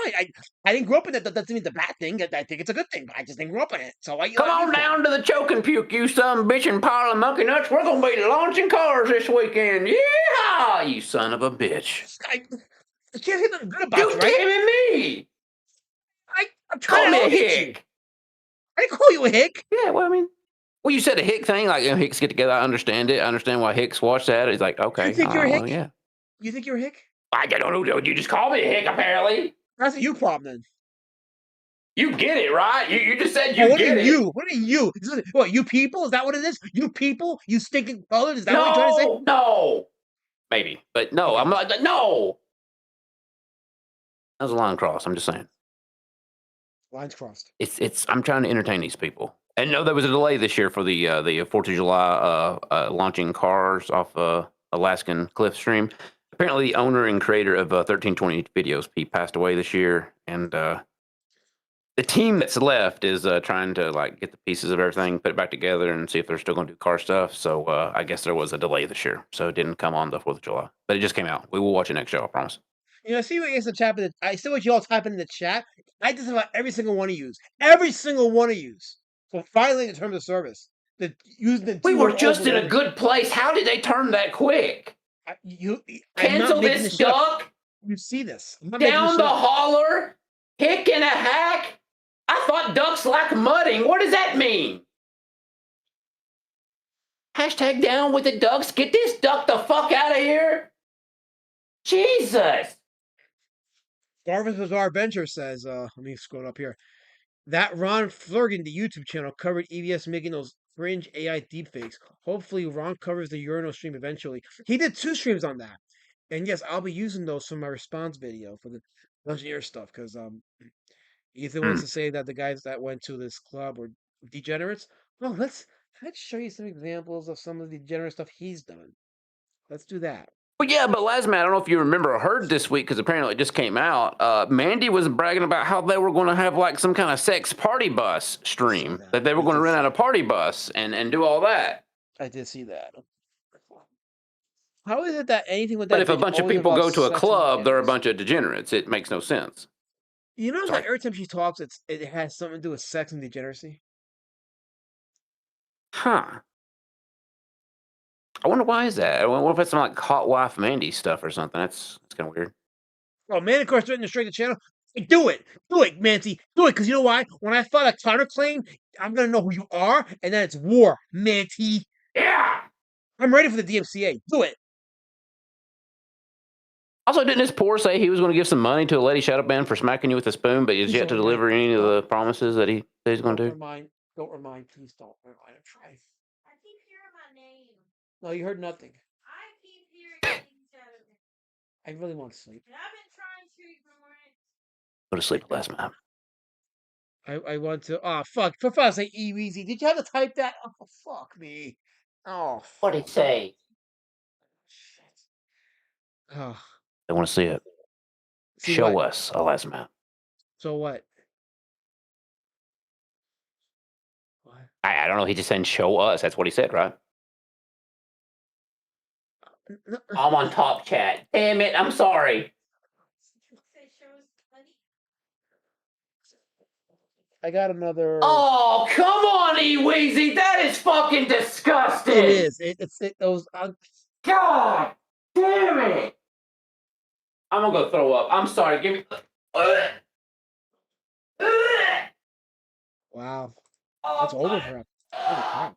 I didn't grow up in that. That doesn't mean the bad thing. I think it's a good thing. But I just didn't grow up in it. So come on down to the choking puke, you son bitch and pile of monkey nuts. We're gonna be launching cars this weekend. Yeah, you son of a bitch. I can't say nothing good about you, right? Damn me. I'm trying call to me a hick. I didn't call you a hick. Yeah, well, I mean. Well, you said a hick thing, like Hicks get together. I understand it. I understand why Hicks watch that. It's like, okay. You think you're a hick? Yeah. You think you're a hick? I don't know. You just call me a hick, apparently. That's a you problem, then. You get it, right? You just said you get it. What are you? What, you people? Is that what it is? You people? You stinking colored? Is that what you're trying to say? No. Maybe. But no, okay. I'm not. No. That was a line cross. I'm just saying. Lines crossed. I'm trying to entertain these people. And no, there was a delay this year for the 4th of July launching cars off Alaskan Cliff Stream. Apparently, the owner and creator of 1320 Videos, he passed away this year, and the team that's left is trying to like get the pieces of everything, put it back together, and see if they're still going to do car stuff. So I guess there was a delay this year, so it didn't come on the 4th of July, but it just came out. We will watch it next show, I promise. You know, I see what you guys chat. I see what you all typing in the chat. I just about every single one of you. Every single one of you. So finally, in terms of service, we were just in a good place. How did they turn that quick? Cancel this duck. You see this down the holler, hick and a hack. I thought ducks like mudding. What does that mean? Hashtag down with the ducks. Get this duck the fuck out of here. Jesus. Darvin's Bizarre Adventure says, let me scroll up here. That Ron Flurgan, the YouTube channel, covered EVS making those fringe AI deepfakes. Hopefully, Ron covers the Urinal stream eventually. He did 2 streams on that. And yes, I'll be using those for my response video for the engineer stuff because Ethan wants to say that the guys that went to this club were degenerates. Well, let's show you some examples of some of the degenerate stuff he's done. Let's do that. Well, yeah, but Lasman, I don't know if you remember or heard this week because apparently it just came out. Mandy was bragging about how they were going to have like some kind of sex party bus stream that they were going to rent out a party bus and do all that. I did see that. How is it that anything with But that if a bitch bunch of always people involves go to a sex and club, they're a degenerates? bunch of degenerates. It makes no sense. You know Sorry. that every time she talks, it has something to do with sex and degeneracy. Huh. I wonder why is that? I wonder if it's some like hot wife Mandy stuff or something. That's kind of weird. Oh, man, of course, threatening to strike the channel. Hey, do it, Mancy, do it, because you know why? When I file a counterclaim, I'm gonna know who you are, and then it's war, Manty. Yeah. I'm ready for the DMCA. Do it. Also, didn't this poor say he was going to give some money to a lady shadow band for smacking you with a spoon, but he's Please yet to don't remind deliver me. any of Don't- the promises that he's going to do? Don't remind, please don't remind. I'm trying. I keep hearing my name. No, you heard nothing. I keep hearing things out of it. I really want to sleep. And I've been trying to ignore it. Go to sleep, Lasman. I want to. Oh, fuck. For fuck's sake, Easy. Did you have to type that? Oh, fuck me. Oh, What'd he say? shit. Oh, I want to see it. see Show what? us, Lasman. So what? What? I don't know. He just said show us. That's what he said, right? No, I'm on top chat. Damn it. I'm sorry. Say shows plenty. I got another. Oh, come on, E-Weezy. That is fucking disgusting. It is. It's those. God damn it. I'm going to go throw up. I'm sorry. Give me. Wow. That's over for him. Holy crap.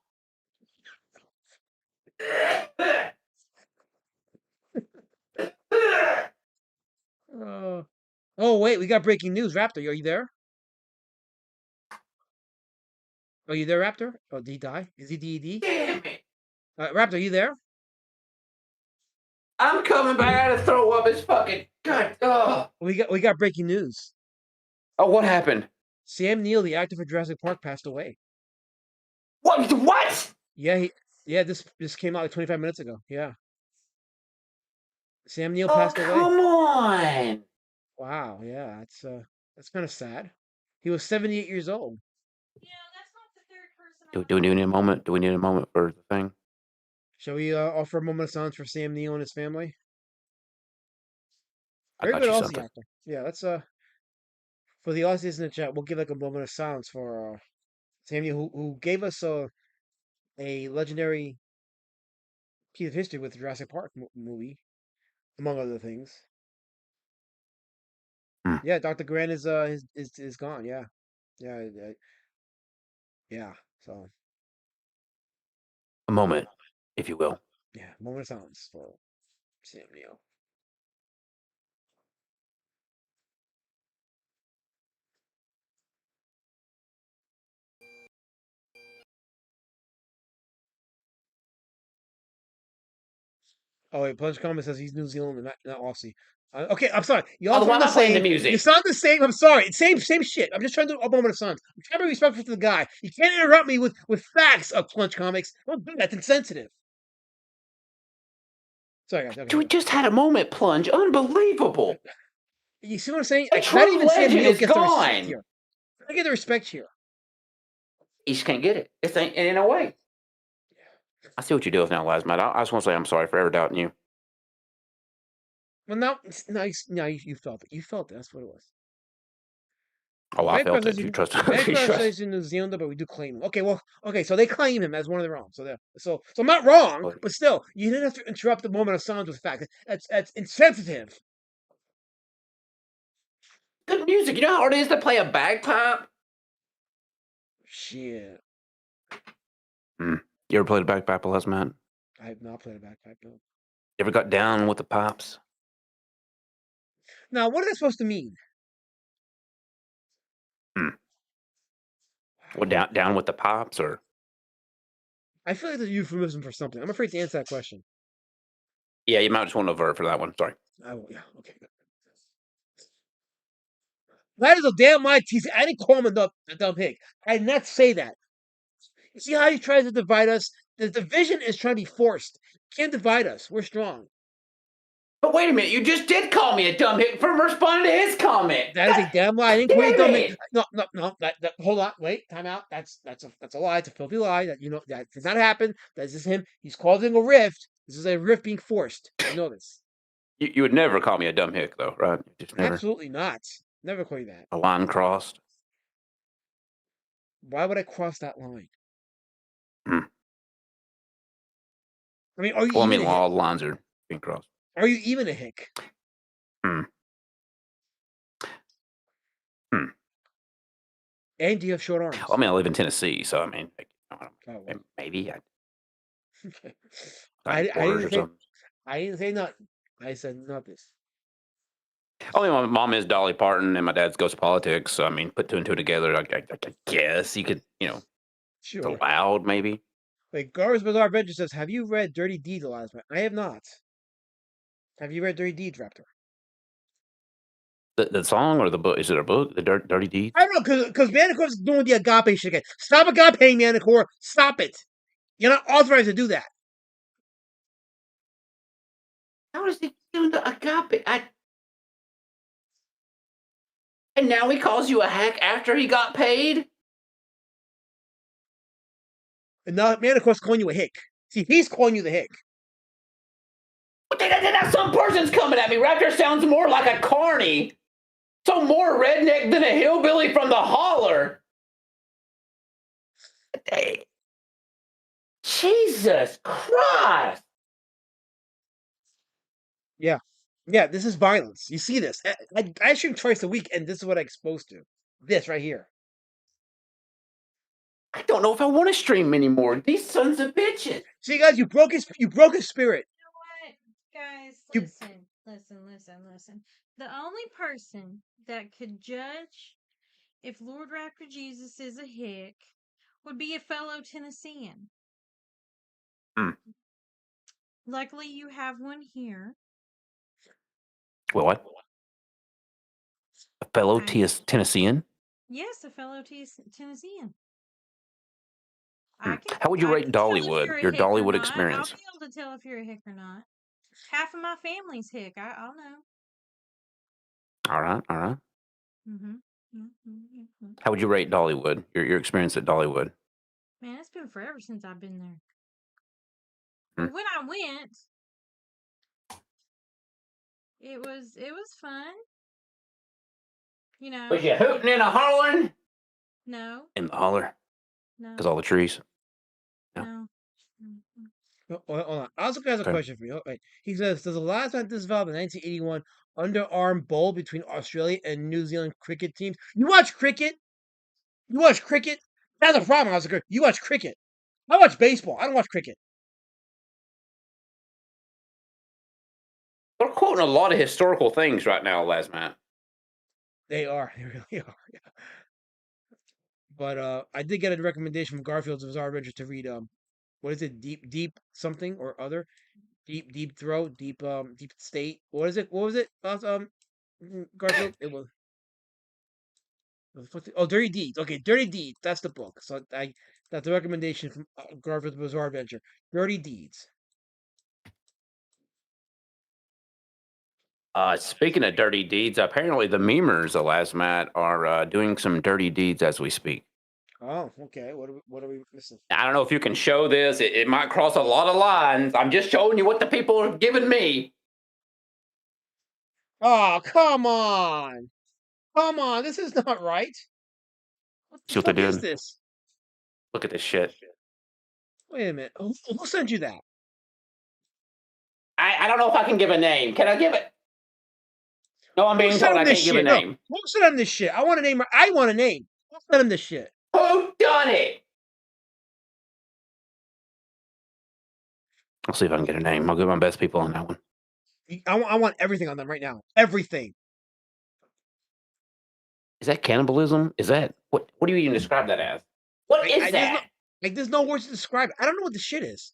Oh, wait. We got breaking news. Raptor, are you there? Are you there, Raptor? Oh, did he die? Is he DED? Damn it. Raptor, are you there? I'm coming back. I got to throw up. It's fucking. God. Oh. We got breaking news. Oh, what happened? Sam Neill, the actor for Jurassic Park, passed away. What? What? Yeah, this came out like 25 minutes ago. Yeah. Sam Neill Oh, passed away. come on. Wow, yeah, that's kind of sad. He was 78 years old. You know, that's not the third person. Do we need a moment? Do we need a moment for the thing? Shall we offer a moment of silence for Sam Neill and his family? I Very got good you Aussie something. actor. Yeah, let's for the Aussies in the chat, we'll give like a moment of silence for Sam Neill, who gave us a legendary piece of history with the Jurassic Park movie, among other things. Hmm. Yeah, Dr. Grant is gone. Yeah, yeah, yeah. So A moment, if you will. yeah, moment of silence for Sam Neill. Oh wait, Punch Comment says he's New Zealand and not Aussie. Okay, I'm sorry. You all Oh, why sound am the I playing the same. music? You sound the same. I'm sorry. It's same shit. I'm just trying to do a moment of silence. I'm trying to be respectful to the guy. You can't interrupt me with facts of Punch Comics. Don't do that. That's insensitive. Sorry, guys. Okay. We just had a moment, Plunge. Unbelievable. You see what I'm saying? A Not true even Sam legend Neill is gets the respect gone. here. I get the respect here. You just can't get it. It's in a way. I see what you do with now, Lasmat. I just want to say I'm sorry for ever doubting you. Well, now you felt it. You felt it. That's what it was. Oh, I felt it. You trust Vancouver says in New Zealand, but we do claim him. Okay, well, so they claim him as one of their own. So I'm not wrong, but still, you didn't have to interrupt the moment of silence with fact. That's insensitive. Good music. You know how hard it is to play a bagpipe? Shit. You ever played a bagpipe, Lasmat? I have not played a bagpipe, no. You ever got down with the pipes? Now, what is that supposed to mean? Well, down with the pipes, or? I feel like it's a euphemism for something. I'm afraid to answer that question. Yeah, you might just want a verb for that one. Sorry. I will. Yeah. Okay. That is a damn lie, TC. I didn't call him a dumb pig. I did not say that. You see how he tries to divide us? The division is trying to be forced. Can't divide us. We're strong. But wait a minute, you just did call me a dumb hick for responding to his comment. That is a damn lie. I didn't call you a Damn dumb hick. it. No. Hold on. Wait. Time out. That's a lie. It's a filthy lie. That that did not happen. That's just him. He's causing a rift. This is a rift being forced. You know this. You would never call me a dumb hick, though, right? Just never. Absolutely not. Never call you that. A line crossed. Why would I cross that line? Hmm. I mean, are you Well, I even mean, a hick? all lines are being crossed. Are you even a hick? Hmm. And do you have short arms? I mean, I live in Tennessee, so I mean, well. maybe Okay. I I didn't say nothing. I said nothing. I mean, my mom is Dolly Parton, and my dad's Ghost Politics. So I mean, put two and two together. I guess you could, it's Sure. allowed, maybe. Like Gar's Bizarre Adventure says, have you read Dirty Deeds, Eliza? I have not. Have you read Dirty Deeds, Raptor? The song or the book? Is it a book? The Dirty Deeds? I don't know, because Manicore's doing the agape shit again. Stop agape, Manicore. Stop it. You're not authorized to do that. How is he doing the agape? And now he calls you a hack after he got paid? And now Manicore's calling you a hick. See, he's calling you the hick. But then some person's coming at me. Raptor sounds more like a carny. So more redneck than a hillbilly from the holler. Hey. Jesus Christ. Yeah. Yeah, this is violence. You see this. I stream twice a week, and this is what I'm exposed to. This right here. I don't know if I want to stream anymore. These sons of bitches. See, guys, you broke his spirit. You know what, guys? Listen. The only person that could judge if Lord Raptor Jesus is a hick would be a fellow Tennessean. Luckily, you have one here. Well, what? A fellow Tennessean? Yes, a fellow Tennessean. How would you rate Dollywood? Your Dollywood experience? I'll be able to tell if you're a hick or not. Half of my family's hick. I'll know. All right. Mm-hmm. How would you rate Dollywood? Your experience at Dollywood? Man, it's been forever since I've been there. But when I went, it was fun. Was you hooting and a hollering? No. In the holler? No. Because all the trees? No. Hold on. I also has a question for you. Wait. He says, does the last match develop in 1981 underarm bowl between Australia and New Zealand cricket teams? You watch cricket? That's a problem. You watch cricket. I watch baseball. I don't watch cricket. They're quoting a lot of historical things right now, Lasmat. They are. They really are. Yeah. But I did get a recommendation from Garfield's Bizarre Adventure to read what is it? Deep something or other? Deep throat, deep state. What is it? What was it? Garfield? It was Dirty Deeds. Okay, Dirty Deeds. That's the book. So that's a recommendation from Garfield's Bizarre Adventure. Dirty Deeds. Speaking of dirty deeds, apparently the memers, Lasmat, are doing some dirty deeds as we speak. Oh, okay. What are we missing? I don't know if you can show this. It might cross a lot of lines. I'm just showing you what the people are giving me. Oh, come on. Come on. This is not right. See what they did? What is this? Look at this shit. Wait a minute. Who sent you that? I don't know if I can give a name. Can I give it? No, I'm being told I can't give a name. No. Who sent him this shit? I want a name. Who sent him this shit? Who done it? I'll see if I can get a name. I'll give my best people on that one. I want everything on them right now. Everything. Is that cannibalism? Is that what do you even describe that as? What is that? There's no words to describe it. I don't know what the shit is.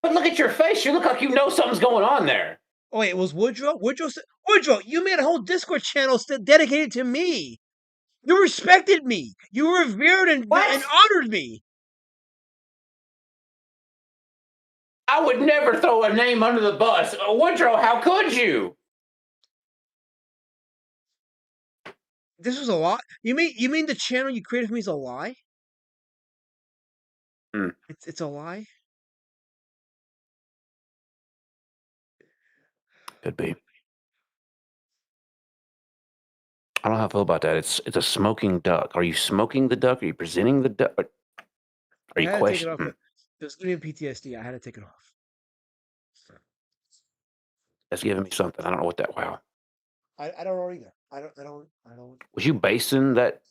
But look at your face. You look like you know something's going on there. Oh wait, it was Woodrow? Woodrow, you made a whole Discord channel dedicated to me. You respected me. You revered and honored me. I would never throw a name under the bus. Woodrow, how could you? This was a lie. You mean the channel you created for me is a lie? Hmm. It's a lie. Could be. I don't know how I feel about that. It's a smoking duck. Are you smoking the duck? Are you presenting the duck? Are I you had to take it off. questioning? It was giving me PTSD. I had to take it off. That's giving me something. I don't know what that. Wow. I don't know either. I don't. Was you basing that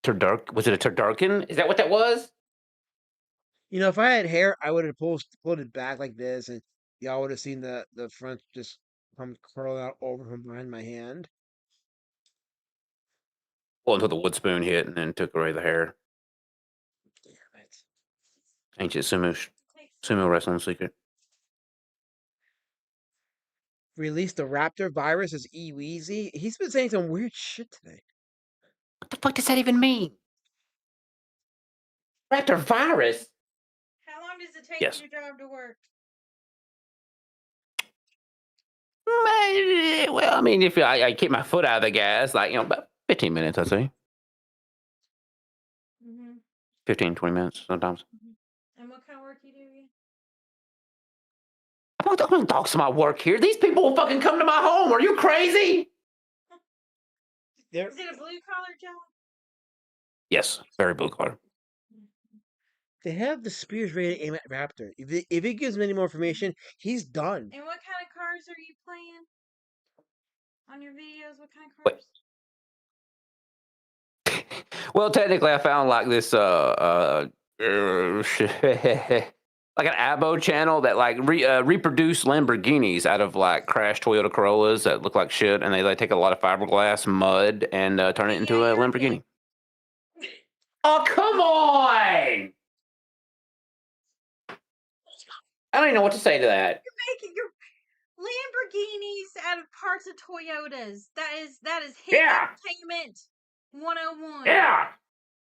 turducken? Was it a turducken? Is that what that was? You know, if I had hair, I would have pulled it back like this, and y'all would have seen the front just come curl out over from behind my hand. Well, until the wood spoon hit and then took away the hair. Damn it. Ancient sumo wrestling secret. Released the Raptor virus as E-Weezy. He's been saying some weird shit today. What the fuck does that even mean? Raptor virus? How long does it take Yes. you to drive to work? Well, I mean, if I keep my foot out of the gas, like, about 15 minutes, I'd say. Mm-hmm. 15, 20 minutes sometimes. Mm-hmm. And what kind of work you do again? I don't talk to my work here. These people will fucking come to my home. Are you crazy? Is it a blue collar job? Yes, very blue collar. They have the Spears rated aim at Raptor. If it gives him any more information, he's done. And what kind of cars are you playing on your videos? What kind of Wait. cars? Well, technically, I found like this like an Abo channel that like reproduce Lamborghinis out of like crashed Toyota Corollas that look like shit, and they take a lot of fiberglass mud and turn it into a Lamborghini. Oh, come on! I don't even know what to say to that. You're making your Lamborghinis out of parts of Toyotas. That is hit entertainment 101. Yeah.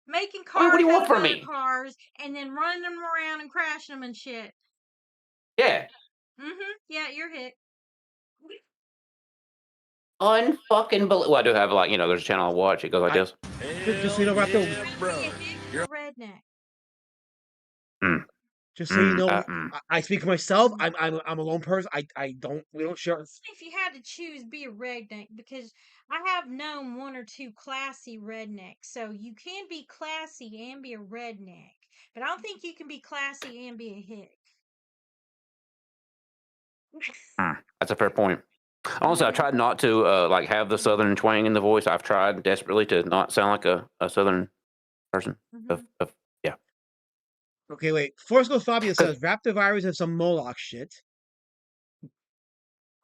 Making cars what do you want out from of other me? cars and then running them around and crashing them and shit. Yeah. Mm-hmm. Yeah, you're hit. Unfucking believe. Well, I do have like there's a channel I watch. It goes like this. Just so you know, Raptor. You're a redneck. Just so you know, I speak for myself. I'm a lone person. We don't share. If you had to choose, be a redneck, because I have known one or two classy rednecks. So you can be classy and be a redneck, but I don't think you can be classy and be a hick. That's a fair point. Honestly, I've tried not to like have the southern twang in the voice. I've tried desperately to not sound like a southern person. Yeah. Okay, wait. Forsco Fabio says Raptor virus has some Moloch shit.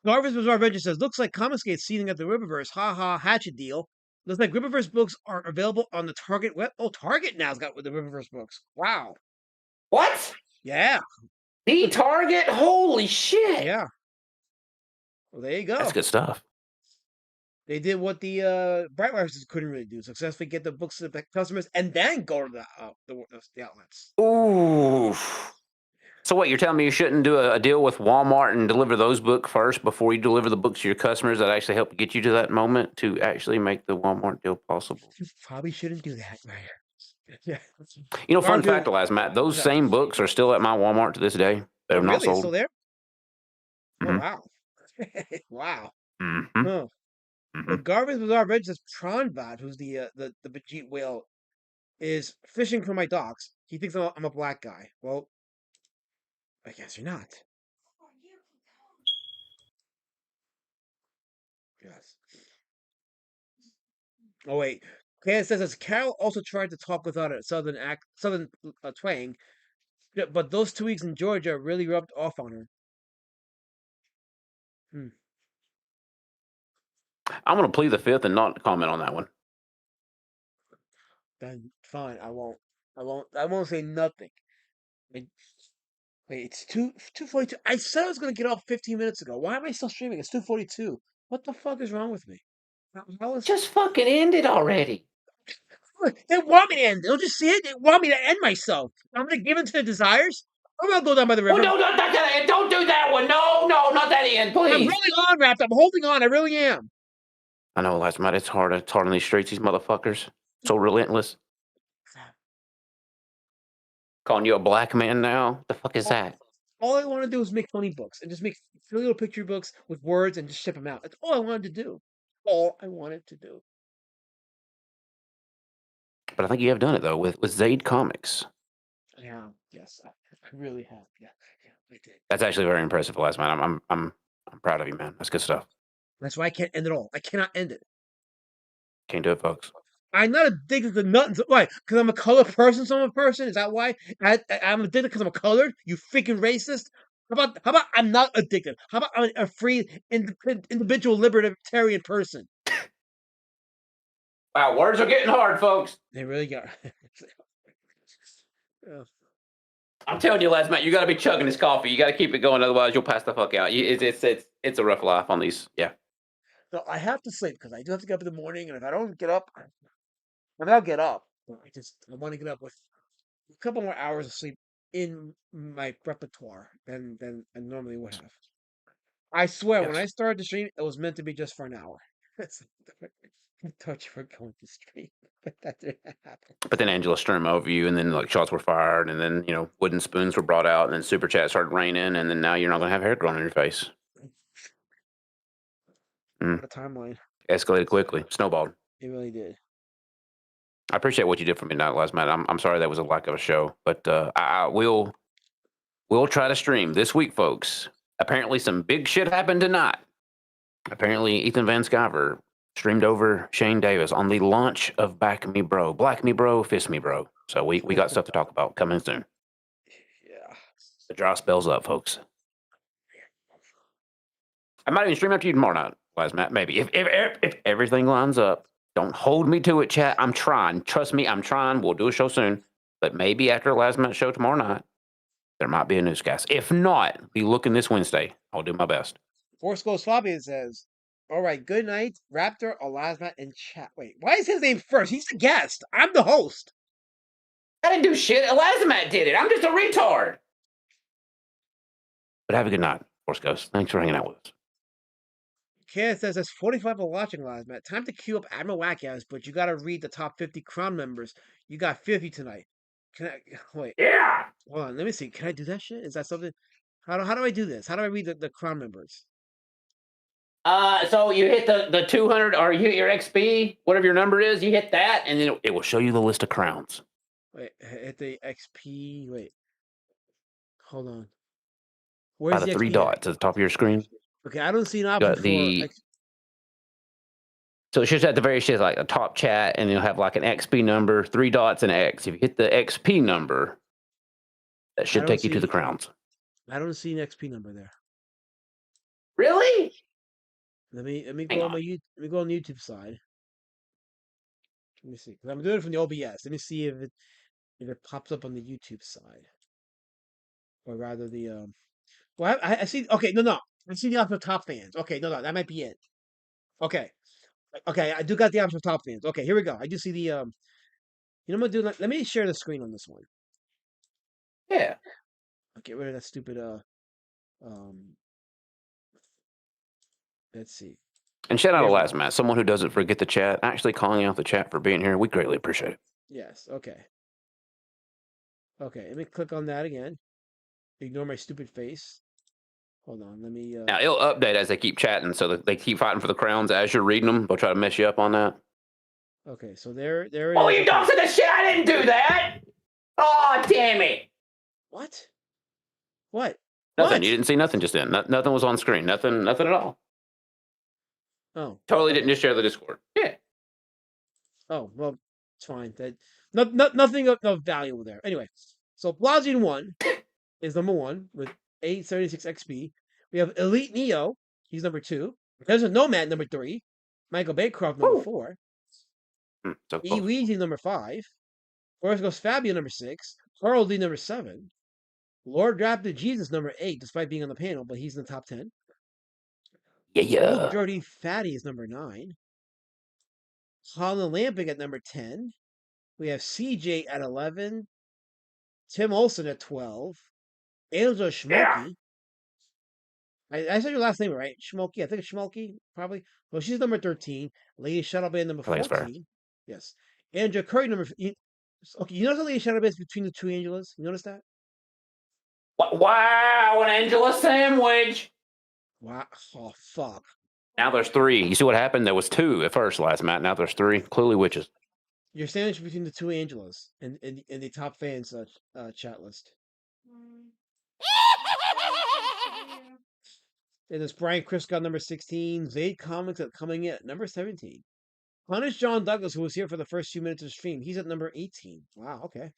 Garvis Bizarre Adventure says looks like Comicsgate seeding at the Riververse. Ha ha, hatchet deal. Looks like Riververse books are available on the Target web. Oh, Target now's got with the Riververse books. Wow. What? Yeah. The Target? Holy shit. Yeah. Well, there you go. That's good stuff. They did what the Brightwires couldn't really do: successfully get the books to the customers and then go to the outlets. Ooh. So what, you're telling me you shouldn't do a deal with Walmart and deliver those books first before you deliver the books to your customers that actually help get you to that moment to actually make the Walmart deal possible? You probably shouldn't do that, right? Yeah. Fun fact, Matt, those same books are still at my Walmart to this day. They're not really? sold. Still there? Mm-hmm. Oh, wow. Wow. Mm-hmm. Oh. Well, Garvis Bizarre Adventure says Prawnbot, who's the Bajit whale, is fishing for my docks. He thinks I'm a black guy. Well, I guess you're not. Yes. Oh wait. Kaya says as Carol also tried to talk without a southern twang, but those 2 weeks in Georgia really rubbed off on her. I'm going to plead the fifth and not comment on that one. Then fine, I won't say nothing. Wait, it's 2:42. I said I was gonna get off 15 minutes ago. Why am I still streaming? It's 2:42. What the fuck is wrong with me? Just fucking end it already. They want me to end. They'll just see it. They want me to end myself. I'm gonna give in to their desires. I'm not going down by the river. Oh, no, not that end. Don't do that one. No, not that end, I'm please. holding on, Raptor. I'm holding on. I really am. I know, last night it's hard. It's hard on these streets. These motherfuckers so relentless. Calling you a black man now? The fuck is that? All I want to do is make funny books and just make silly little picture books with words and just ship them out. That's all I wanted to do. All I wanted to do. But I think you have done it though with Zaid Comics. Yeah. Yes, I really have. Yeah, I did. That's actually very impressive, last man. I'm proud of you, man. That's good stuff. That's why I can't end it all. I cannot end it. Can't do it, folks. I'm not addicted to nothing. Why? Because I'm a colored person. So I'm a person. Is that why? I'm addicted because I'm colored. You freaking racist. How about I'm not addicted? How about I'm a free, individual, libertarian person? Wow, words are getting hard, folks. They really got. Yeah. I'm telling you, last man, you got to be chugging this coffee. You got to keep it going, otherwise you'll pass the fuck out. It's a rough life on these. Yeah. So I have to sleep because I do have to get up in the morning, and if I don't get up, I'll get up. But I want to get up with a couple more hours of sleep in my repertoire than I normally would have. I swear, when I Yes. started the stream, it was meant to be just for an hour. I thought you were going to stream, but that didn't happen. But then Angela stormed over you, and then like shots were fired, and then wooden spoons were brought out, and then super chat started raining, and then now you're not gonna have hair growing on your face. What a timeline. Escalated quickly, snowballed. It really did. I appreciate what you did for me tonight, last night. I'm sorry that was a lack of a show, but I will we'll try to stream this week, folks. Apparently, some big shit happened tonight. Apparently, Ethan Van Sciver streamed over Shane Davis on the launch of Back Me Bro. Black Me Bro, Fist Me Bro. So we got stuff to talk about coming soon. Yeah. The draw spells up, folks. I might even stream up to you tomorrow night, last Matt. Maybe. If everything lines up. Don't hold me to it, chat. I'm trying. Trust me, I'm trying. We'll do a show soon. But maybe after the last minute show tomorrow night, there might be a newscast. If not, be looking this Wednesday. I'll do my best. Force Ghost Fabian says, all right, good night, Raptor, Elasma, and chat. Wait, why is his name first? He's the guest. I'm the host. I didn't do shit. Elazamat did it. I'm just a retard. But have a good night, Force Ghost. Thanks for hanging out with us. Kaz says there's 45 people watching, Elasma. Time to queue up Admiral Wackass, but you gotta read the top 50 Crown members. You got 50 tonight. Can I wait? Yeah. Hold on, let me see. Can I do that shit? Is that something? How do I do this? How do I read the Crown members? So you hit the 200, or you hit your XP, whatever your number is, you hit that, and then it will show you the list of crowns. Wait, hit the XP. Wait, hold on. By Where's the the three XP dots at the top of your screen. Okay, I don't see an Got option for. So it should at the very shit like a top chat, and you'll have like an XP number, 3 dots, and X. If you hit the XP number, that should take you to the crowns. I don't see an XP number there. Really? Let me go on my let me go on the YouTube side. Let me see, because I'm doing it from the OBS. Let me see if it pops up on the YouTube side, or rather the Well, I see. Okay, no. I see the option of top fans. Okay, no, that might be it. Okay, I do got the option of top fans. Okay, here we go. I do see the You know what I'm gonna do? Let me share the screen on this one. Yeah. I'll get rid of that stupid um. Let's see. And shout out to Last Matt, someone who doesn't forget the chat, actually calling out the chat for being here. We greatly appreciate it. Yes. Okay. Okay. Let me click on that again. Ignore my stupid face. Hold on. Let me. Now it'll update as they keep chatting, so that they keep fighting for the crowns as you're reading them. They'll try to mess you up on that. Okay. So there it Oh, is. you doxing the shit! I didn't do that. Oh, damn it! What? What? Nothing. What? You didn't see nothing just then. Nothing was on screen. Nothing at all. Oh. Totally didn't just share the Discord. Yeah. Oh, well, it's fine. That nothing of value there. Anyway, so Blasian 1 is number 1 with 876 XP. We have Elite Neo. He's number 2. There's a Nomad number 3. Michael Baycroft number 4. So Eweezy number 5. Forrest goes Fabio number 6. Carl D number 7. Lord Raptor Jesus number 8, despite being on the panel, but he's in the top 10. Yeah. Old Dirty Fatty is number 9. Holland Lamping at number 10. We have CJ at 11. Tim Olson at 12. Angela Schmokey. I said your last name right. Schmokey. I think it's Schmokey, probably. Well, she's number 13. Lady Shuttleband number I think it's fair. 14. Yes. Angela Curry okay, you notice the Lady Shuttleband between the two Angelas? You notice that? Wow, an Angela sandwich. Wow. Oh, fuck. Now there's 3. You see what happened? There was 2 at first last Matt. Now there's 3. Clearly witches. You're sandwiched between the two Angelas in the top fans chat list. And it's Brian Criscott number 16. Zayd Comics coming in at number 17. Punish John Douglas, who was here for the first few minutes of the stream. He's at number 18. Wow, okay.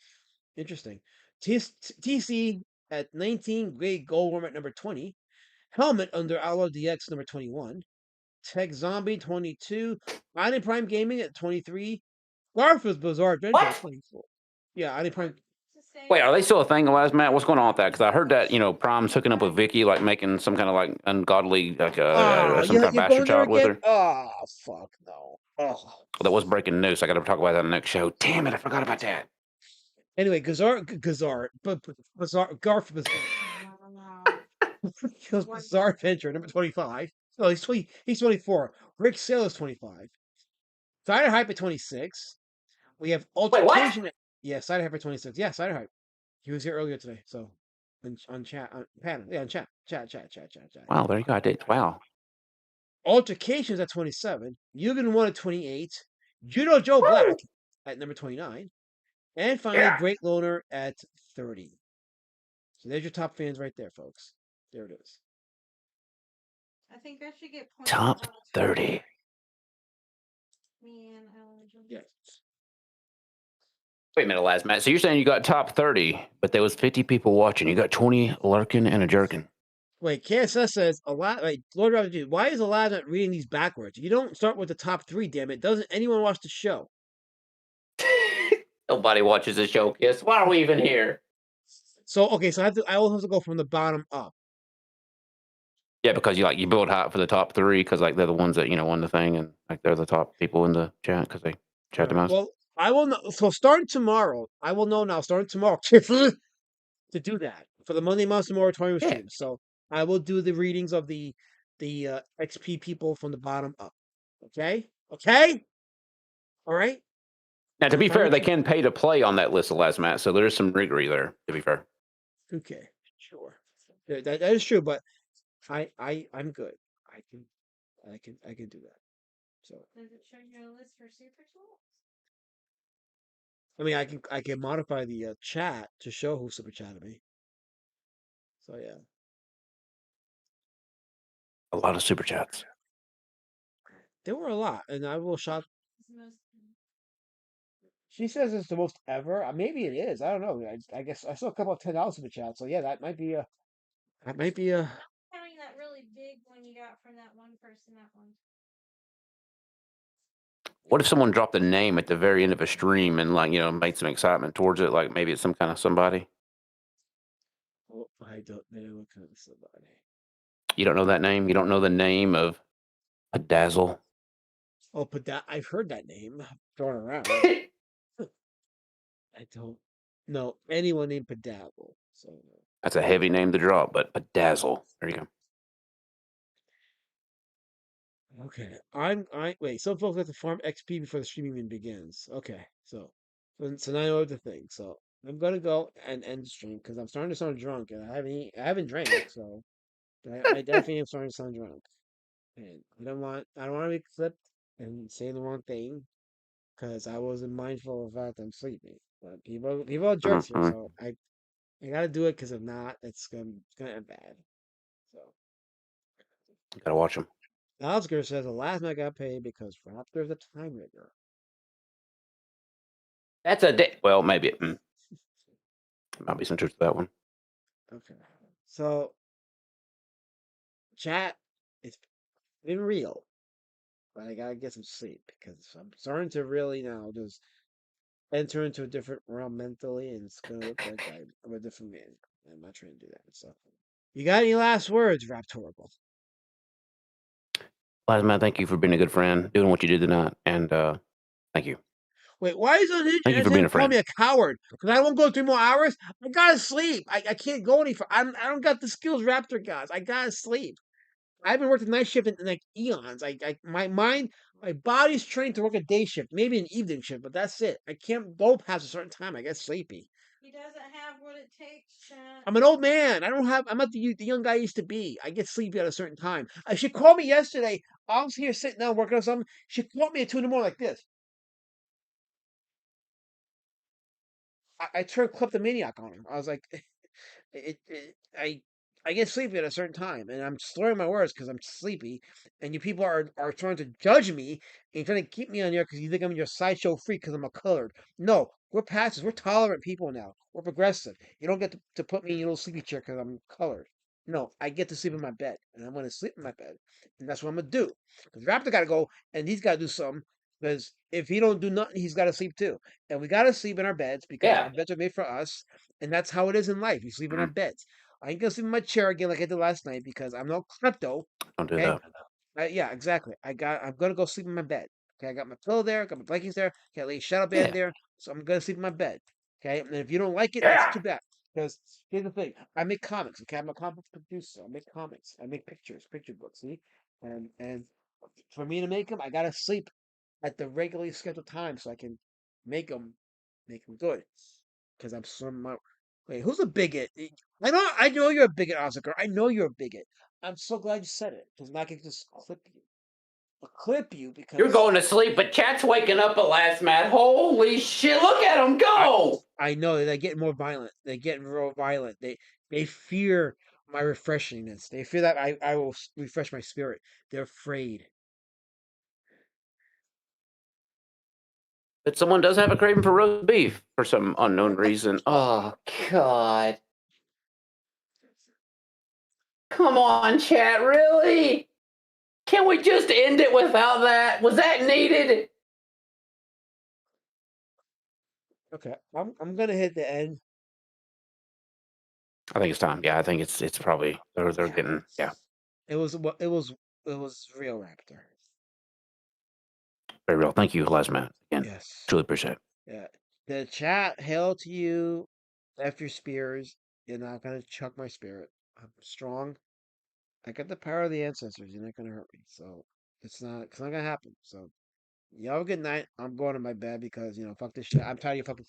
Interesting. TC at 19. Greg Goldworm at number 20. Helmet under Outlaw DX number 21. Tech Zombie 22. Island Prime Gaming at 23. Garfield's Bizarre Adventure at 24. Yeah, Island Prime. Wait, are they still a thing, last Matt? What's going on with that? Because I heard that Prime's hooking up with Vicky, like making some kind of like ungodly, like some kind of bastard child with her. Oh, fuck no. Oh. Well, that was breaking news. I got to talk about that in the next show. Damn it, I forgot about that. Anyway, Garfield Bizarre Adventure number 25. No, he's 24. Rick Sale is 25. Cider Hype at 26. We have Altercation. Yeah, Cider Hype at 26. Yeah, Cider Hype. He was here earlier today, so on chat, on panel. Yeah, on chat. Wow, there you go. I did. Wow. Altercations at 27. Yugen 1 at 28. Judo Joe Black at number 29. And finally, Great Loner at 30. So there's your top fans right there, folks. There it is. I think I should get points. Top 30. Me and Yes. Wait a minute, last Matt. So you're saying you got top 30, but there was 50 people watching. You got 20 lurking and a jerkin. Wait, KSS says Lord Robert, dude, why is Aladdin not reading these backwards? You don't start with the top 3, damn it. Doesn't anyone watch the show? Nobody watches the show, Kiss. Why are we even here? So okay, so I will have to go from the bottom up. Yeah, because you build hot for the top 3 because like they're the ones that won the thing and like they're the top people in the chat because they chat the most. Well, I will know. So starting tomorrow, I will know now. Starting tomorrow, to do that for the Monday Monster Moratorium stream. So I will do the readings of the XP people from the bottom up. Okay. All right. Now, to be fair, they can pay to play on that list of last Matt, so there is some riggery there. To be fair. Okay. Sure. That is true, but I'm good. I can do that. So does it show you a list for super tools? I mean, I can modify the chat to show who super chatted me. So yeah, a lot of super chats. There were a lot, and I will shout. She says it's the most ever. Maybe it is. I don't know. I guess I saw a couple of $10 super chats. So yeah, that might be a. Counting that really big one you got from that one person. That one. What if someone dropped a name at the very end of a stream and made some excitement towards it? Like maybe it's some kind of somebody. Oh, I don't know what kind of somebody. You don't know that name? You don't know the name of Dazzle? Oh, I've heard that name thrown around. I don't know anyone named Pedazzle. So that's a heavy name to drop, but Dazzle. There you go. Okay, wait. Some folks have to farm XP before the stream even begins. Okay, so now I know the thing. So I'm gonna go and end the stream because I'm starting to sound drunk and I haven't drank, so I definitely am starting to sound drunk. And I don't want to be clipped and say the wrong thing because I wasn't mindful of the fact I'm sleeping. But people are jerks here, so I gotta do it because if not, it's gonna end bad. So you gotta watch them. Oscar says the last night got paid because Raptor's a time rigger. That's a day. Well, maybe it might be some truth to that one. Okay, so chat, it's been real, but I gotta get some sleep because I'm starting to really now just enter into a different realm mentally, and it's gonna look like I'm a different man. I'm not trying to do that. So, you got any last words, Raptorable? Last man, thank you for being a good friend, doing what you did tonight, and thank you. Wait, why is it Thank you for being a call friend. me a coward? Because I won't go 3 more hours. I gotta sleep. I can't go any. I don't got the skills Raptor guys. I gotta sleep. I haven't worked a night shift in like eons. My mind, my body's trained to work a day shift, maybe an evening shift, but that's it. I can't go past a certain time. I get sleepy. He doesn't have what it takes, Chat. I'm an old man. I don't have. I'm not the young guy I used to be. I get sleepy at a certain time. She called me yesterday. I was here sitting down working on something. She called me at 2 in the morning like this. I turned kleptomaniac on her. I was like, I get sleepy at a certain time, and I'm slurring my words because I'm sleepy, and you people are trying to judge me and trying to keep me on here because you think I'm your sideshow freak because I'm a colored. No, we're past this. We're tolerant people now. We're progressive. You don't get to put me in your little sleepy chair because I'm colored. No, I get to sleep in my bed, and I'm going to sleep in my bed, and that's what I'm gonna do. Because Raptor got to go, and he's got to do something. Because if he don't do nothing, he's got to sleep too, and we got to sleep in our beds because Yeah. our beds are made for us, and that's how it is in life. We sleep in our Mhm. beds. I ain't gonna sleep in my chair again like I did last night because I'm no klepto. Don't do Okay, that. yeah, exactly. I'm gonna go sleep in my bed. Okay, I got my pillow there, got my blankets there, got a lay shadow band Yeah. there, so I'm gonna sleep in my bed. Okay, and if you don't like it, that's Yeah. too bad. Because here's the thing: I make comics. Okay, I'm a comic producer. I make comics. I make pictures, picture books. See, and for me to make them, I gotta sleep at the regularly scheduled time so I can make them good. Because I'm so my wait, who's a bigot? I know you're a bigot, Oscar. I know you're a bigot. I'm so glad you said it because I can just clip you. I'll clip you You're because going to sleep, but Chat's waking up at last, Matt. Holy shit! Look at him I go. I know they're getting more violent. They're getting real violent. They fear my refreshingness. They fear that I will refresh my spirit. They're afraid. But someone does have a craving for roast beef for some unknown reason. Oh God! Come on, Chat. Really? Can we just end it without that? Was that needed? Okay, I'm gonna hit the end. I think it's time. Yeah, I think it's probably they're Yeah, getting it was it was real Raptor. very real. Thank you, Les Matt. Again, Yes. truly appreciate it. Yeah. The chat, hail to you. F your spears. You're not gonna chuck my spirit. I'm strong. I got the power of the ancestors. You're not gonna hurt me. So it's not gonna happen. So you have a good night. I'm going to my bed because fuck this shit. I'm tired of you fucking